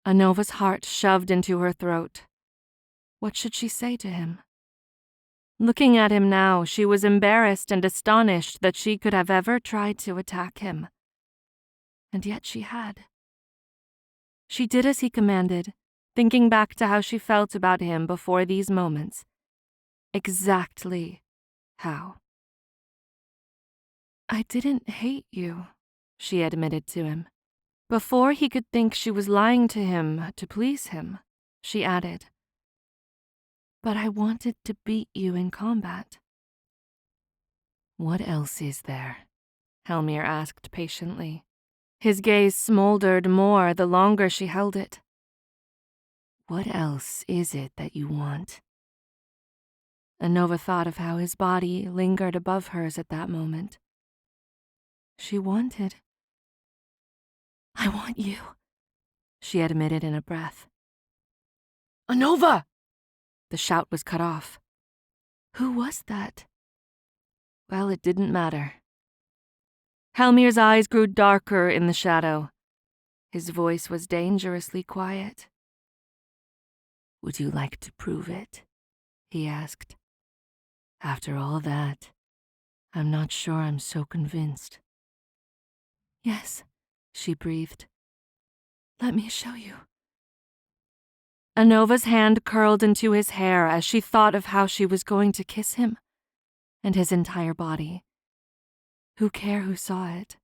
Anova's heart shoved into her throat. What should she say to him? Looking at him now, she was embarrassed and astonished that she could have ever tried to attack him. And yet she had. She did as he commanded, thinking back to how she felt about him before these moments. Exactly how. I didn't hate you, she admitted to him. Before he could think she was lying to him to please him, she added, But I wanted to beat you in combat. What else is there? Hellmyr asked patiently. His gaze smoldered more the longer she held it. What else is it that you want? Anova thought of how his body lingered above hers at that moment. She wanted. I want you, she admitted in a breath. Anova! The shout was cut off. Who was that? Well, it didn't matter. Hellmyr's eyes grew darker in the shadow. His voice was dangerously quiet. Would you like to prove it? He asked. After all that, I'm not sure I'm so convinced. Yes, she breathed. Let me show you. Anova's hand curled into his hair as she thought of how she was going to kiss him, and his entire body. Who cared who saw it?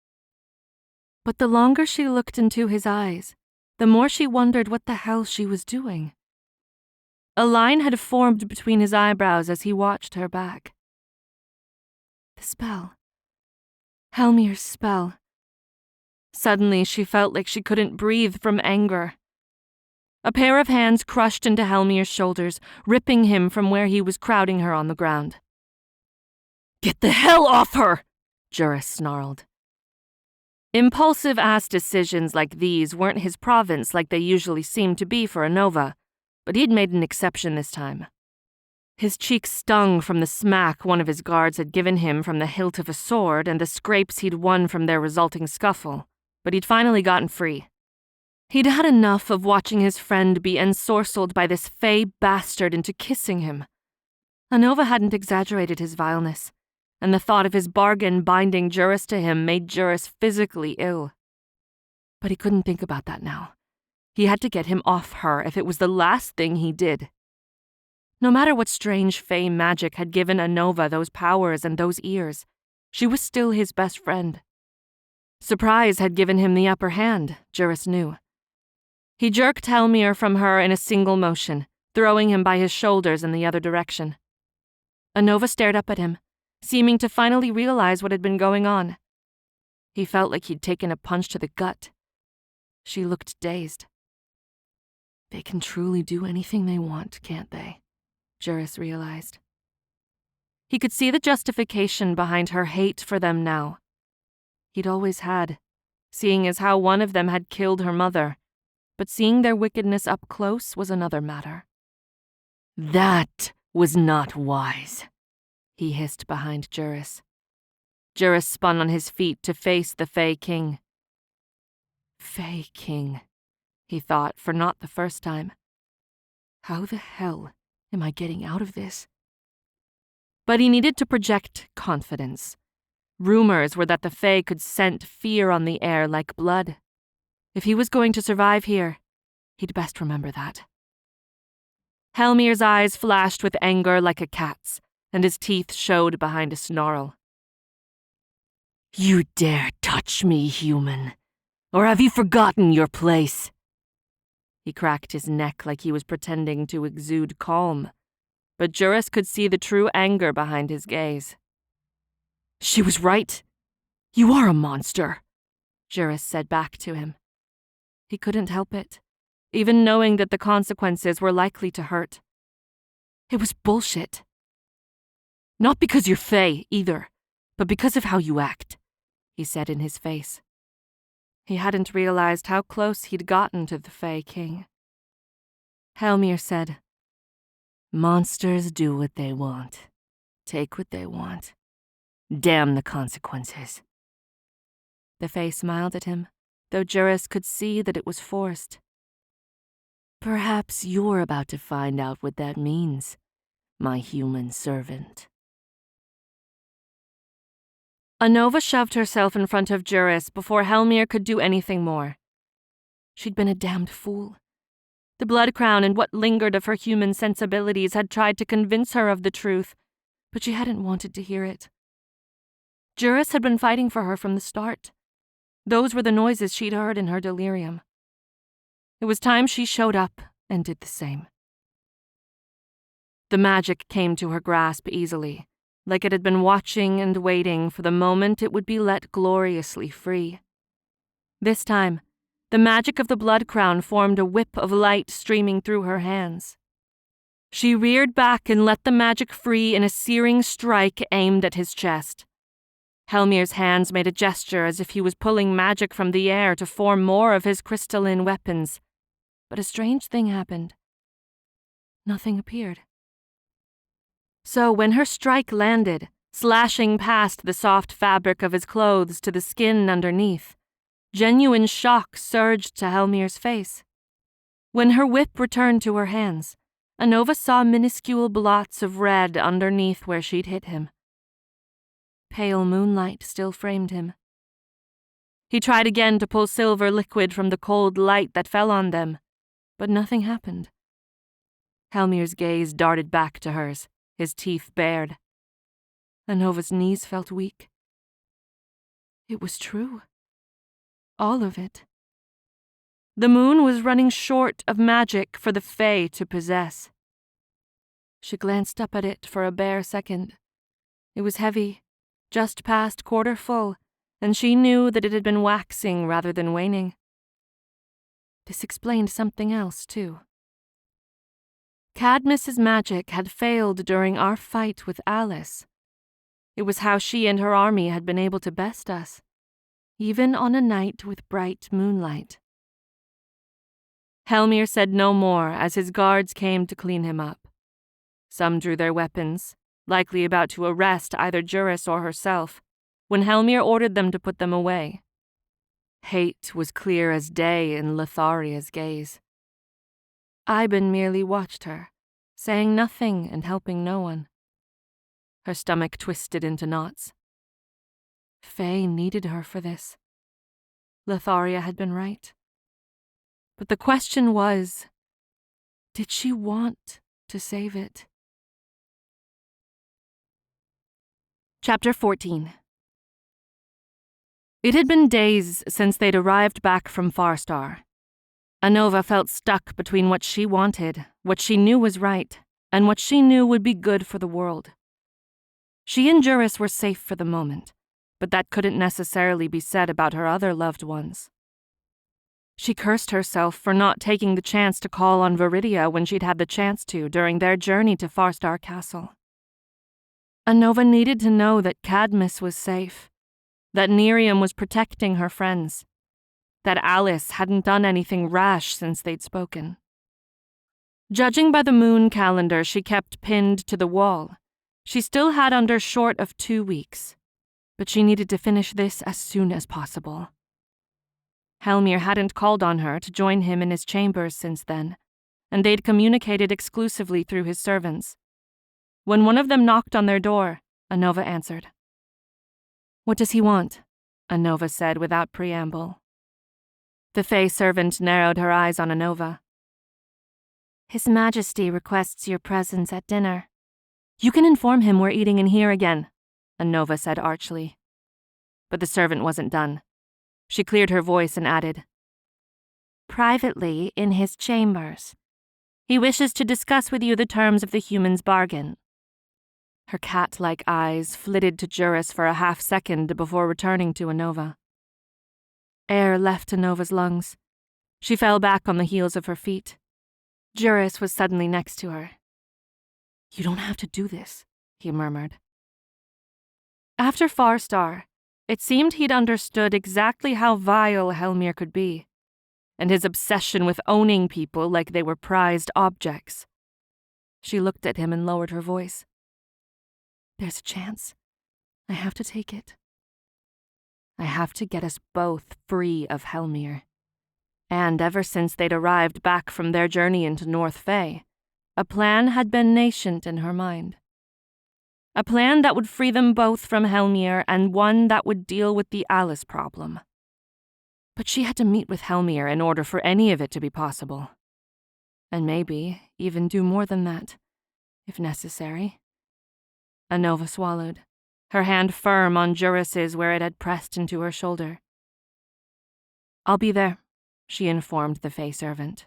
But the longer she looked into his eyes, the more she wondered what the hell she was doing. A line had formed between his eyebrows as he watched her back. The spell. Hellmyr's spell. Suddenly, she felt like she couldn't breathe from anger. A pair of hands crushed into Hellmyr's shoulders, ripping him from where he was crowding her on the ground. Get the hell off her! Juris snarled. Impulsive-ass decisions like these weren't his province like they usually seemed to be for Anova, but he'd made an exception this time. His cheeks stung from the smack one of his guards had given him from the hilt of a sword and the scrapes he'd won from their resulting scuffle, but he'd finally gotten free. He'd had enough of watching his friend be ensorcelled by this fey bastard into kissing him. Anova hadn't exaggerated his vileness, and the thought of his bargain binding Juris to him made Juris physically ill. But he couldn't think about that now. He had to get him off her if it was the last thing he did. No matter what strange fey magic had given Anova those powers and those ears, she was still his best friend. Surprise had given him the upper hand, Juris knew. He jerked Hellmyr from her in a single motion, throwing him by his shoulders in the other direction. Anova stared up at him, seeming to finally realize what had been going on. He felt like he'd taken a punch to the gut. She looked dazed. They can truly do anything they want, can't they? Juris realized. He could see the justification behind her hate for them now. He'd always had, seeing as how one of them had killed her mother, but seeing their wickedness up close was another matter. That was not wise, he hissed behind Juris. Juris spun on his feet to face the Fey King. Fey King, he thought, for not the first time. How the hell am I getting out of this? But he needed to project confidence. Rumors were that the Fae could scent fear on the air like blood. If he was going to survive here, he'd best remember that. Hellmyr's eyes flashed with anger like a cat's, and his teeth showed behind a snarl. You dare touch me, human, or have you forgotten your place? He cracked his neck like he was pretending to exude calm, but Juris could see the true anger behind his gaze. She was right. You are a monster, Juris said back to him. He couldn't help it, even knowing that the consequences were likely to hurt. It was bullshit. Not because you're Fae, either, but because of how you act, he said in his face. He hadn't realized how close he'd gotten to the Fey King. Hellmyr said, Monsters do what they want, take what they want. Damn the consequences. The Fae smiled at him, though Juris could see that it was forced. Perhaps you're about to find out what that means, my human servant. Anova shoved herself in front of Juris before Hellmyr could do anything more. She'd been a damned fool. The blood crown and what lingered of her human sensibilities had tried to convince her of the truth, but she hadn't wanted to hear it. Juris had been fighting for her from the start. Those were the noises she'd heard in her delirium. It was time she showed up and did the same. The magic came to her grasp easily, like it had been watching and waiting for the moment it would be let gloriously free. This time, the magic of the blood crown formed a whip of light streaming through her hands. She reared back and let the magic free in a searing strike aimed at his chest. Hellmyr's hands made a gesture as if he was pulling magic from the air to form more of his crystalline weapons. But a strange thing happened. Nothing appeared. So when her strike landed, slashing past the soft fabric of his clothes to the skin underneath, genuine shock surged to Hellmyr's face. When her whip returned to her hands, Anova saw minuscule blots of red underneath where she'd hit him. Pale moonlight still framed him. He tried again to pull silver liquid from the cold light that fell on them, but nothing happened. Hellmyr's gaze darted back to hers, his teeth bared. Anova's knees felt weak. It was true. All of it. The moon was running short of magic for the Fae to possess. She glanced up at it for a bare second. It was heavy, just past quarter full, and she knew that it had been waxing rather than waning. This explained something else, too. Cadmus's magic had failed during our fight with Alice. It was how she and her army had been able to best us, even on a night with bright moonlight. Hellmyr said no more as his guards came to clean him up. Some drew their weapons, likely about to arrest either Juris or herself, when Hellmyr ordered them to put them away. Hate was clear as day in Lotharia's gaze. Iben merely watched her, saying nothing and helping no one. Her stomach twisted into knots. Faye needed her for this. Lotharia had been right. But the question was, did she want to save it? Chapter 14. It had been days since they'd arrived back from Farstar. Anova felt stuck between what she wanted, what she knew was right, and what she knew would be good for the world. She and Juris were safe for the moment, but that couldn't necessarily be said about her other loved ones. She cursed herself for not taking the chance to call on Viridia when she'd had the chance to during their journey to Farstar Castle. Anova needed to know that Cadmus was safe, that Nerium was protecting her friends, that Alice hadn't done anything rash since they'd spoken. Judging by the moon calendar she kept pinned to the wall, she still had under short of 2 weeks, but she needed to finish this as soon as possible. Hellmyr hadn't called on her to join him in his chambers since then, and they'd communicated exclusively through his servants. When one of them knocked on their door, Anova answered. "What does he want?" Anova said without preamble. The Fae servant narrowed her eyes on Anova. "His Majesty requests your presence at dinner." "You can inform him we're eating in here again," Anova said archly. But the servant wasn't done. She cleared her voice and added, "Privately in his chambers. He wishes to discuss with you the terms of the human's bargain." Her cat-like eyes flitted to Juris for a half-second before returning to Anova. Air left Anova's lungs. She fell back on the heels of her feet. Juris was suddenly next to her. "You don't have to do this," he murmured. After Farstar, it seemed he'd understood exactly how vile Hellmyr could be, and his obsession with owning people like they were prized objects. She looked at him and lowered her voice. "There's a chance. I have to take it. I have to get us both free of Hellmyr." And ever since they'd arrived back from their journey into North Fae, a plan had been nascent in her mind. A plan that would free them both from Hellmyr and one that would deal with the Alice problem. But she had to meet with Hellmyr in order for any of it to be possible. And maybe even do more than that, if necessary. Anova swallowed, her hand firm on Juris's where it had pressed into her shoulder. "I'll be there," she informed the Fae servant.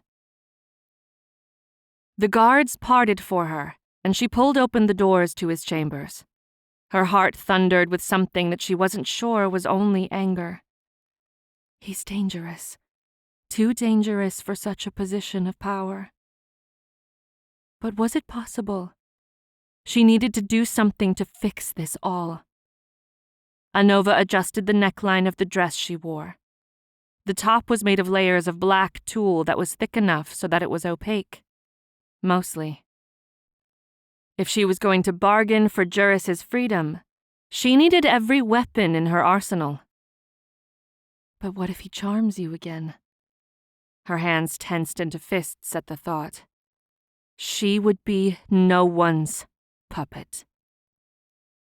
The guards parted for her, and she pulled open the doors to his chambers. Her heart thundered with something that she wasn't sure was only anger. He's dangerous. Too dangerous for such a position of power. But was it possible? She needed to do something to fix this all. Anova adjusted the neckline of the dress she wore. The top was made of layers of black tulle that was thick enough so that it was opaque. Mostly. If she was going to bargain for Juris's freedom, she needed every weapon in her arsenal. But what if he charms you again? Her hands tensed into fists at the thought. She would be no one's puppet.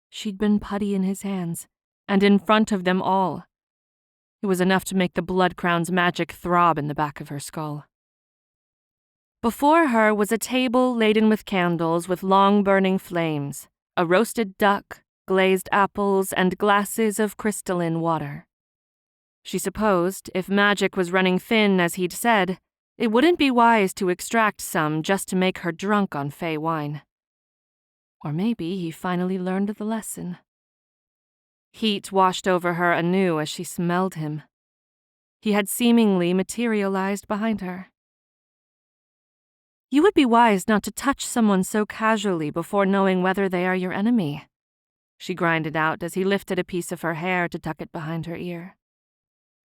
She'd been putty in his hands, and in front of them all. It was enough to make the Blood Crown's magic throb in the back of her skull. Before her was a table laden with candles with long burning flames, a roasted duck, glazed apples, and glasses of crystalline water. She supposed if magic was running thin as he'd said, it wouldn't be wise to extract some just to make her drunk on Fae wine. Or maybe he finally learned the lesson. Heat washed over her anew as she smelled him. He had seemingly materialized behind her. You would be wise not to touch someone so casually before knowing whether they are your enemy, she grinded out as he lifted a piece of her hair to tuck it behind her ear.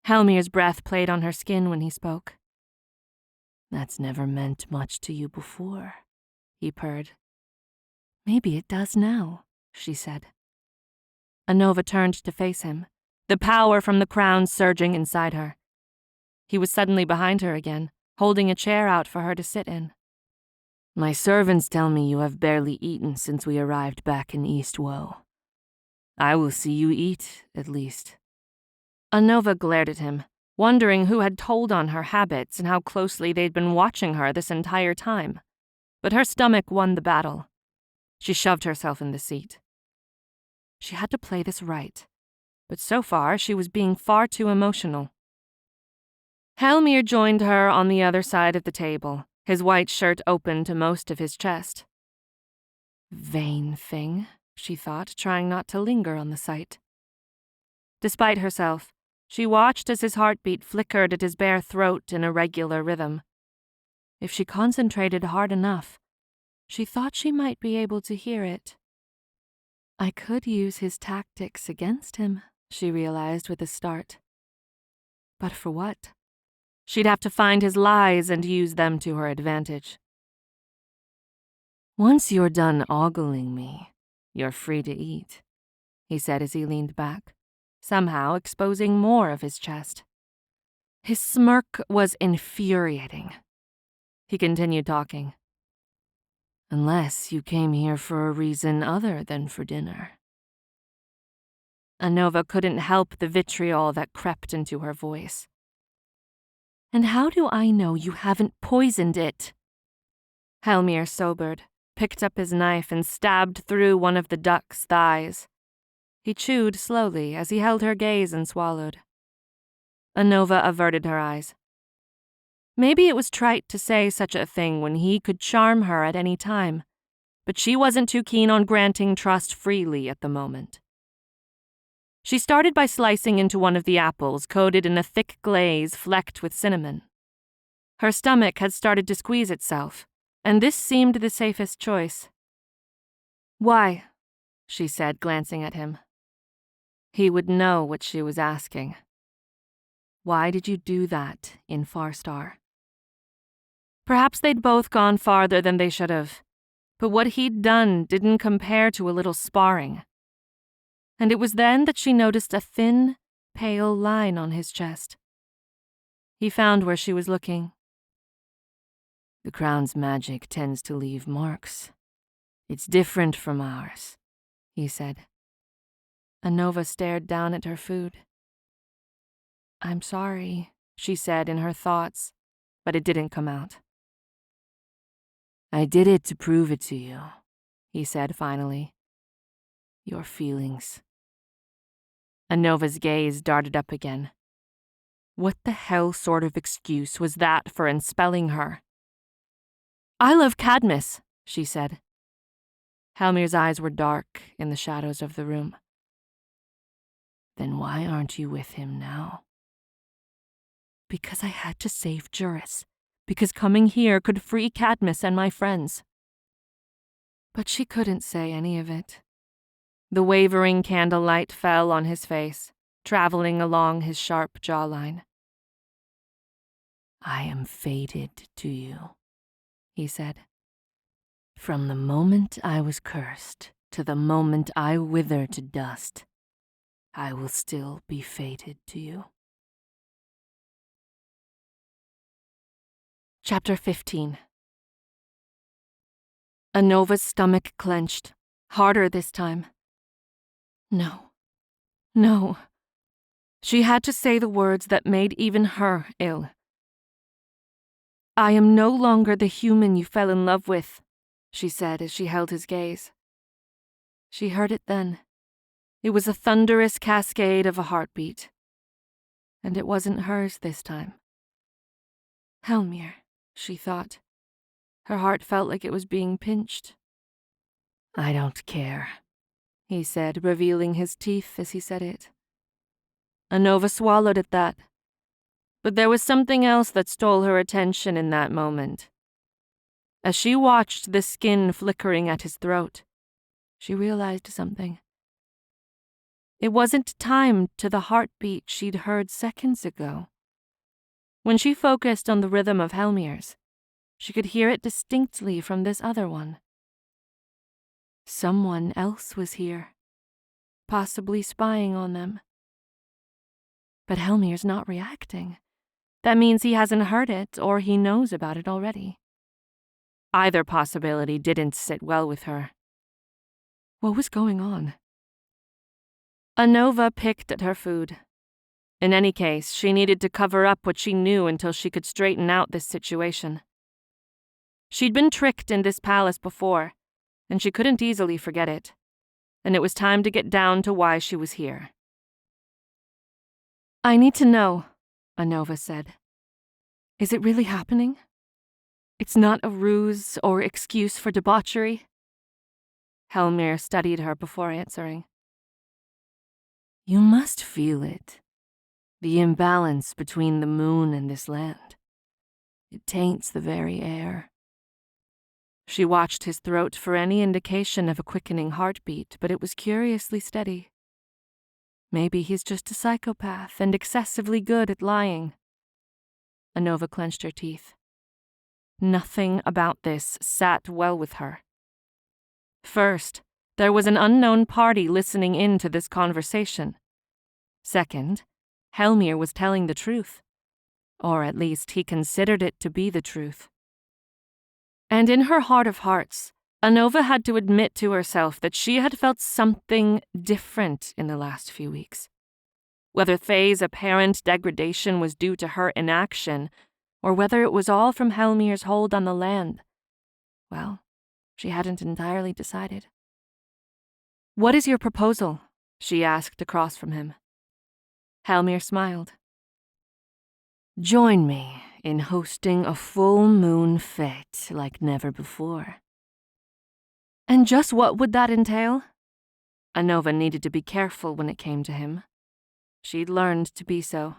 Hellmyr's breath played on her skin when he spoke. That's never meant much to you before, he purred. Maybe it does now, she said. Anova turned to face him, the power from the crown surging inside her. He was suddenly behind her again, holding a chair out for her to sit in. My servants tell me you have barely eaten since we arrived back in East Woe. I will see you eat, at least. Anova glared at him, wondering who had told on her habits and how closely they'd been watching her this entire time. But her stomach won the battle. She shoved herself in the seat. She had to play this right, but so far she was being far too emotional. Hellmyr joined her on the other side of the table, his white shirt open to most of his chest. Vain thing, she thought, trying not to linger on the sight. Despite herself, she watched as his heartbeat flickered at his bare throat in a regular rhythm. If she concentrated hard enough, she thought she might be able to hear it. I could use his tactics against him, she realized with a start. But for what? She'd have to find his lies and use them to her advantage. Once you're done ogling me, you're free to eat, he said as he leaned back, somehow exposing more of his chest. His smirk was infuriating. He continued talking. Unless you came here for a reason other than for dinner. Anova couldn't help the vitriol that crept into her voice. And how do I know you haven't poisoned it? Hellmyr sobered, picked up his knife and stabbed through one of the duck's thighs. He chewed slowly as he held her gaze and swallowed. Anova averted her eyes. Maybe it was trite to say such a thing when he could charm her at any time, but she wasn't too keen on granting trust freely at the moment. She started by slicing into one of the apples coated in a thick glaze flecked with cinnamon. Her stomach had started to squeeze itself, and this seemed the safest choice. "Why?" she said, glancing at him. He would know what she was asking. Why did you do that in Farstar? Perhaps they'd both gone farther than they should have, but what he'd done didn't compare to a little sparring. And it was then that she noticed a thin, pale line on his chest. He found where she was looking. The crown's magic tends to leave marks. It's different from ours, he said. Anova stared down at her food. "I'm sorry," she said in her thoughts, but it didn't come out. I did it to prove it to you, he said finally. Your feelings. Anova's gaze darted up again. What the hell sort of excuse was that for expelling her? "I love Cadmus," she said. Hellmyr's eyes were dark in the shadows of the room. Then why aren't you with him now? Because I had to save Juris. Because coming here could free Cadmus and my friends. But she couldn't say any of it. The wavering candlelight fell on his face, traveling along his sharp jawline. I am fated to you, he said. From the moment I was cursed to the moment I wither to dust, I will still be fated to you. Chapter 15. Anova's stomach clenched, harder this time. No. No. She had to say the words that made even her ill. "I am no longer the human you fell in love with," she said as she held his gaze. She heard it then. It was a thunderous cascade of a heartbeat. And it wasn't hers this time. Hellmyr, she thought. Her heart felt like it was being pinched. I don't care, he said, revealing his teeth as he said it. Anova swallowed at that. But there was something else that stole her attention in that moment. As she watched the skin flickering at his throat, she realized something. It wasn't timed to the heartbeat she'd heard seconds ago. When she focused on the rhythm of Hellmyr's, she could hear it distinctly from this other one. Someone else was here, possibly spying on them. But Hellmyr's not reacting. That means he hasn't heard it or he knows about it already. Either possibility didn't sit well with her. What was going on? Anova picked at her food. In any case, she needed to cover up what she knew until she could straighten out this situation. She'd been tricked in this palace before, and she couldn't easily forget it. And it was time to get down to why she was here. "I need to know," Anova said. "Is it really happening? It's not a ruse or excuse for debauchery?" Hellmyr studied her before answering. You must feel it. The imbalance between the moon and this land. It taints the very air. She watched his throat for any indication of a quickening heartbeat, but it was curiously steady. Maybe he's just a psychopath and excessively good at lying. Anova clenched her teeth. Nothing about this sat well with her. First, there was an unknown party listening in to this conversation. Second, Hellmyr was telling the truth. Or at least he considered it to be the truth. And in her heart of hearts, Anova had to admit to herself that she had felt something different in the last few weeks. Whether Faye's apparent degradation was due to her inaction, or whether it was all from Hellmyr's hold on the land, well, she hadn't entirely decided. "What is your proposal?" she asked across from him. Hellmyr smiled. Join me in hosting a full moon fete like never before. And just what would that entail? Anova needed to be careful when it came to him. She'd learned to be so.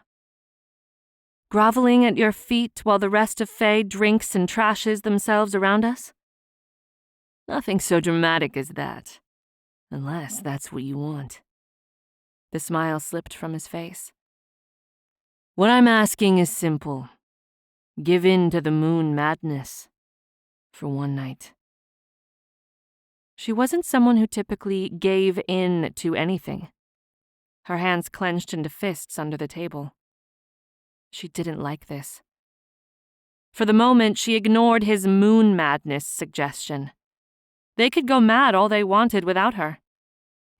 Groveling at your feet while the rest of Faye drinks and trashes themselves around us? Nothing so dramatic as that, unless that's what you want. The smile slipped from his face. What I'm asking is simple. Give in to the moon madness. For one night. She wasn't someone who typically gave in to anything. Her hands clenched into fists under the table. She didn't like this. For the moment, she ignored his moon madness suggestion. They could go mad all they wanted without her.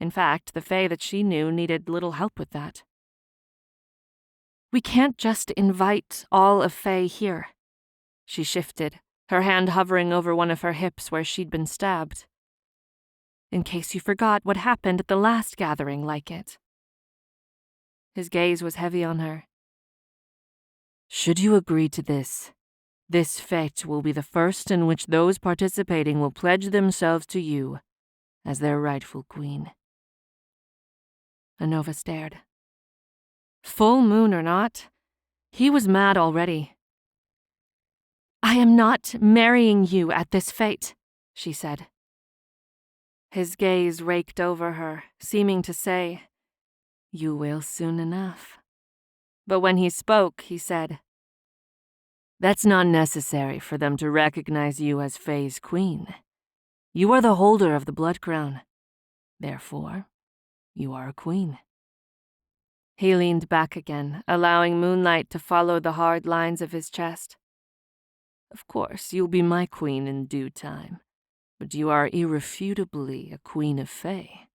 In fact, the Faye that she knew needed little help with that. We can't just invite all of Faye here. She shifted, her hand hovering over one of her hips where she'd been stabbed. In case you forgot what happened at the last gathering like it. His gaze was heavy on her. Should you agree to this fete will be the first in which those participating will pledge themselves to you as their rightful queen. Anova stared. Full moon or not, he was mad already. I am not marrying you at this fete, she said. His gaze raked over her, seeming to say, You will soon enough. But when he spoke, he said, That's not necessary for them to recognize you as Faye's queen. You are the holder of the blood crown. Therefore, you are a queen. He leaned back again, allowing moonlight to follow the hard lines of his chest. Of course, you'll be my queen in due time, but you are irrefutably a queen of Faye.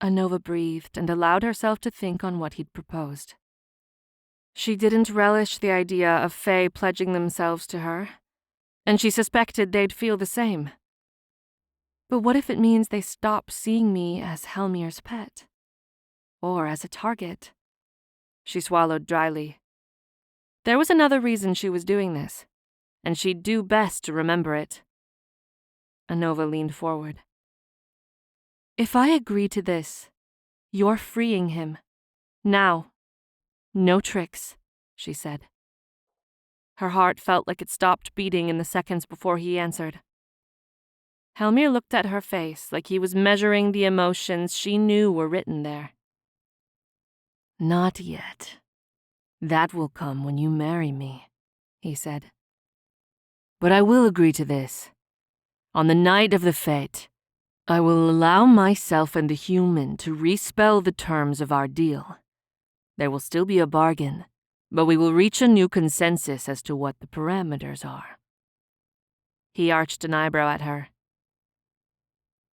Anova breathed and allowed herself to think on what he'd proposed. She didn't relish the idea of Faye pledging themselves to her, and she suspected they'd feel the same. But what if it means they stop seeing me as Hellmyr's pet? Or as a target? She swallowed dryly. There was another reason she was doing this, and she'd do best to remember it. Anova leaned forward. If I agree to this, you're freeing him. Now. No tricks, she said. Her heart felt like it stopped beating in the seconds before he answered. Hellmyr looked at her face like he was measuring the emotions she knew were written there. Not yet. That will come when you marry me, he said. But I will agree to this. On the night of the fete, I will allow myself and the human to respell the terms of our deal. There will still be a bargain, but we will reach a new consensus as to what the parameters are. He arched an eyebrow at her.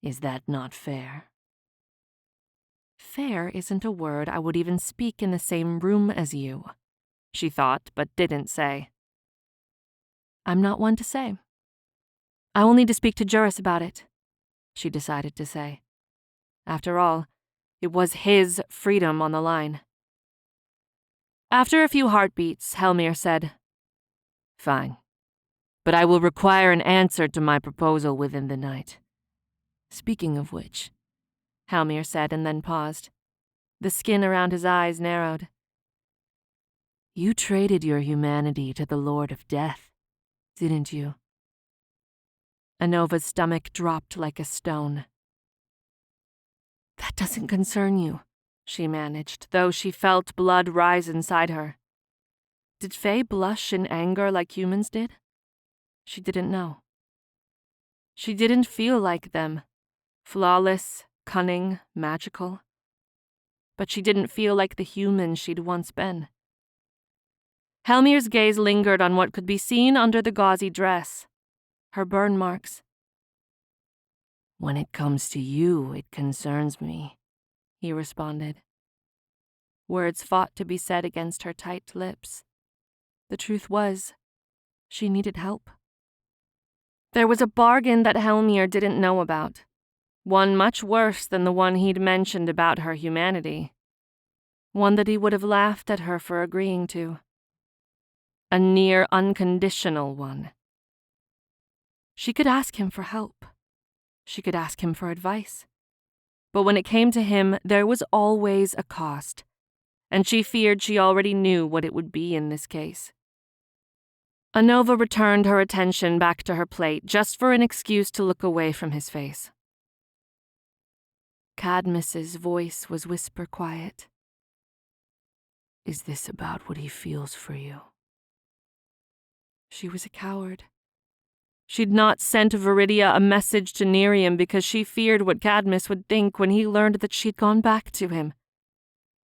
Is that not fair? Fair isn't a word I would even speak in the same room as you, she thought, but didn't say. I'm not one to say. I will need to speak to Juris about it, she decided to say. After all, it was his freedom on the line. After a few heartbeats, Hellmyr said, Fine, but I will require an answer to my proposal within the night. Speaking of which, Hellmyr said and then paused. The skin around his eyes narrowed. You traded your humanity to the Lord of Death, didn't you? Anova's stomach dropped like a stone. That doesn't concern you, she managed, though she felt blood rise inside her. Did Fae blush in anger like humans did? She didn't know. She didn't feel like them, flawless, cunning, magical. But she didn't feel like the human she'd once been. Hellmyr's gaze lingered on what could be seen under the gauzy dress, her burn marks. When it comes to you, it concerns me, he responded. Words fought to be said against her tight lips. The truth was, she needed help. There was a bargain that Hellmyr didn't know about, one much worse than the one he'd mentioned about her humanity, one that he would have laughed at her for agreeing to. A near unconditional one. She could ask him for help. She could ask him for advice. But when it came to him, there was always a cost, and she feared she already knew what it would be in this case. Anova returned her attention back to her plate just for an excuse to look away from his face. Cadmus's voice was whisper quiet. Is this about what he feels for you? She was a coward. She'd not sent Viridia a message to Nerium because she feared what Cadmus would think when he learned that she'd gone back to him,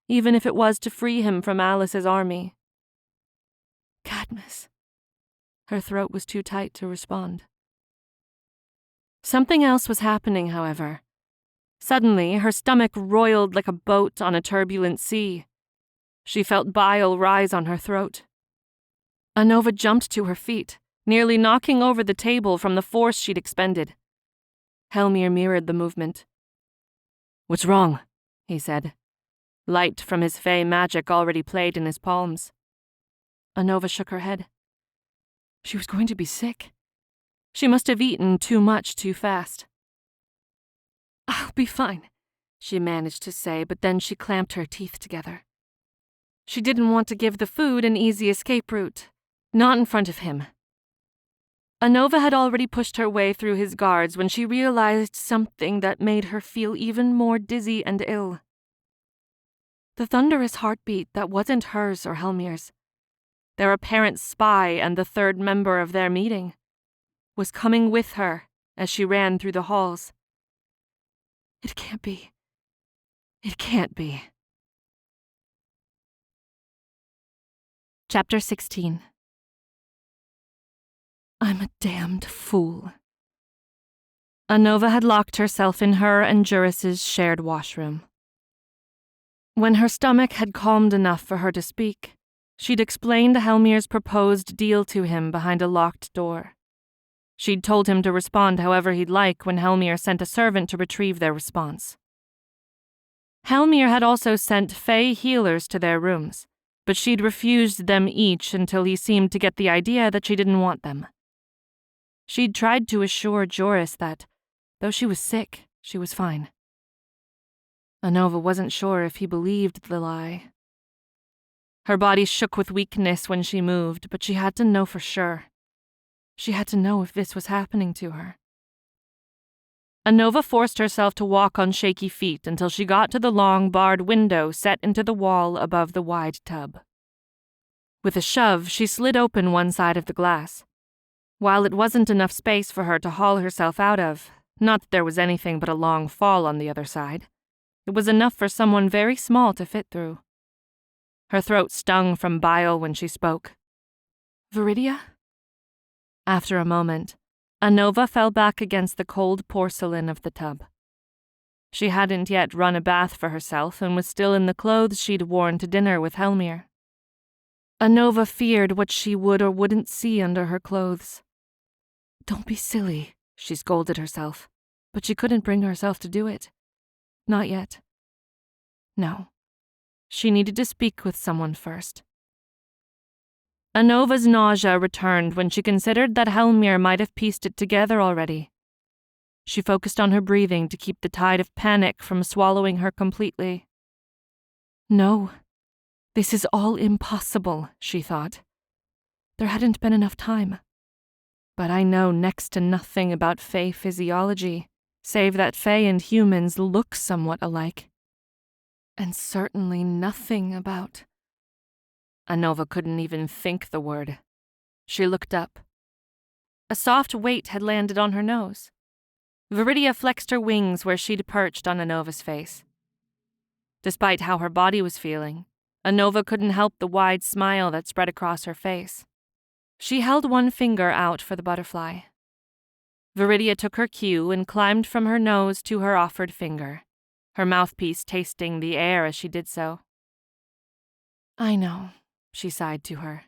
even if it was to free him from Alice's army. Cadmus. Her throat was too tight to respond. Something else was happening, however. Suddenly, her stomach roiled like a boat on a turbulent sea. She felt bile rise on her throat. Anova jumped to her feet, nearly knocking over the table from the force she'd expended. Hellmyr mirrored the movement. What's wrong? He said. Light from his fey magic already played in his palms. Anova shook her head. She was going to be sick. She must have eaten too much too fast. I'll be fine, she managed to say, but then she clamped her teeth together. She didn't want to give the food an easy escape route. Not in front of him. Anova had already pushed her way through his guards when she realized something that made her feel even more dizzy and ill. The thunderous heartbeat that wasn't hers or Hellmyr's, their apparent spy and the third member of their meeting, was coming with her as she ran through the halls. It can't be. It can't be. Chapter 16. I'm a damned fool. Anova had locked herself in her and Juris's shared washroom. When her stomach had calmed enough for her to speak, she'd explained Hellmyr's proposed deal to him behind a locked door. She'd told him to respond however he'd like when Hellmyr sent a servant to retrieve their response. Hellmyr had also sent Fae healers to their rooms, but she'd refused them each until he seemed to get the idea that she didn't want them. She'd tried to assure Joris that, though she was sick, she was fine. Anova wasn't sure if he believed the lie. Her body shook with weakness when she moved, but she had to know for sure. She had to know if this was happening to her. Anova forced herself to walk on shaky feet until she got to the long, barred window set into the wall above the wide tub. With a shove, she slid open one side of the glass. While it wasn't enough space for her to haul herself out of, not that there was anything but a long fall on the other side, it was enough for someone very small to fit through. Her throat stung from bile when she spoke. Viridia? After a moment, Anova fell back against the cold porcelain of the tub. She hadn't yet run a bath for herself and was still in the clothes she'd worn to dinner with Hellmyr. Anova feared what she would or wouldn't see under her clothes. Don't be silly, she scolded herself, but she couldn't bring herself to do it. Not yet. No. She needed to speak with someone first. Anova's nausea returned when she considered that Hellmyr might have pieced it together already. She focused on her breathing to keep the tide of panic from swallowing her completely. No, this is all impossible, she thought. There hadn't been enough time. But I know next to nothing about Fae physiology, save that Fae and humans look somewhat alike. And certainly nothing about... Anova couldn't even think the word. She looked up. A soft weight had landed on her nose. Viridia flexed her wings where she'd perched on Anova's face. Despite how her body was feeling, Anova couldn't help the wide smile that spread across her face. She held one finger out for the butterfly. Viridia took her cue and climbed from her nose to her offered finger, her mouthpiece tasting the air as she did so. I know, she sighed to her.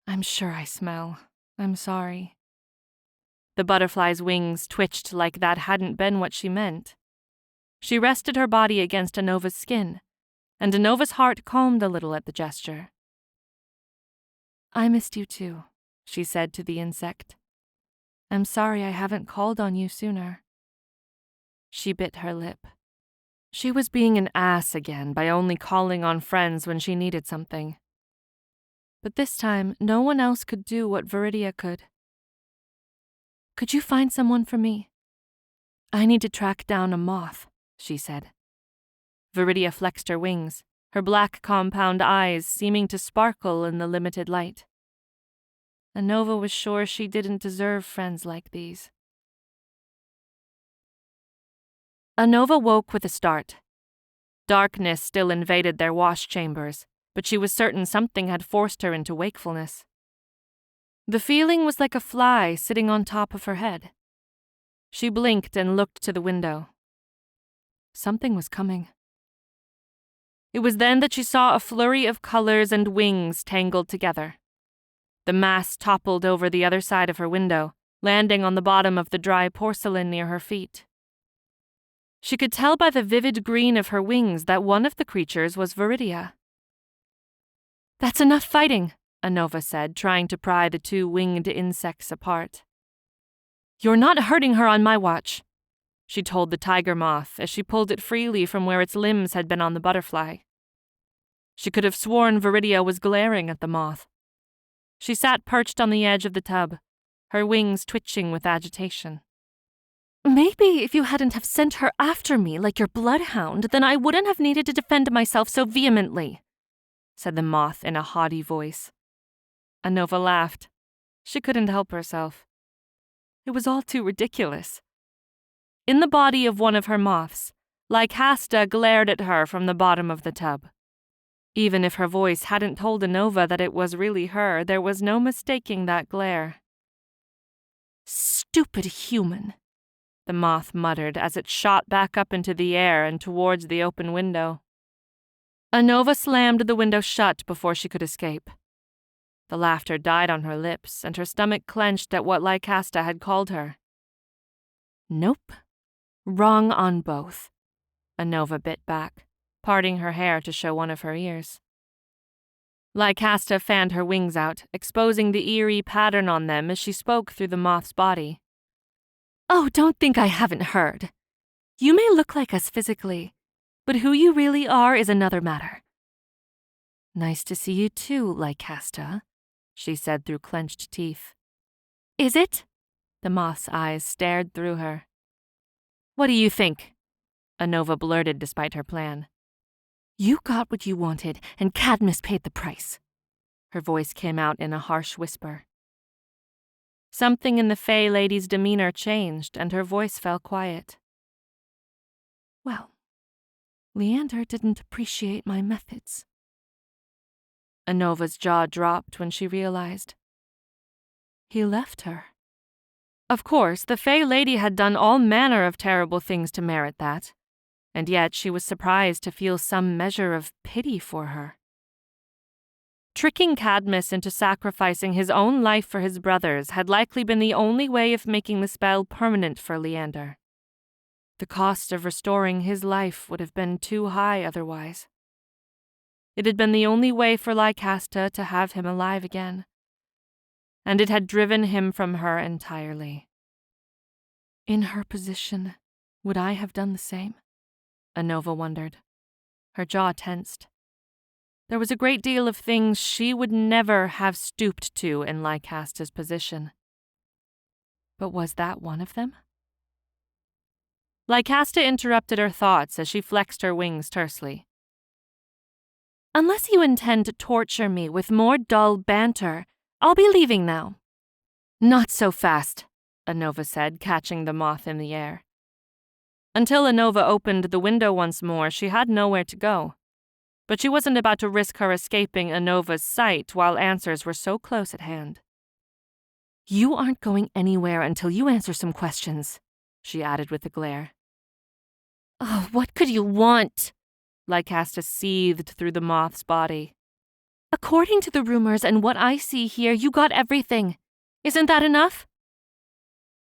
I'm sure I smell. I'm sorry. The butterfly's wings twitched like that hadn't been what she meant. She rested her body against Anova's skin, and Anova's heart calmed a little at the gesture. I missed you too, she said to the insect. I'm sorry I haven't called on you sooner. She bit her lip. She was being an ass again by only calling on friends when she needed something. But this time, no one else could do what Viridia could. Could you find someone for me? I need to track down a moth, she said. Viridia flexed her wings, her black compound eyes seeming to sparkle in the limited light. Anova was sure she didn't deserve friends like these. Anova woke with a start. Darkness still invaded their wash chambers, but she was certain something had forced her into wakefulness. The feeling was like a fly sitting on top of her head. She blinked and looked to the window. Something was coming. It was then that she saw a flurry of colors and wings tangled together. The mass toppled over the other side of her window, landing on the bottom of the dry porcelain near her feet. She could tell by the vivid green of her wings that one of the creatures was Viridia. That's enough fighting, Anova said, trying to pry the two winged insects apart. You're not hurting her on my watch, she told the tiger moth as she pulled it freely from where its limbs had been on the butterfly. She could have sworn Viridia was glaring at the moth. She sat perched on the edge of the tub, her wings twitching with agitation. Maybe if you hadn't have sent her after me like your bloodhound, then I wouldn't have needed to defend myself so vehemently, said the moth in a haughty voice. Anova laughed. She couldn't help herself. It was all too ridiculous. In the body of one of her moths, Lycasta glared at her from the bottom of the tub. Even if her voice hadn't told Anova that it was really her, there was no mistaking that glare. Stupid human, the moth muttered as it shot back up into the air and towards the open window. Anova slammed the window shut before she could escape. The laughter died on her lips, and her stomach clenched at what Lycasta had called her. Nope. Wrong on both. Anova bit back, parting her hair to show one of her ears. Lycasta fanned her wings out, exposing the eerie pattern on them as she spoke through the moth's body. Oh, don't think I haven't heard. You may look like us physically, but who you really are is another matter. Nice to see you too, Lycasta, she said through clenched teeth. Is it? The moth's eyes stared through her. What do you think? Anova blurted despite her plan. You got what you wanted, and Cadmus paid the price. Her voice came out in a harsh whisper. Something in the Fae lady's demeanor changed, and her voice fell quiet. Well, Leander didn't appreciate my methods. Anova's jaw dropped when she realized. He left her. Of course, the Fae lady had done all manner of terrible things to merit that, and yet she was surprised to feel some measure of pity for her. Tricking Cadmus into sacrificing his own life for his brothers had likely been the only way of making the spell permanent for Leander. The cost of restoring his life would have been too high otherwise. It had been the only way for Lycasta to have him alive again, and it had driven him from her entirely. In her position, would I have done the same? Anova wondered. Her jaw tensed. There was a great deal of things she would never have stooped to in Lycasta's position. But was that one of them? Lycasta interrupted her thoughts as she flexed her wings tersely. Unless you intend to torture me with more dull banter, I'll be leaving now. Not so fast, Anova said, catching the moth in the air. Until Anova opened the window once more, she had nowhere to go. But she wasn't about to risk her escaping Anova's sight while answers were so close at hand. You aren't going anywhere until you answer some questions, she added with a glare. Oh, what could you want? Lycasta seethed through the moth's body. According to the rumors and what I see here, you got everything. Isn't that enough?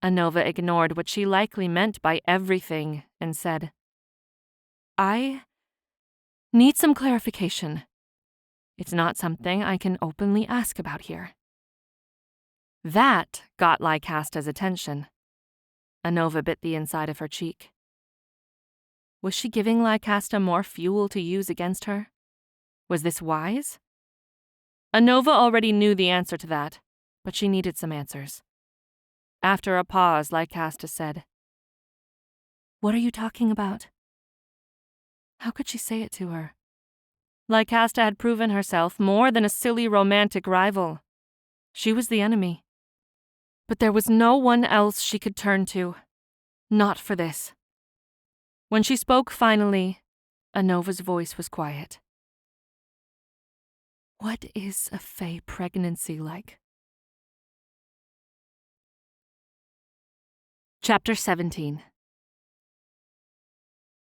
Anova ignored what she likely meant by everything and said, I need some clarification. It's not something I can openly ask about here. That got Lycasta's attention. Anova bit the inside of her cheek. Was she giving Lycasta more fuel to use against her? Was this wise? Anova already knew the answer to that, but she needed some answers. After a pause, Lycasta said, What are you talking about? How could she say it to her? Lycasta had proven herself more than a silly romantic rival. She was the enemy. But there was no one else she could turn to. Not for this. When she spoke finally, Anova's voice was quiet. What is a fey pregnancy like? Chapter 17.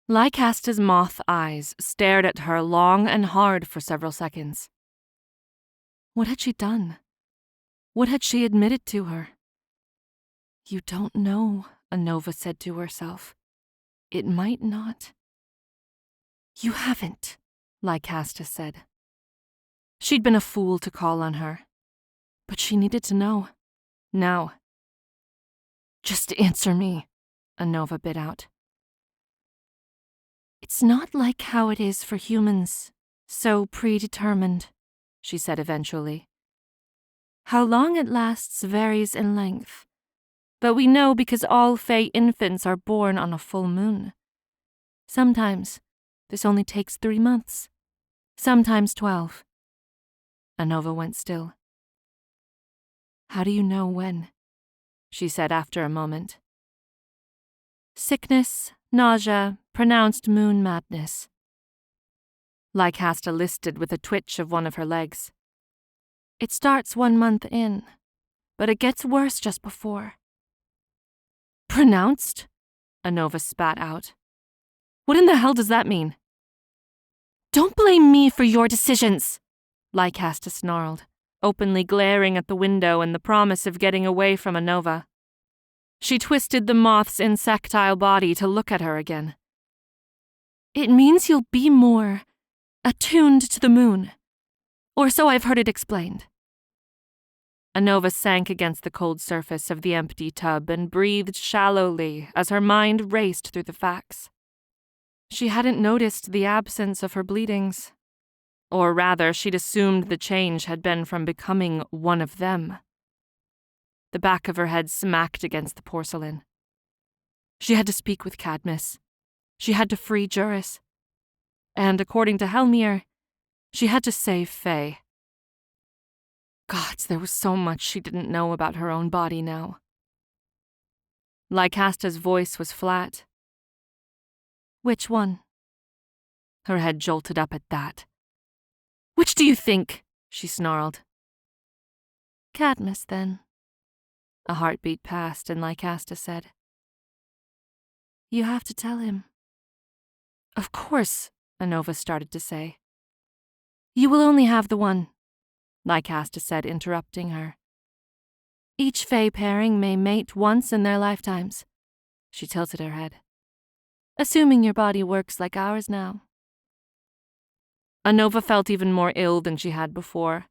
Lycasta's moth eyes stared at her long and hard for several seconds. What had she done? What had she admitted to her? You don't know, Anova said to herself. It might not. You haven't, Lycasta said. She'd been a fool to call on her, but she needed to know. Now. Just answer me, Anova bit out. It's not like how it is for humans, so predetermined, she said eventually. How long it lasts varies in length, but we know because all fey infants are born on a full moon. Sometimes this only takes 3 months, sometimes 12. Anova went still. How do you know when? She said after a moment. Sickness, nausea, pronounced moon madness. Lycasta listed with a twitch of one of her legs. It starts 1 month in, but it gets worse just before. Pronounced? Anova spat out. What in the hell does that mean? Don't blame me for your decisions, Lycasta snarled, openly glaring at the window in the promise of getting away from Anova. She twisted the moth's insectile body to look at her again. It means you'll be more attuned to the moon, or so I've heard it explained. Anova sank against the cold surface of the empty tub and breathed shallowly as her mind raced through the facts. She hadn't noticed the absence of her bleedings. Or rather, she'd assumed the change had been from becoming one of them. The back of her head smacked against the porcelain. She had to speak with Cadmus. She had to free Juris. And according to Hellmyr, she had to save Faye. Gods, there was so much she didn't know about her own body now. Lycasta's voice was flat. Which one? Her head jolted up at that. Which do you think? She snarled. Cadmus, then. A heartbeat passed, and Lycasta said, You have to tell him. Of course, Anova started to say. You will only have the one, Lycasta said, interrupting her. Each fey pairing may mate once in their lifetimes. She tilted her head. Assuming your body works like ours now. Anova felt even more ill than she had before.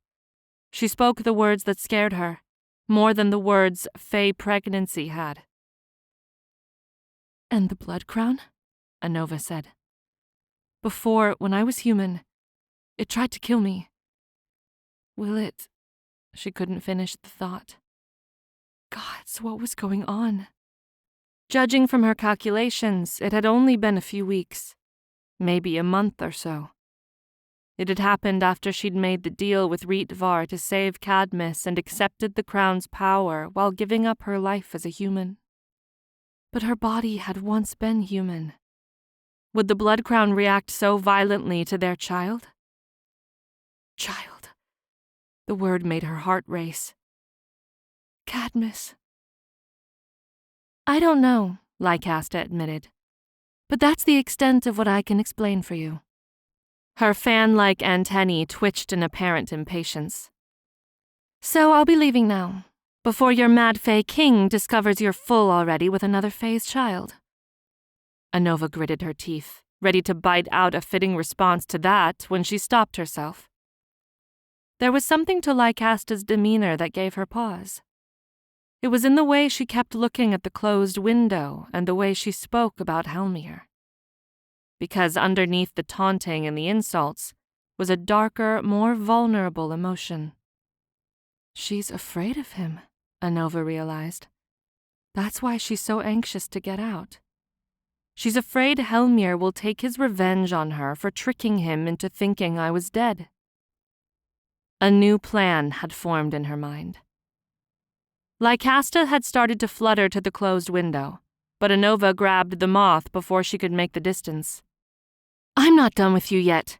She spoke the words that scared her, more than the words fey pregnancy had. And the blood crown? Anova said. Before, when I was human, it tried to kill me. Will it? She couldn't finish the thought. Gods, what was going on? Judging from her calculations, it had only been a few weeks, maybe a month or so. It had happened after she'd made the deal with Rietvar to save Cadmus and accepted the crown's power while giving up her life as a human. But her body had once been human. Would the blood crown react so violently to their child? Child. The word made her heart race. Cadmus. I don't know, Lycasta admitted. But that's the extent of what I can explain for you. Her fan-like antennae twitched in apparent impatience. So I'll be leaving now, before your mad fae king discovers you're full already with another fae's child. Anova gritted her teeth, ready to bite out a fitting response to that when she stopped herself. There was something to Lycasta's demeanor that gave her pause. It was in the way she kept looking at the closed window and the way she spoke about Hellmyr. Because underneath the taunting and the insults was a darker, more vulnerable emotion. She's afraid of him, Anova realized. That's why she's so anxious to get out. She's afraid Hellmyr will take his revenge on her for tricking him into thinking I was dead. A new plan had formed in her mind. Lycasta had started to flutter to the closed window, but Anova grabbed the moth before she could make the distance. I'm not done with you yet.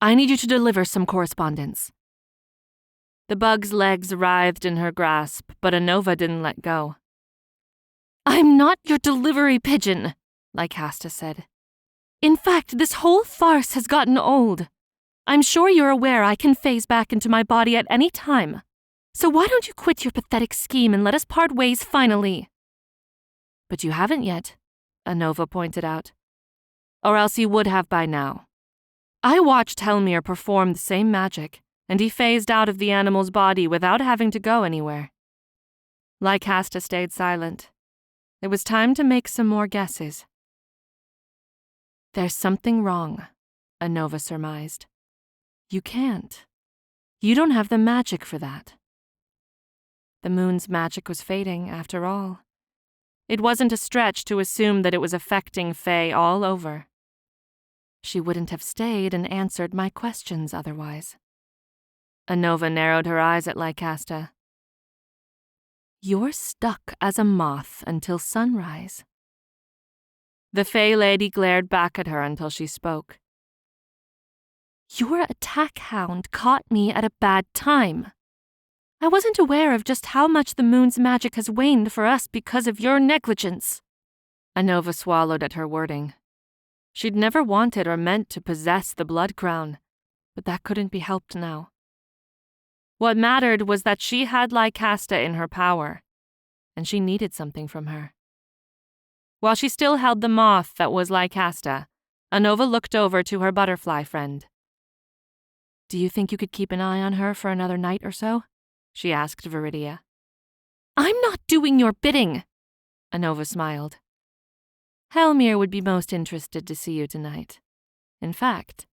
I need you to deliver some correspondence. The bug's legs writhed in her grasp, but Anova didn't let go. I'm not your delivery pigeon, Lycasta said. In fact, this whole farce has gotten old. I'm sure you're aware I can phase back into my body at any time. So why don't you quit your pathetic scheme and let us part ways finally? But you haven't yet, Anova pointed out. Or else you would have by now. I watched Hellmyr perform the same magic, and he phased out of the animal's body without having to go anywhere. Lycasta stayed silent. It was time to make some more guesses. There's something wrong, Anova surmised. You can't. You don't have the magic for that. The moon's magic was fading, after all. It wasn't a stretch to assume that it was affecting Fae all over. She wouldn't have stayed and answered my questions otherwise. Anova narrowed her eyes at Lycasta. You're stuck as a moth until sunrise. The Fae lady glared back at her until she spoke. Your attack hound caught me at a bad time. I wasn't aware of just how much the moon's magic has waned for us because of your negligence. Anova swallowed at her wording. She'd never wanted or meant to possess the blood crown, but that couldn't be helped now. What mattered was that she had Lycasta in her power, and she needed something from her. While she still held the moth that was Lycasta, Anova looked over to her butterfly friend. Do you think you could keep an eye on her for another night or so? She asked Viridia. I'm not doing your bidding, Anova smiled. Hellmyr would be most interested to see you tonight. In fact,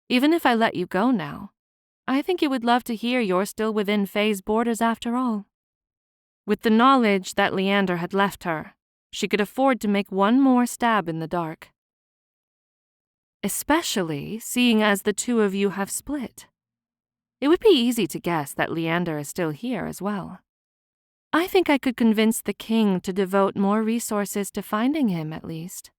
even if I let you go now, I think he would love to hear you're still within Fae's borders after all. With the knowledge that Leander had left her, she could afford to make one more stab in the dark. Especially seeing as the two of you have split. It would be easy to guess that Leander is still here as well. I think I could convince the king to devote more resources to finding him, at least.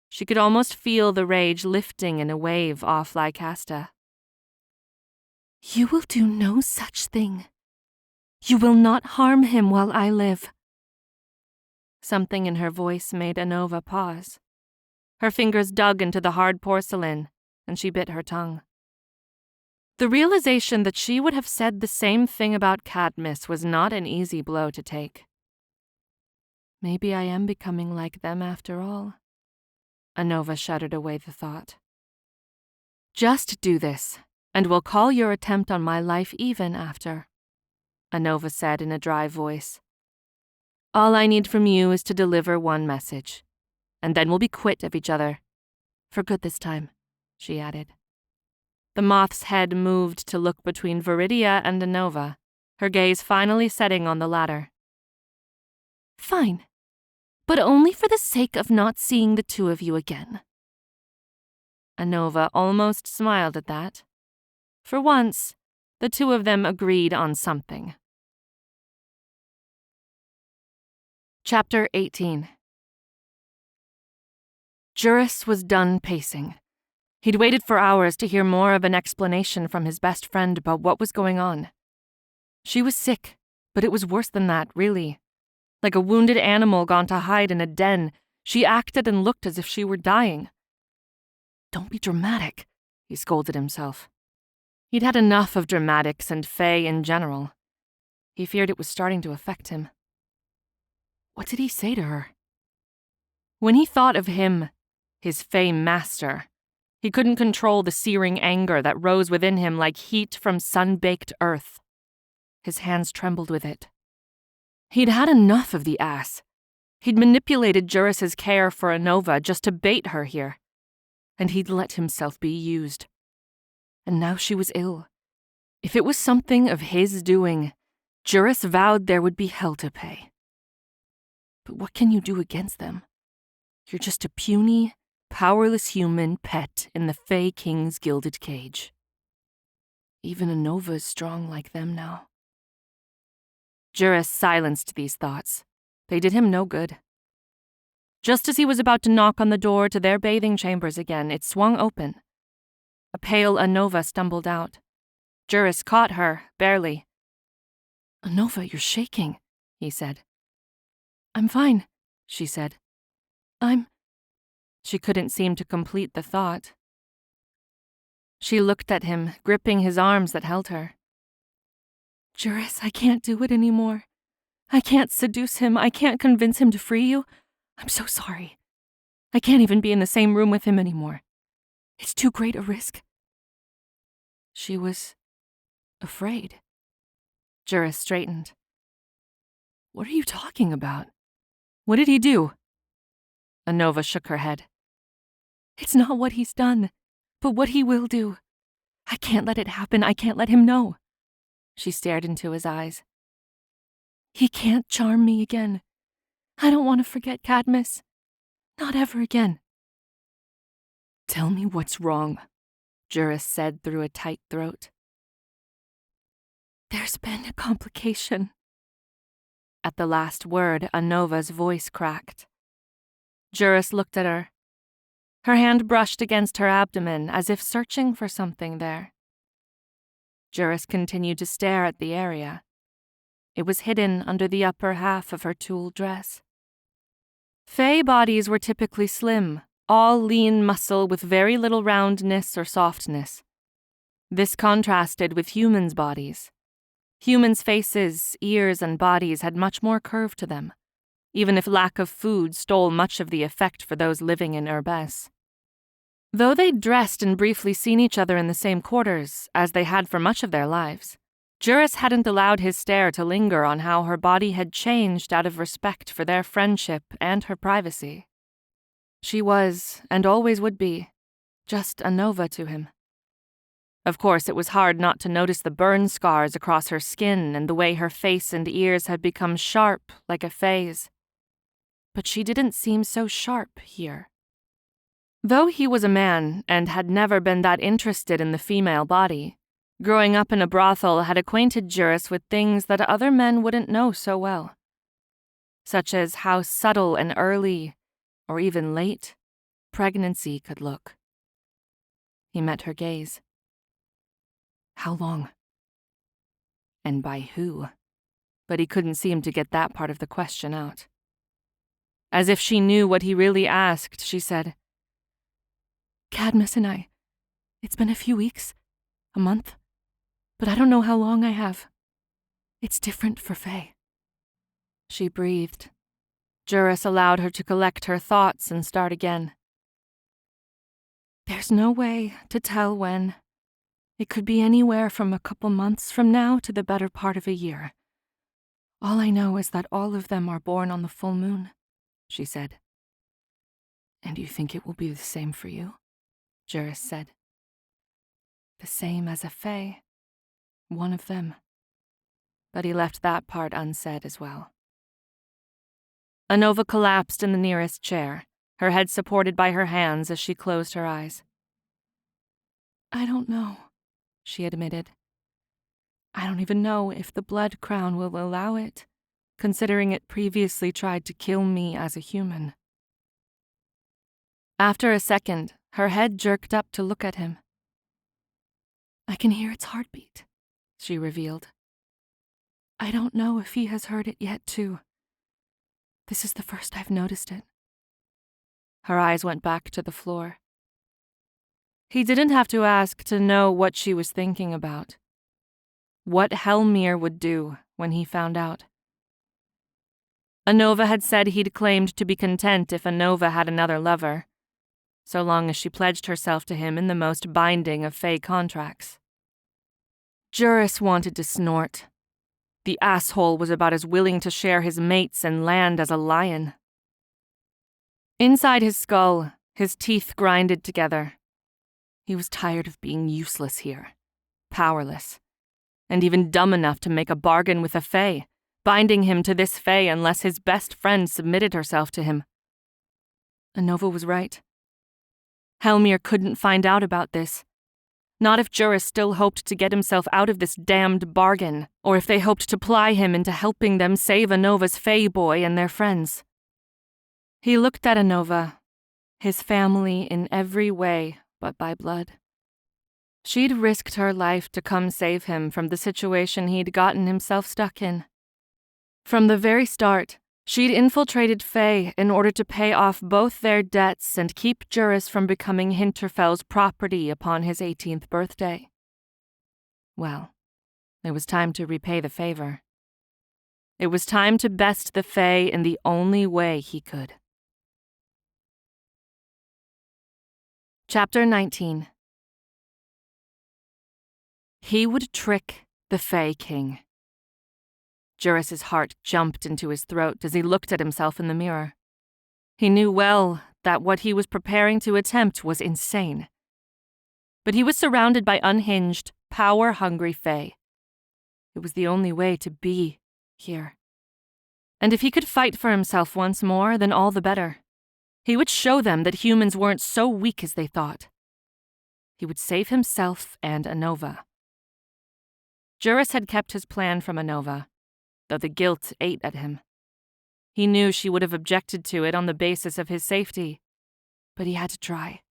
She could almost feel the rage lifting in a wave off Lycasta. You will do no such thing. You will not harm him while I live. Something in her voice made Anova pause. Her fingers dug into the hard porcelain, and she bit her tongue. The realization that she would have said the same thing about Cadmus was not an easy blow to take. Maybe I am becoming like them after all. Anova shuddered away the thought. Just do this, and we'll call your attempt on my life even after, Anova said in a dry voice. All I need from you is to deliver one message. and then we'll be quit of each other. For good this time," she added. The moth's head moved to look between Viridia and Anova, her gaze finally setting on the latter. "Fine, but only for the sake of not seeing the two of you again." Anova almost smiled at that. For once, the two of them agreed on something. Chapter 18. Juris was done pacing. He'd waited for hours to hear more of an explanation from his best friend about what was going on. She was sick, but it was worse than that, really. Like a wounded animal gone to hide in a den, she acted and looked as if she were dying. "Don't be dramatic," he scolded himself. He'd had enough of dramatics and Faye in general. He feared it was starting to affect him. What did he say to her? When he thought of him, his Fae master, he couldn't control the searing anger that rose within him like heat from sun-baked earth. His hands trembled with it. He'd had enough of the ass. He'd manipulated Juris's care for Anova just to bait her here. And he'd let himself be used. And now she was ill. If it was something of his doing, Juris vowed there would be hell to pay. But what can you do against them? You're just a puny, powerless human pet in the Fae King's gilded cage. Even Anova is strong like them now. Juris silenced these thoughts. They did him no good. Just as he was about to knock on the door to their bathing chambers again, it swung open. A pale Anova stumbled out. Juris caught her, barely. "Anova, you're shaking," he said. "I'm fine," she said. She couldn't seem to complete the thought. She looked at him, gripping his arms that held her. "Juris, I can't do it anymore. I can't seduce him. I can't convince him to free you. I'm so sorry. I can't even be in the same room with him anymore. It's too great a risk." She was afraid. Juris straightened. "What are you talking about? What did he do?" Anova shook her head. "It's not what he's done, but what he will do. I can't let it happen. I can't let him know." She stared into his eyes. "He can't charm me again. I don't want to forget Cadmus. Not ever again." "Tell me what's wrong," Juris said through a tight throat. "There's been a complication." At the last word, Anova's voice cracked. Juris looked at her. Her hand brushed against her abdomen as if searching for something there. Juris continued to stare at the area. It was hidden under the upper half of her tulle dress. Fae bodies were typically slim, all lean muscle with very little roundness or softness. This contrasted with humans' bodies. Humans' faces, ears, and bodies had much more curve to them, even if lack of food stole much of the effect for those living in Urbes. Though they'd dressed and briefly seen each other in the same quarters, as they had for much of their lives, Juris hadn't allowed his stare to linger on how her body had changed out of respect for their friendship and her privacy. She was, and always would be, just Anova to him. Of course, it was hard not to notice the burn scars across her skin and the way her face and ears had become sharp like a fae's. But she didn't seem so sharp here. Though he was a man and had never been that interested in the female body, growing up in a brothel had acquainted Juris with things that other men wouldn't know so well, such as how subtle and early, or even late, pregnancy could look. He met her gaze. How long? And by who? But he couldn't seem to get that part of the question out. As if she knew what he really asked, she said, "Cadmus and I, it's been a few weeks, a month, but I don't know how long I have. It's different for Faye." She breathed. Juris allowed her to collect her thoughts and start again. "There's no way to tell when. It could be anywhere from a couple months from now to the better part of a year. All I know is that all of them are born on the full moon," she said. And you think it will be the same for you? Juris said. The same as a fae. One of them. But he left that part unsaid as well. Anova collapsed in the nearest chair, her head supported by her hands as she closed her eyes. I don't know, she admitted. I don't even know if the blood crown will allow it, considering it previously tried to kill me as a human. After a second, her head jerked up to look at him. I can hear its heartbeat, she revealed. I don't know if he has heard it yet, too. This is the first I've noticed it. Her eyes went back to the floor. He didn't have to ask to know what she was thinking about. What Hellmyr would do when he found out. Anova had said he'd claimed to be content if Anova had another lover, so long as she pledged herself to him in the most binding of fae contracts. Juris wanted to snort. The asshole was about as willing to share his mates and land as a lion. Inside his skull, his teeth grinded together. He was tired of being useless here, powerless, and even dumb enough to make a bargain with a fae, binding him to this fae unless his best friend submitted herself to him. Anova was right. Hellmyr couldn't find out about this. Not if Juris still hoped to get himself out of this damned bargain, or if they hoped to ply him into helping them save Anova's fae boy and their friends. He looked at Anova, his family in every way but by blood. She'd risked her life to come save him from the situation he'd gotten himself stuck in. From the very start, she'd infiltrated fae in order to pay off both their debts and keep Juris from becoming Hinterfell's property upon his 18th birthday. Well, it was time to repay the favor. It was time to best the fae in the only way he could. Chapter 19. He would trick the Fae King. Juris's heart jumped into his throat as he looked at himself in the mirror. He knew well that what he was preparing to attempt was insane. But he was surrounded by unhinged, power-hungry Fae. It was the only way to be here. And if he could fight for himself once more, then all the better. He would show them that humans weren't so weak as they thought. He would save himself and Anova. Juris had kept his plan from Anova, though the guilt ate at him. He knew she would have objected to it on the basis of his safety, but he had to try.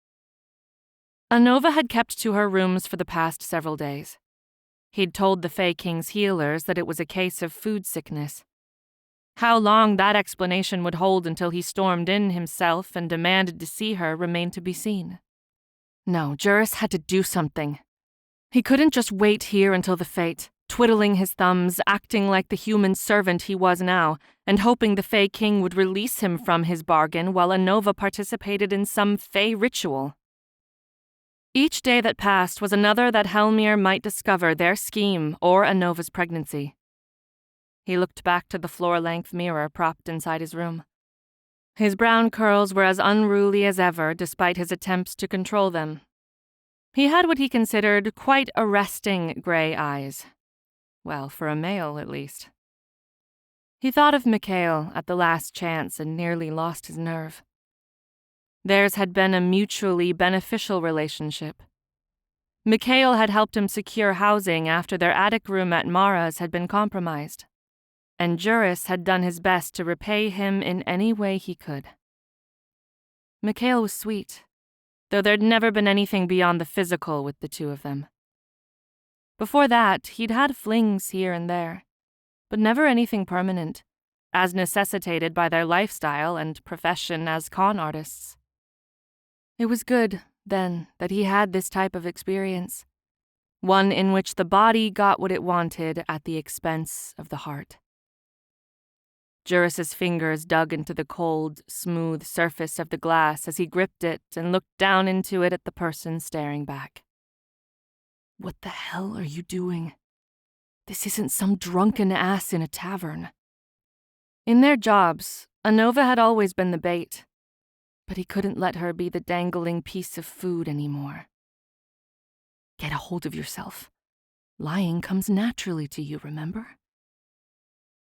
Anova had kept to her rooms for the past several days. He'd told the Fae King's healers that it was a case of food sickness. How long that explanation would hold until he stormed in himself and demanded to see her remained to be seen. No, Juris had to do something. He couldn't just wait here until the fate, twiddling his thumbs, acting like the human servant he was now, and hoping the Fae King would release him from his bargain while Anova participated in some Fae ritual. Each day that passed was another that Hellmyr might discover their scheme or Anova's pregnancy. He looked back to the floor-length mirror propped inside his room. His brown curls were as unruly as ever despite his attempts to control them. He had what he considered quite arresting gray eyes. Well, for a male, at least. He thought of Mikhail at the last chance and nearly lost his nerve. Theirs had been a mutually beneficial relationship. Mikhail had helped him secure housing after their attic room at Mara's had been compromised, and Juris had done his best to repay him in any way he could. Mikhail was sweet, though there'd never been anything beyond the physical with the two of them. Before that, he'd had flings here and there, but never anything permanent, as necessitated by their lifestyle and profession as con artists. It was good, then, that he had this type of experience, one in which the body got what it wanted at the expense of the heart. Juris's fingers dug into the cold, smooth surface of the glass as he gripped it and looked down into it at the person staring back. What the hell are you doing? This isn't some drunken ass in a tavern. In their jobs, Anova had always been the bait. but he couldn't let her be the dangling piece of food anymore. Get a hold of yourself. Lying comes naturally to you, remember?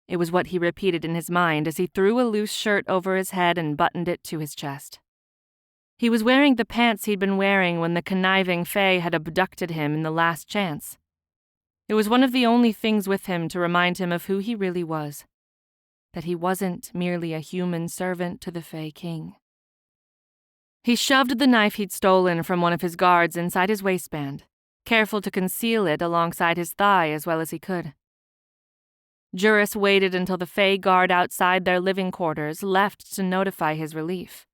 It was what he repeated in his mind as he threw a loose shirt over his head and buttoned it to his chest. He was wearing the pants he'd been wearing when the conniving Fae had abducted him in the last chance. It was one of the only things with him to remind him of who he really was, that he wasn't merely a human servant to the Fae King. He shoved the knife he'd stolen from one of his guards inside his waistband, careful to conceal it alongside his thigh as well as he could. Juris waited until the Fae guard outside their living quarters left to notify his relief.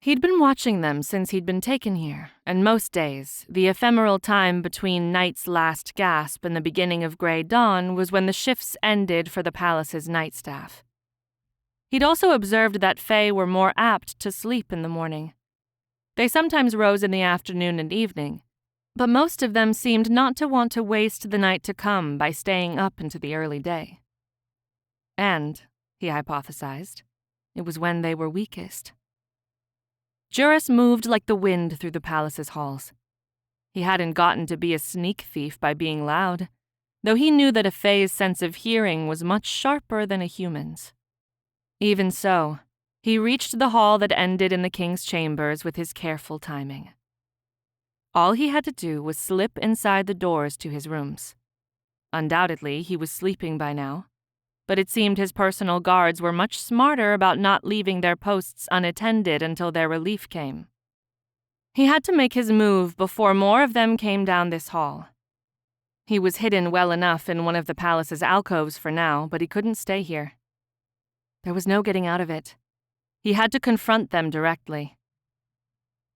He'd been watching them since he'd been taken here, and most days, the ephemeral time between night's last gasp and the beginning of grey dawn was when the shifts ended for the palace's night staff. He'd also observed that Fae were more apt to sleep in the morning. They sometimes rose in the afternoon and evening, but most of them seemed not to want to waste the night to come by staying up into the early day. And, he hypothesized, it was when they were weakest. Juris moved like the wind through the palace's halls. He hadn't gotten to be a sneak thief by being loud, though he knew that a Fae's sense of hearing was much sharper than a human's. Even so, he reached the hall that ended in the king's chambers with his careful timing. All he had to do was slip inside the doors to his rooms. Undoubtedly, he was sleeping by now, but it seemed his personal guards were much smarter about not leaving their posts unattended until their relief came. He had to make his move before more of them came down this hall. He was hidden well enough in one of the palace's alcoves for now, but he couldn't stay here. There was no getting out of it. He had to confront them directly.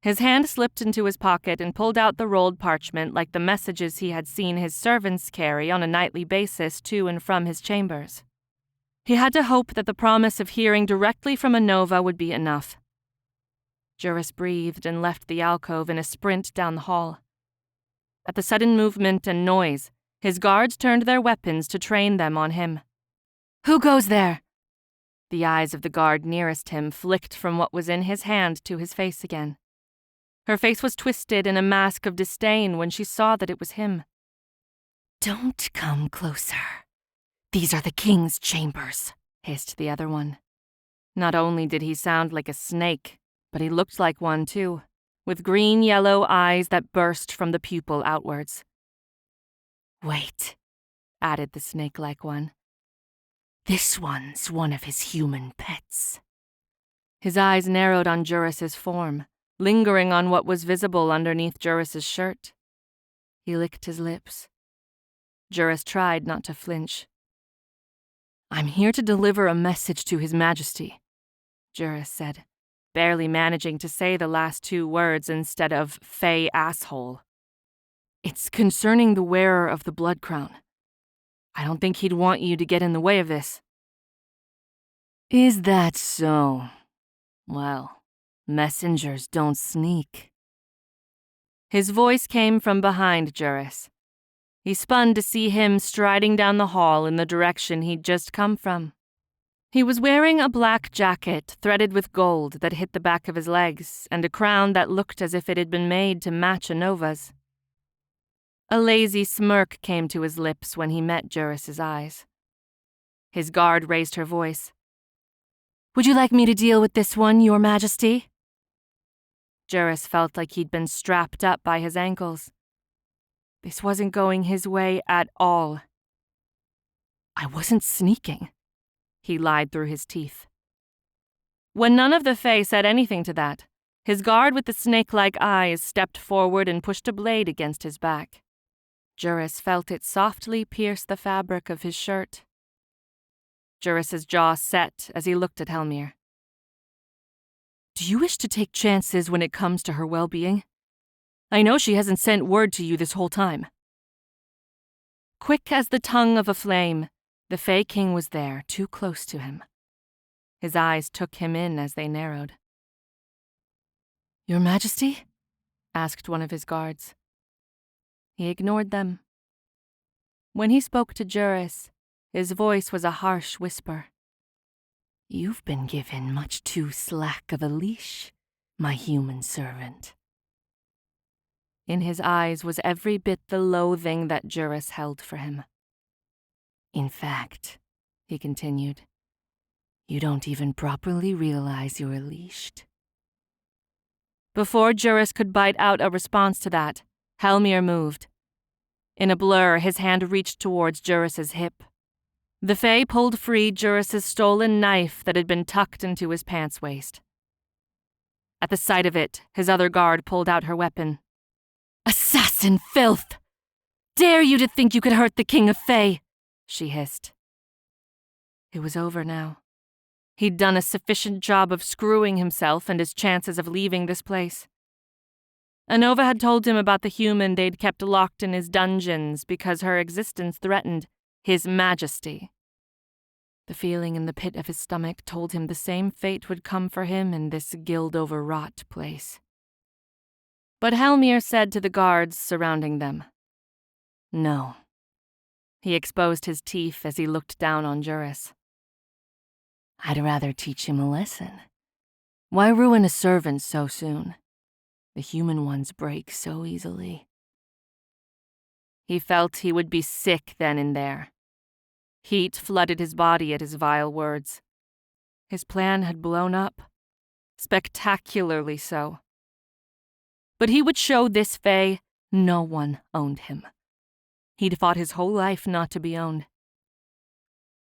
His hand slipped into his pocket and pulled out the rolled parchment like the messages he had seen his servants carry on a nightly basis to and from his chambers. He had to hope that the promise of hearing directly from Anova would be enough. Juris breathed and left the alcove in a sprint down the hall. At the sudden movement and noise, his guards turned their weapons to train them on him. "Who goes there?" The eyes of the guard nearest him flicked from what was in his hand to his face again. Her face was twisted in a mask of disdain when she saw that it was him. "Don't come closer. These are the king's chambers," hissed the other one. Not only did he sound like a snake, but he looked like one too, with green-yellow eyes that burst from the pupil outwards. "Wait," added the snake-like one. "This one's one of his human pets." His eyes narrowed on Juris's form, lingering on what was visible underneath Juris's shirt. He licked his lips. Juris tried not to flinch. "I'm here to deliver a message to His Majesty," Juris said, barely managing to say the last two words instead of "Fae asshole." "It's concerning the wearer of the blood crown. I don't think he'd want you to get in the way of this." "Is that so? Well, messengers don't sneak." His voice came from behind Juris. He spun to see him striding down the hall in the direction he'd just come from. He was wearing a black jacket threaded with gold that hit the back of his legs and a crown that looked as if it had been made to match Anova's. A lazy smirk came to his lips when he met Juris's eyes. His guard raised her voice. "Would you like me to deal with this one, Your Majesty?" Juris felt like he'd been strapped up by his ankles. This wasn't going his way at all. "I wasn't sneaking," he lied through his teeth. When none of the Fae said anything to that, his guard with the snake-like eyes stepped forward and pushed a blade against his back. Juris felt it softly pierce the fabric of his shirt. Juris's jaw set as he looked at Hellmyr. "Do you wish to take chances when it comes to her well-being? I know she hasn't sent word to you this whole time." Quick as the tongue of a flame, the Fae King was there, too close to him. His eyes took him in as they narrowed. "Your Majesty?" asked one of his guards. He ignored them. When he spoke to Juris, his voice was a harsh whisper. You've been given much too slack of a leash, my human servant. In his eyes was every bit the loathing that Juris held for him. In fact, he continued, you don't even properly realize you're leashed. Before Juris could bite out a response to that, Hellmyr moved. In a blur, his hand reached towards Juris's hip. The Fae pulled free Juris's stolen knife that had been tucked into his pants waist. At the sight of it, his other guard pulled out her weapon. Assassin filth! Dare you to think you could hurt the King of Fae? She hissed. It was over now. He'd done a sufficient job of screwing himself and his chances of leaving this place. Anova had told him about the human they'd kept locked in his dungeons because her existence threatened his majesty. The feeling in the pit of his stomach told him the same fate would come for him in this guild-overwrought place. But Hellmyr said to the guards surrounding them, No. He exposed his teeth as he looked down on Juris. I'd rather teach him a lesson. Why ruin a servant so soon? The human ones break so easily. He felt he would be sick then and there. Heat flooded his body at his vile words. His plan had blown up. Spectacularly so. But he would show this Fae no one owned him. He'd fought his whole life not to be owned.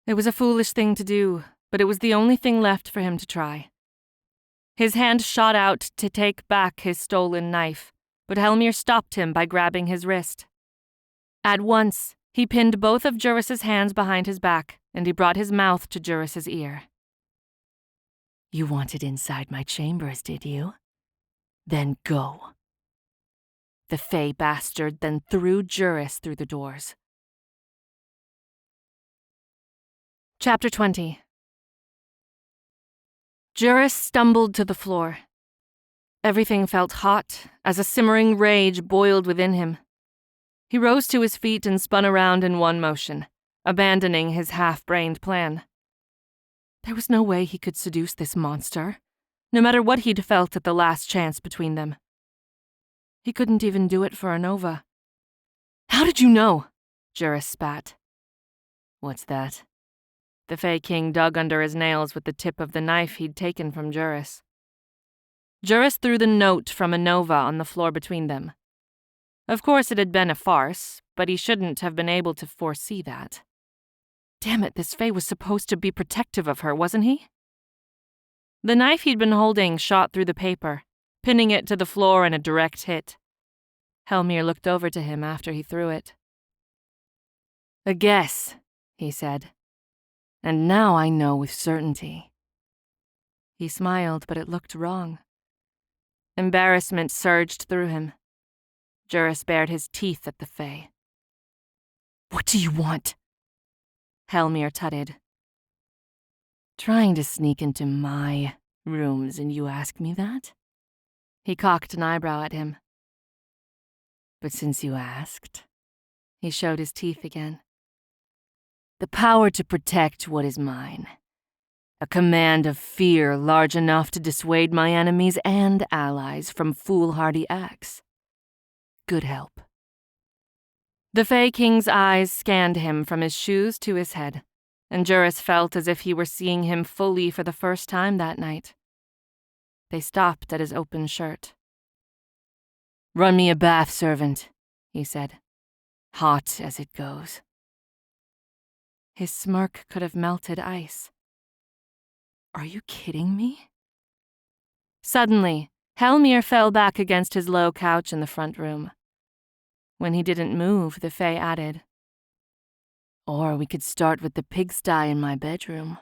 It was a foolish thing to do, but it was the only thing left for him to try. His hand shot out to take back his stolen knife, but Hellmyr stopped him by grabbing his wrist. At once, he pinned both of Juris's hands behind his back, and he brought his mouth to Juris's ear. You wanted inside my chambers, did you? Then go. The Fae bastard then threw Juris through the doors. Chapter 20. Juris stumbled to the floor. Everything felt hot as a simmering rage boiled within him. He rose to his feet and spun around in one motion, abandoning his half-brained plan. There was no way he could seduce this monster, no matter what he'd felt at the last chance between them. He couldn't even do it for Anova. How did you know? Juris spat. What's that? The Fae King dug under his nails with the tip of the knife he'd taken from Juris. Juris threw the note from Anova on the floor between them. Of course it had been a farce, but he shouldn't have been able to foresee that. Damn it, this Fae was supposed to be protective of her, wasn't he? The knife he'd been holding shot through the paper, pinning it to the floor in a direct hit. Hellmyr looked over to him after he threw it. A guess, he said. And now I know with certainty. He smiled, but it looked wrong. Embarrassment surged through him. Juris bared his teeth at the Fae. What do you want? Hellmyr tutted. Trying to sneak into my rooms and you ask me that? He cocked an eyebrow at him. But since you asked, he showed his teeth again. The power to protect what is mine. A command of fear large enough to dissuade my enemies and allies from foolhardy acts. Good help. The Fae King's eyes scanned him from his shoes to his head, and Juris felt as if he were seeing him fully for the first time that night. They stopped at his open shirt. Run me a bath, servant, he said. Hot as it goes. His smirk could have melted ice. Are you kidding me? Suddenly, Hellmyr fell back against his low couch in the front room. When he didn't move, the Fae added, Or we could start with the pigsty in my bedroom.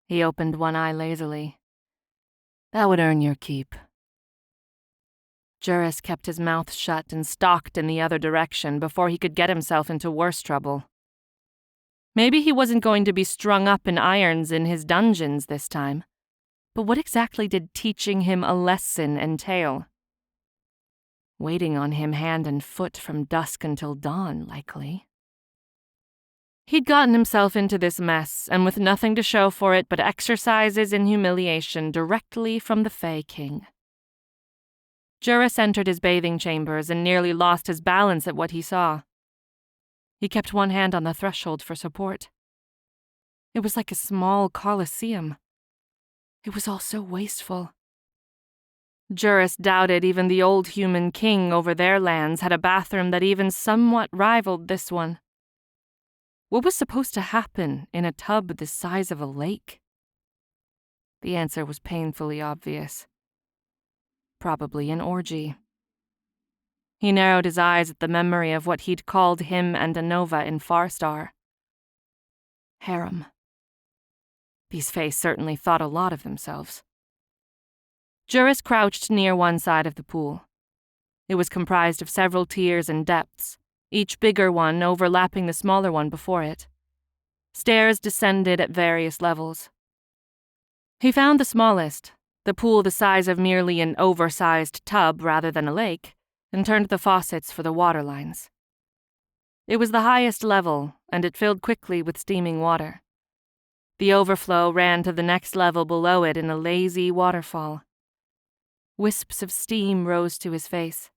He opened one eye lazily. That would earn your keep. Juris kept his mouth shut and stalked in the other direction before he could get himself into worse trouble. Maybe he wasn't going to be strung up in irons in his dungeons this time, but what exactly did teaching him a lesson entail? Waiting on him hand and foot from dusk until dawn, likely. He'd gotten himself into this mess, and with nothing to show for it but exercises in humiliation directly from the Fae King. Juris entered his bathing chambers and nearly lost his balance at what he saw. He kept one hand on the threshold for support. It was like a small coliseum. It was all so wasteful. Juris doubted even the old human king over their lands had a bathroom that even somewhat rivaled this one. What was supposed to happen in a tub the size of a lake? The answer was painfully obvious. Probably an orgy. He narrowed his eyes at the memory of what he'd called him and Anova in Farstar. Harem. These Fae certainly thought a lot of themselves. Juris crouched near one side of the pool. It was comprised of several tiers and depths, each bigger one overlapping the smaller one before it. Stairs descended at various levels. He found the smallest, the pool the size of merely an oversized tub rather than a lake, and turned the faucets for the water lines. It was the highest level, and it filled quickly with steaming water. The overflow ran to the next level below it in a lazy waterfall. Wisps of steam rose to his face.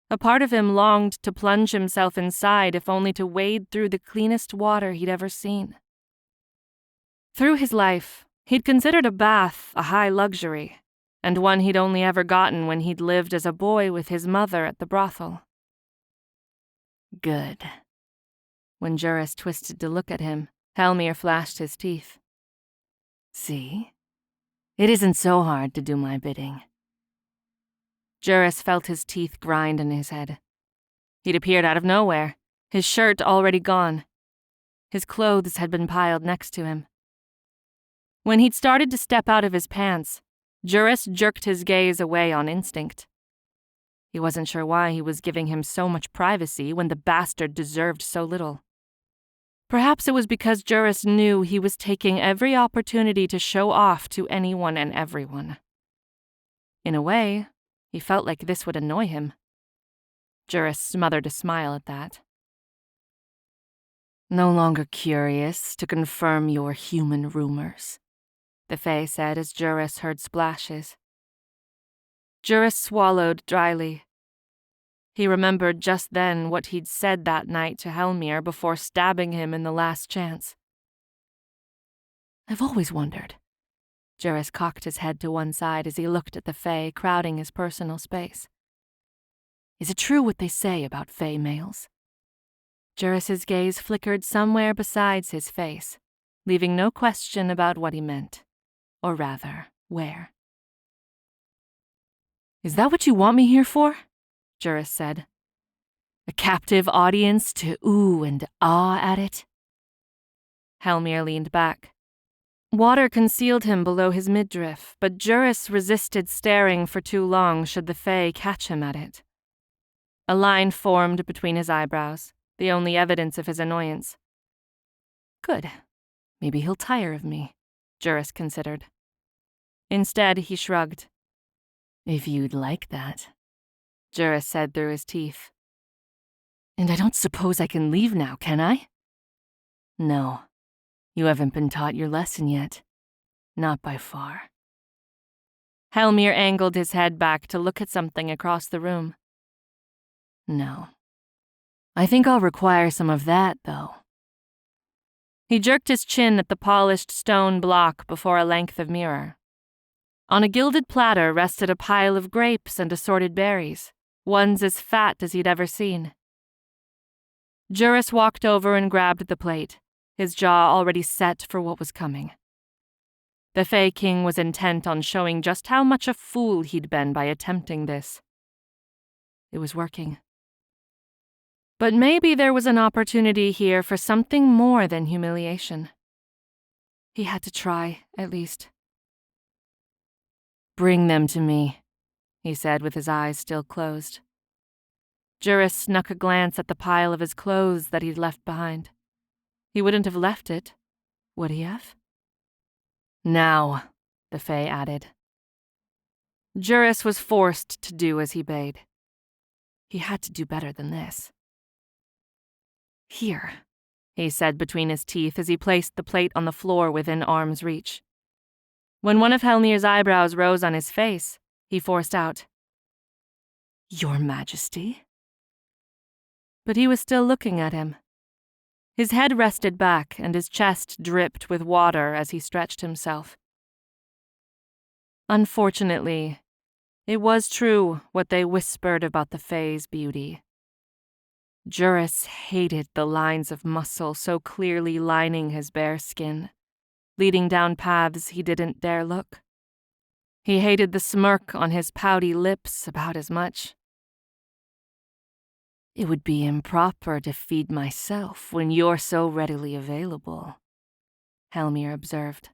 A part of him longed to plunge himself inside if only to wade through the cleanest water he'd ever seen. Through his life, he'd considered a bath a high luxury, and one he'd only ever gotten when he'd lived as a boy with his mother at the brothel. Good. When Juris twisted to look at him, Hellmyr flashed his teeth. See? It isn't so hard to do my bidding. Juris felt his teeth grind in his head. He'd appeared out of nowhere, his shirt already gone. His clothes had been piled next to him. When he'd started to step out of his pants, Juris jerked his gaze away on instinct. He wasn't sure why he was giving him so much privacy when the bastard deserved so little. Perhaps it was because Juris knew he was taking every opportunity to show off to anyone and everyone. In a way, he felt like this would annoy him. Juris smothered a smile at that. No longer curious to confirm your human rumors, the Fae said as Juris heard splashes. Juris swallowed dryly. He remembered just then what he'd said that night to Hellmyr before stabbing him in the last chance. I've always wondered. Juris cocked his head to one side as he looked at the Fae crowding his personal space. Is it true what they say about Fae males? Juris's gaze flickered somewhere besides his face, leaving no question about what he meant. Or rather, where. Is that what you want me here for? Juris said. A captive audience to ooh and ah at it? Hellmyr leaned back. Water concealed him below his midriff, but Juris resisted staring for too long should the Fae catch him at it. A line formed between his eyebrows, the only evidence of his annoyance. Good. Maybe he'll tire of me, Juris considered. Instead, he shrugged. If you'd like that, Juris said through his teeth. And I don't suppose I can leave now, can I? No. You haven't been taught your lesson yet. Not by far. Hellmyr angled his head back to look at something across the room. No. I think I'll require some of that, though. He jerked his chin at the polished stone block before a length of mirror. On a gilded platter rested a pile of grapes and assorted berries, ones as fat as he'd ever seen. Juris walked over and grabbed the plate, his jaw already set for what was coming. The Fae King was intent on showing just how much a fool he'd been by attempting this. It was working. But maybe there was an opportunity here for something more than humiliation. He had to try, at least. Bring them to me, he said with his eyes still closed. Juris snuck a glance at the pile of his clothes that he'd left behind. He wouldn't have left it, would he have? Now, the Fae added. Juris was forced to do as he bade. He had to do better than this. Here, he said between his teeth as he placed the plate on the floor within arm's reach. When one of Hellmyr's eyebrows rose on his face, he forced out, "Your Majesty?" But he was still looking at him. His head rested back and his chest dripped with water as he stretched himself. Unfortunately, it was true what they whispered about the Fae's beauty. Juris hated the lines of muscle so clearly lining his bare skin, leading down paths he didn't dare look. He hated the smirk on his pouty lips about as much. "It would be improper to feed myself when you're so readily available," Hellmyr observed.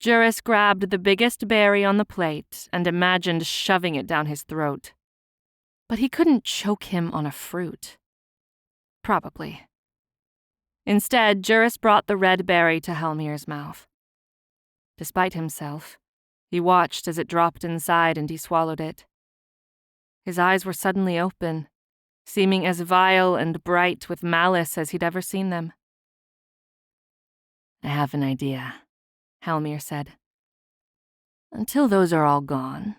Juris grabbed the biggest berry on the plate and imagined shoving it down his throat. But he couldn't choke him on a fruit. Probably. Instead, Juris brought the red berry to Hellmyr's mouth. Despite himself, he watched as it dropped inside and he swallowed it. His eyes were suddenly open, seeming as vile and bright with malice as he'd ever seen them. "I have an idea," Hellmyr said. "Until those are all gone,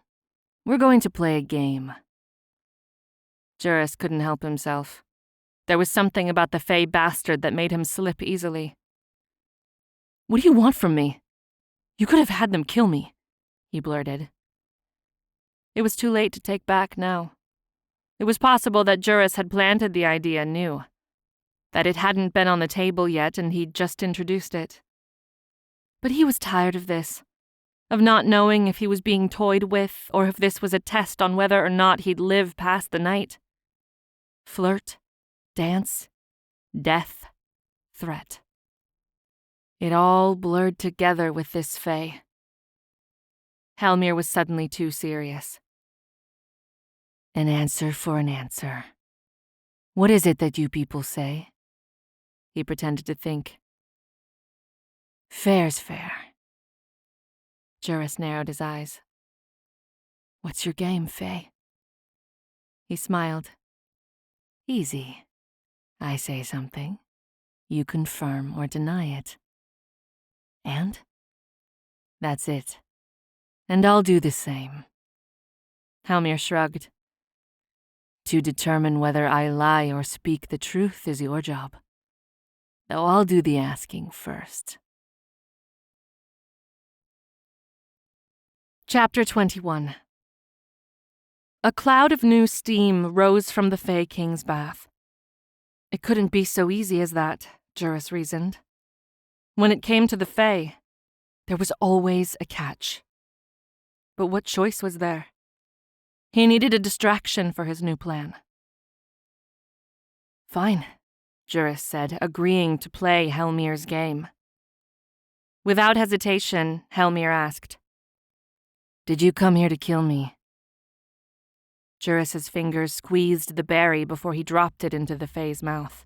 we're going to play a game." Juris couldn't help himself. There was something about the Fae bastard that made him slip easily. "What do you want from me? You could have had them kill me," he blurted. It was too late to take back now. It was possible that Juris had planted the idea anew, that it hadn't been on the table yet and he'd just introduced it. But he was tired of this, of not knowing if he was being toyed with or if this was a test on whether or not he'd live past the night. Flirt, dance, death, threat. It all blurred together with this Fae. Hellmyr was suddenly too serious. "An answer for an answer. What is it that you people say?" He pretended to think. "Fair's fair." Juris narrowed his eyes. "What's your game, Fae?" He smiled. "Easy. I say something. You confirm or deny it. And? That's it. And I'll do the same." Hellmyr shrugged. "To determine whether I lie or speak the truth is your job. Though I'll do the asking first." Chapter 21. A cloud of new steam rose from the Fae King's bath. It couldn't be so easy as that, Juris reasoned. When it came to the Fae, there was always a catch. But what choice was there? He needed a distraction for his new plan. "Fine," Juris said, agreeing to play Hellmyr's game. Without hesitation, Hellmyr asked, "Did you come here to kill me?" Juris's fingers squeezed the berry before he dropped it into the Fae's mouth.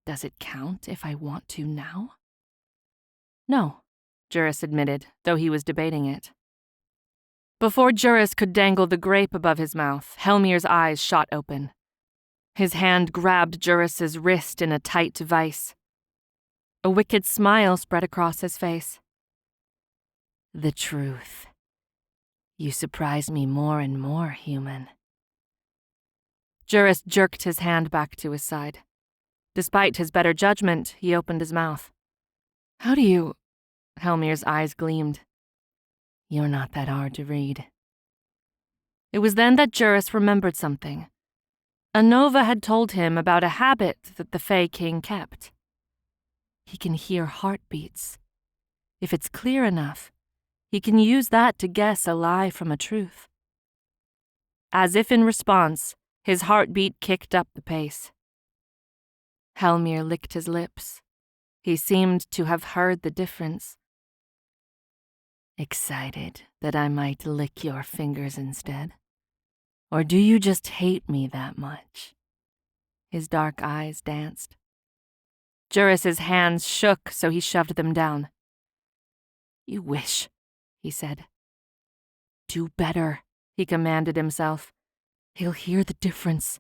"Does it count if I want to now?" "No," Juris admitted, though he was debating it. Before Juris could dangle the grape above his mouth, Hellmyr's eyes shot open. His hand grabbed Juris's wrist in a tight vice. A wicked smile spread across his face. "The truth. You surprise me more and more, human." Juris jerked his hand back to his side. Despite his better judgment, he opened his mouth. "How do you—" Hellmyr's eyes gleamed. "You're not that hard to read." It was then that Juris remembered something. Anova had told him about a habit that the Fae King kept. He can hear heartbeats. If it's clear enough, he can use that to guess a lie from a truth. As if in response, his heartbeat kicked up the pace. Hellmyr licked his lips. He seemed to have heard the difference. "Excited that I might lick your fingers instead? Or do you just hate me that much?" His dark eyes danced. Juris's hands shook, so he shoved them down. "You wish," he said. "Do better," he commanded himself. "He'll hear the difference.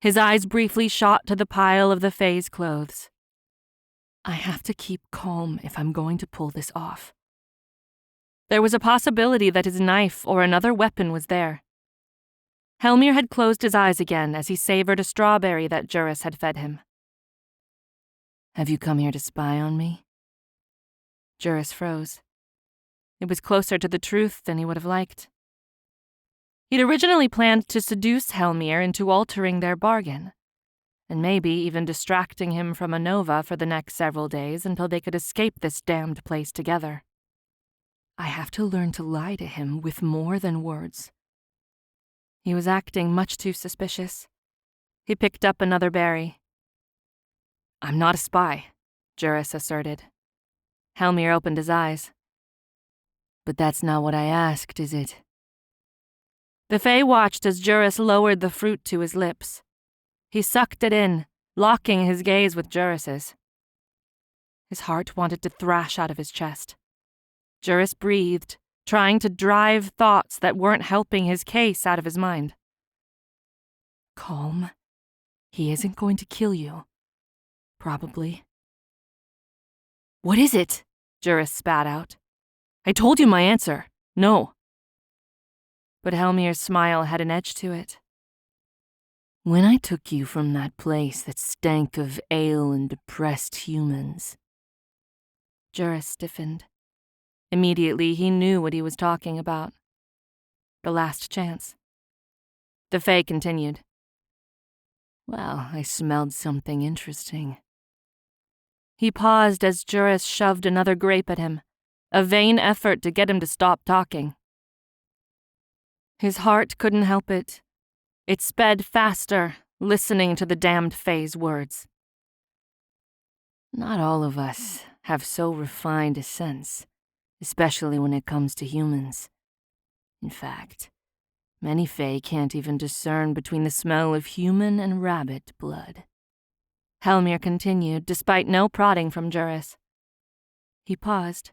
His eyes briefly shot to the pile of the Fae's clothes. I have to keep calm if I'm going to pull this off. There was a possibility that his knife or another weapon was there. Hellmyr had closed his eyes again as he savored a strawberry that Juris had fed him. Have you come here to spy on me? Juris froze. It was closer to the truth than he would have liked. He'd originally planned to seduce Hellmyr into altering their bargain, and maybe even distracting him from Anova for the next several days until they could escape this damned place together. I have to learn to lie to him with more than words. He was acting much too suspicious. He picked up another berry. I'm not a spy, Juris asserted. Hellmyr opened his eyes. But that's not what I asked, is it? The Fae watched as Juris lowered the fruit to his lips. He sucked it in, locking his gaze with Juris's. His heart wanted to thrash out of his chest. Juris breathed, trying to drive thoughts that weren't helping his case out of his mind. Calm. He isn't going to kill you. Probably. What is it? Juris spat out. I told you my answer. No. But Hellmyr's smile had an edge to it. When I took you from that place that stank of ale and depressed humans. Juris stiffened. Immediately he knew what he was talking about. The last chance. The Fae continued. Well, I smelled something interesting. He paused as Juris shoved another grape at him, a vain effort to get him to stop talking. His heart couldn't help it. It sped faster, listening to the damned Fae's words. Not all of us have so refined a sense, especially when it comes to humans. In fact, many Fae can't even discern between the smell of human and rabbit blood. Hellmyr continued, despite no prodding from Juris. He paused.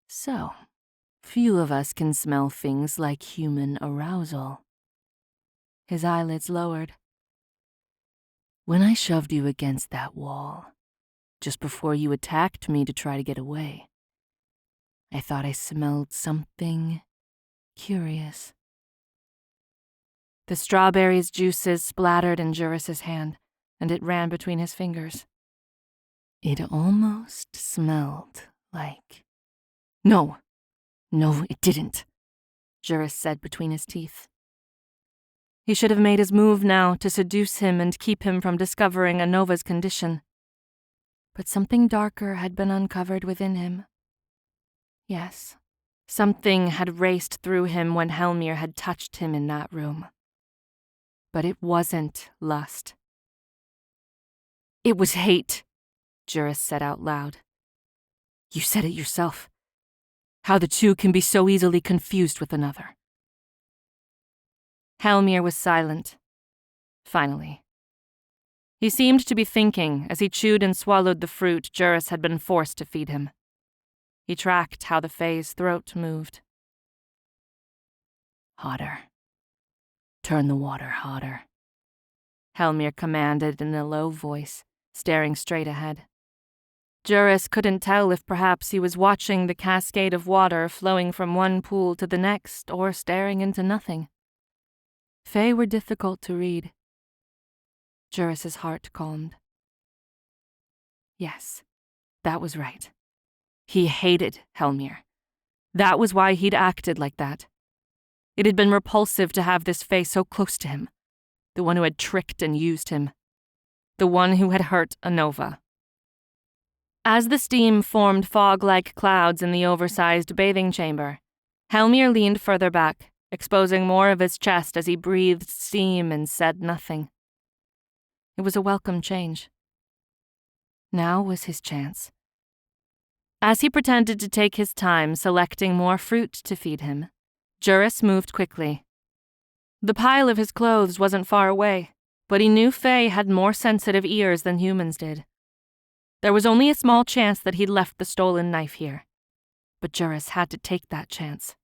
So, few of us can smell things like human arousal. His eyelids lowered. When I shoved you against that wall, just before you attacked me to try to get away, I thought I smelled something curious. The strawberry's juices splattered in Juris's hand, and it ran between his fingers. It almost smelled like... No, it didn't, Juris said between his teeth. He should have made his move now to seduce him and keep him from discovering Anova's condition. But something darker had been uncovered within him. Yes, something had raced through him when Hellmyr had touched him in that room. But it wasn't lust. It was hate, Juris said out loud. You said it yourself. How the two can be so easily confused with another. Hellmyr was silent. Finally. He seemed to be thinking as he chewed and swallowed the fruit Juris had been forced to feed him. He tracked how the Fae's throat moved. Hotter. Turn the water hotter, Hellmyr commanded in a low voice, staring straight ahead. Juris couldn't tell if perhaps he was watching the cascade of water flowing from one pool to the next or staring into nothing. Fae were difficult to read. Juris's heart calmed. Yes, that was right. He hated Hellmyr. That was why he'd acted like that. It had been repulsive to have this Fae so close to him, the one who had tricked and used him, the one who had hurt Anova. As the steam formed fog-like clouds in the oversized bathing chamber, Hellmyr leaned further back, exposing more of his chest as he breathed steam and said nothing. It was a welcome change. Now was his chance. As he pretended to take his time selecting more fruit to feed him, Juris moved quickly. The pile of his clothes wasn't far away, but he knew Fae had more sensitive ears than humans did. There was only a small chance that he'd left the stolen knife here, but Juris had to take that chance.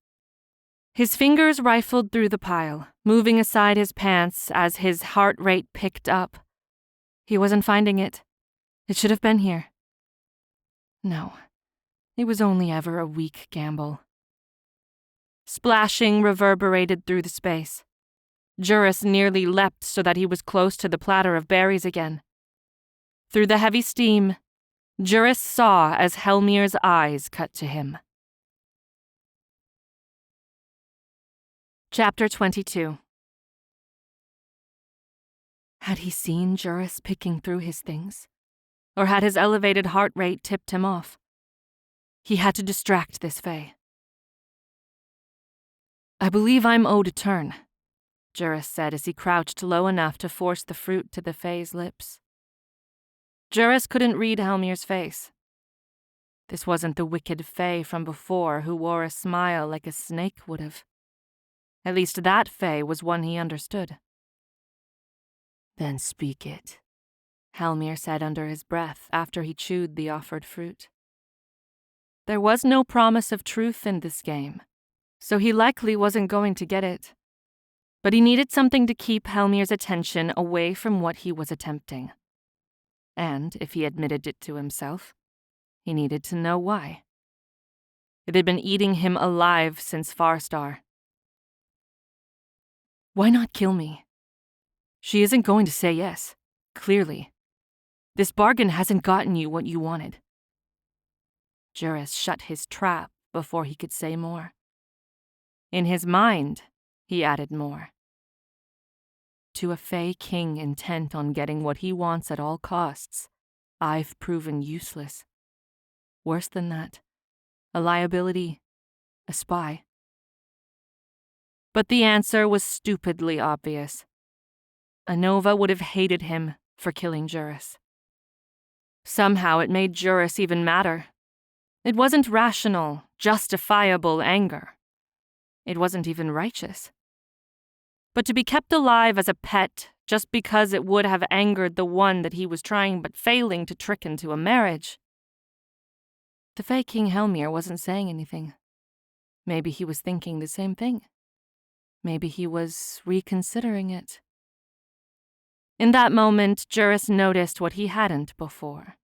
His fingers rifled through the pile, moving aside his pants as his heart rate picked up. He wasn't finding it. It should have been here. No, it was only ever a weak gamble. Splashing reverberated through the space. Juris nearly leapt so that he was close to the platter of berries again. Through the heavy steam, Juris saw as Hellmyr's eyes cut to him. Chapter 22. Had he seen Juris picking through his things? Or had his elevated heart rate tipped him off? He had to distract this fae. I believe I'm owed a turn, Juris said as he crouched low enough to force the fruit to the fae's lips. Juris couldn't read Hellmyr's face. This wasn't the wicked fae from before who wore a smile like a snake would have. At least that fae was one he understood. Then speak it, Hellmyr said under his breath after he chewed the offered fruit. There was no promise of truth in this game, so he likely wasn't going to get it. But he needed something to keep Hellmyr's attention away from what he was attempting. And, if he admitted it to himself, he needed to know why. It had been eating him alive since Farstar. Why not kill me? She isn't going to say yes, clearly. This bargain hasn't gotten you what you wanted. Juris shut his trap before he could say more. In his mind, he added more. To a Fae king intent on getting what he wants at all costs, I've proven useless. Worse than that, a liability, a spy. But the answer was stupidly obvious. Anova would have hated him for killing Juris. Somehow it made Juris even madder. It wasn't rational, justifiable anger. It wasn't even righteous. But to be kept alive as a pet just because it would have angered the one that he was trying but failing to trick into a marriage. The fake King Hellmyr wasn't saying anything. Maybe he was thinking the same thing. Maybe he was reconsidering it. In that moment, Juris noticed what he hadn't before.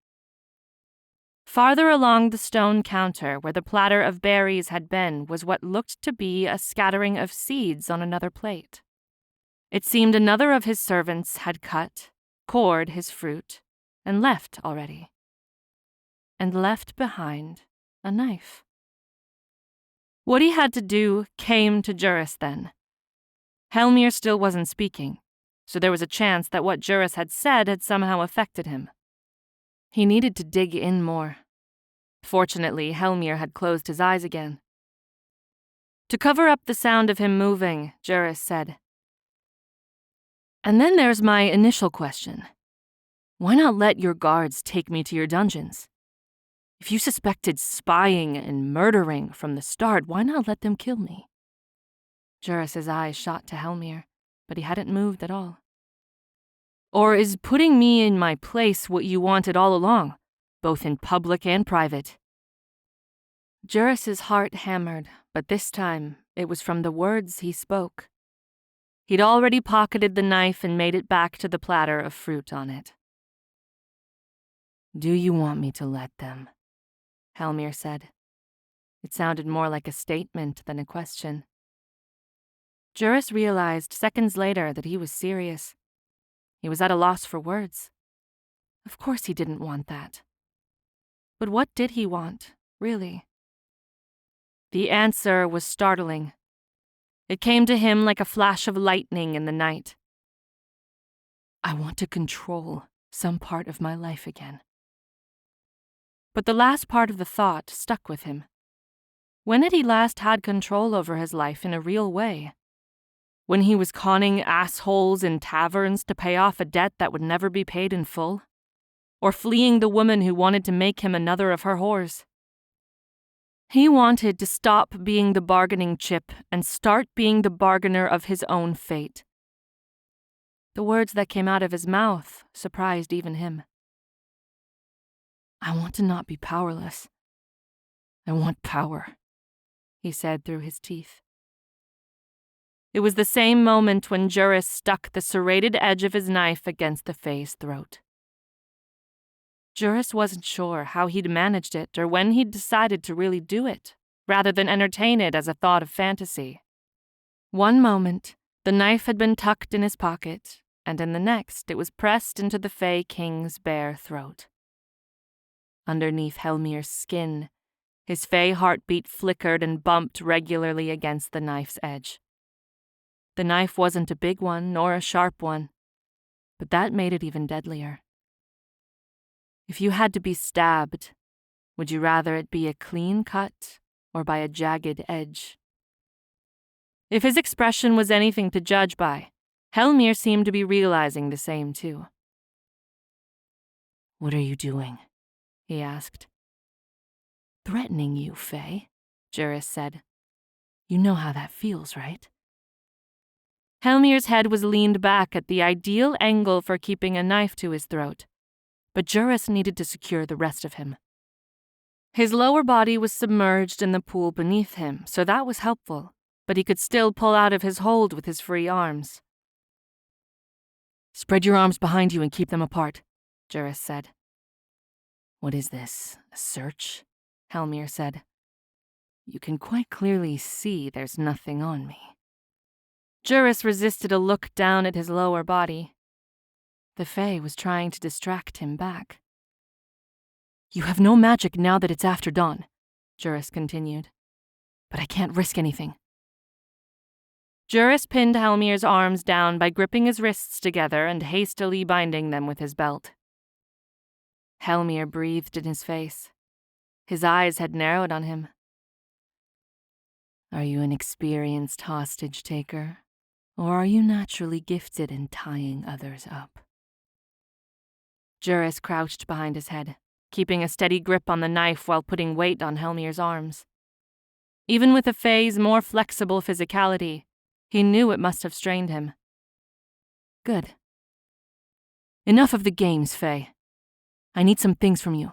Farther along the stone counter where the platter of berries had been was what looked to be a scattering of seeds on another plate. It seemed another of his servants had cut, cored his fruit, and left already. And left behind a knife. What he had to do came to Juris then. Hellmyr still wasn't speaking, so there was a chance that what Juris had said had somehow affected him. He needed to dig in more. Fortunately, Hellmyr had closed his eyes again. To cover up the sound of him moving, Juris said, And then there's my initial question. Why not let your guards take me to your dungeons? If you suspected spying and murdering from the start, why not let them kill me? Juris's eyes shot to Hellmyr, but he hadn't moved at all. Or is putting me in my place what you wanted all along, both in public and private? Juris's heart hammered, but this time it was from the words he spoke. He'd already pocketed the knife and made it back to the platter of fruit on it. Do you want me to let them? Hellmyr said. It sounded more like a statement than a question. Juris realized seconds later that he was serious. He was at a loss for words. Of course he didn't want that. But what did he want, really? The answer was startling. It came to him like a flash of lightning in the night. I want to control some part of my life again. But the last part of the thought stuck with him. When had he last had control over his life in a real way? When he was conning assholes in taverns to pay off a debt that would never be paid in full? Or fleeing the woman who wanted to make him another of her whores? He wanted to stop being the bargaining chip and start being the bargainer of his own fate. The words that came out of his mouth surprised even him. I want to not be powerless. I want power, he said through his teeth. It was the same moment when Juris stuck the serrated edge of his knife against the Fae's throat. Juris wasn't sure how he'd managed it or when he'd decided to really do it, rather than entertain it as a thought of fantasy. One moment, the knife had been tucked in his pocket, and in the next it was pressed into the Fae King's bare throat. Underneath Hellmyr's skin, his Fae heartbeat flickered and bumped regularly against the knife's edge. The knife wasn't a big one nor a sharp one, but that made it even deadlier. If you had to be stabbed, would you rather it be a clean cut or by a jagged edge? If his expression was anything to judge by, Hellmyr seemed to be realizing the same too. "What are you doing?" he asked. "Threatening you, Fae," Juris said. "You know how that feels, right?" Hellmyr's head was leaned back at the ideal angle for keeping a knife to his throat, but Juris needed to secure the rest of him. His lower body was submerged in the pool beneath him, so that was helpful, but he could still pull out of his hold with his free arms. "Spread your arms behind you and keep them apart," Juris said. "What is this, a search?" Hellmyr said. "You can quite clearly see there's nothing on me." Juris resisted a look down at his lower body. The Fae was trying to distract him back. "You have no magic now that it's after dawn," Juris continued. "But I can't risk anything." Juris pinned Hellmyr's arms down by gripping his wrists together and hastily binding them with his belt. Hellmyr breathed in his face. His eyes had narrowed on him. "Are you an experienced hostage taker, or are you naturally gifted in tying others up?" Juris crouched behind his head, keeping a steady grip on the knife while putting weight on Hellmyr's arms. Even with the Fae's more flexible physicality, he knew it must have strained him. "Good. Enough of the games, Fae. I need some things from you."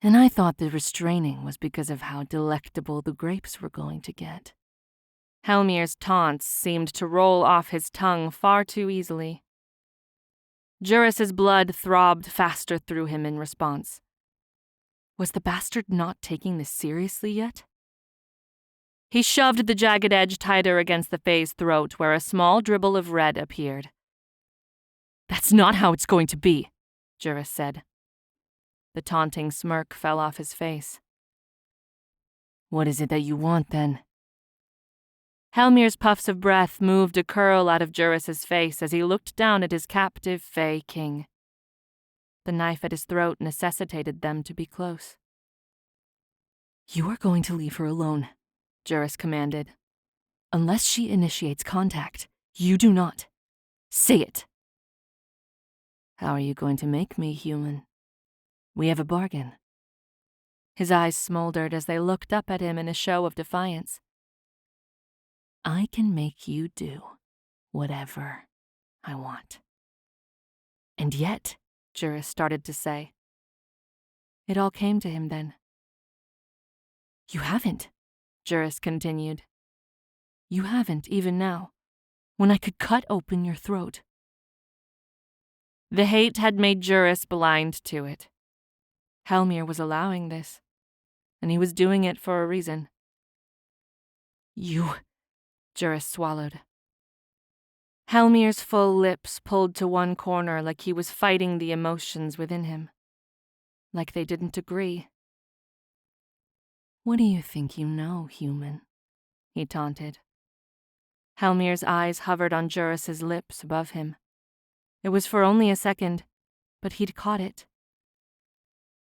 "And I thought the restraining was because of how delectable the grapes were going to get." Hellmyr's taunts seemed to roll off his tongue far too easily. Juris's blood throbbed faster through him in response. Was the bastard not taking this seriously yet? He shoved the jagged edge tighter against the Fae's throat, where a small dribble of red appeared. "That's not how it's going to be," Juris said. The taunting smirk fell off his face. "What is it that you want, then?" Hellmyr's puffs of breath moved a curl out of Juris's face as he looked down at his captive Fae King. The knife at his throat necessitated them to be close. "You are going to leave her alone," Juris commanded. "Unless she initiates contact, you do not. Say it." "How are you going to make me human? We have a bargain." His eyes smoldered as they looked up at him in a show of defiance. "I can make you do whatever I want." "And yet," Juris started to say. It all came to him then. "You haven't," Juris continued. "You haven't even now, when I could cut open your throat." The hate had made Juris blind to it. Hellmyr was allowing this, and he was doing it for a reason. "You..." Juris swallowed. Hellmyr's full lips pulled to one corner like he was fighting the emotions within him. Like they didn't agree. "What do you think you know, human?" he taunted. Hellmyr's eyes hovered on Juris's lips above him. It was for only a second, but he'd caught it.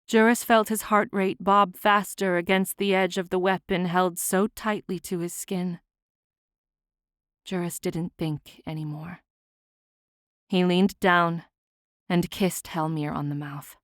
Juris felt his heart rate bob faster against the edge of the weapon held so tightly to his skin. Juris didn't think anymore. He leaned down and kissed Hellmyr on the mouth.